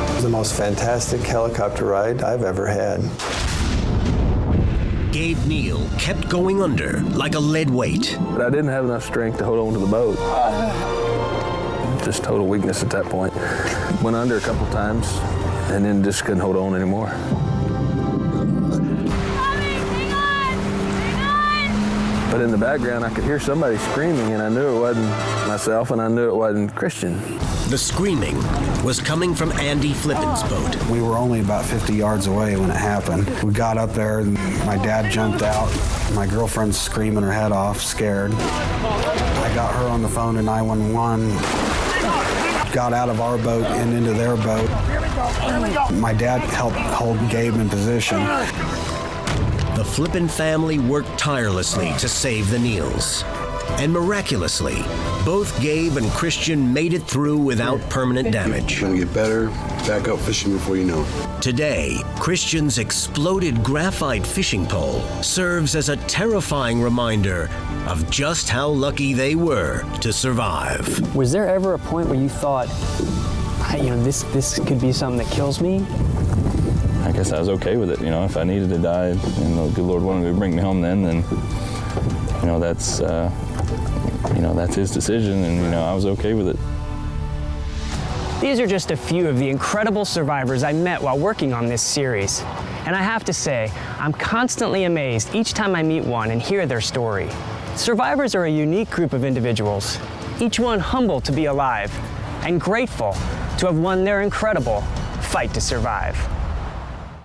It was the most fantastic helicopter ride I've ever had. Gabe Neal kept going under like a lead weight. But I didn't have enough strength to hold on to the boat. Just total weakness at that point. Went under a couple times and then just couldn't hold on anymore. But in the background, I could hear somebody screaming, and I knew it wasn't myself, and I knew it wasn't Christian. The screaming was coming from Andy Flippin's boat. We were only about 50 yards away when it happened. We got up there, and my dad jumped out. My girlfriend's screaming her head off, scared. I got her on the phone to 911. Got out of our boat and into their boat. My dad helped hold Gabe in position. The Flippin family worked tirelessly to save the Neals. And miraculously, both Gabe and Christian made it through without permanent damage. Gonna get better, back out fishing before you know it. Today, Christian's exploded graphite fishing pole serves as a terrifying reminder of just how lucky they were to survive. Was there ever a point where you thought, this could be something that kills me? I guess I was okay with it. If I needed to die and the good Lord wanted to bring me home then that's his decision, and I was okay with it. These are just a few of the incredible survivors I met while working on this series. And I have to say, I'm constantly amazed each time I meet one and hear their story. Survivors are a unique group of individuals, each one humble to be alive and grateful to have won their incredible fight to survive.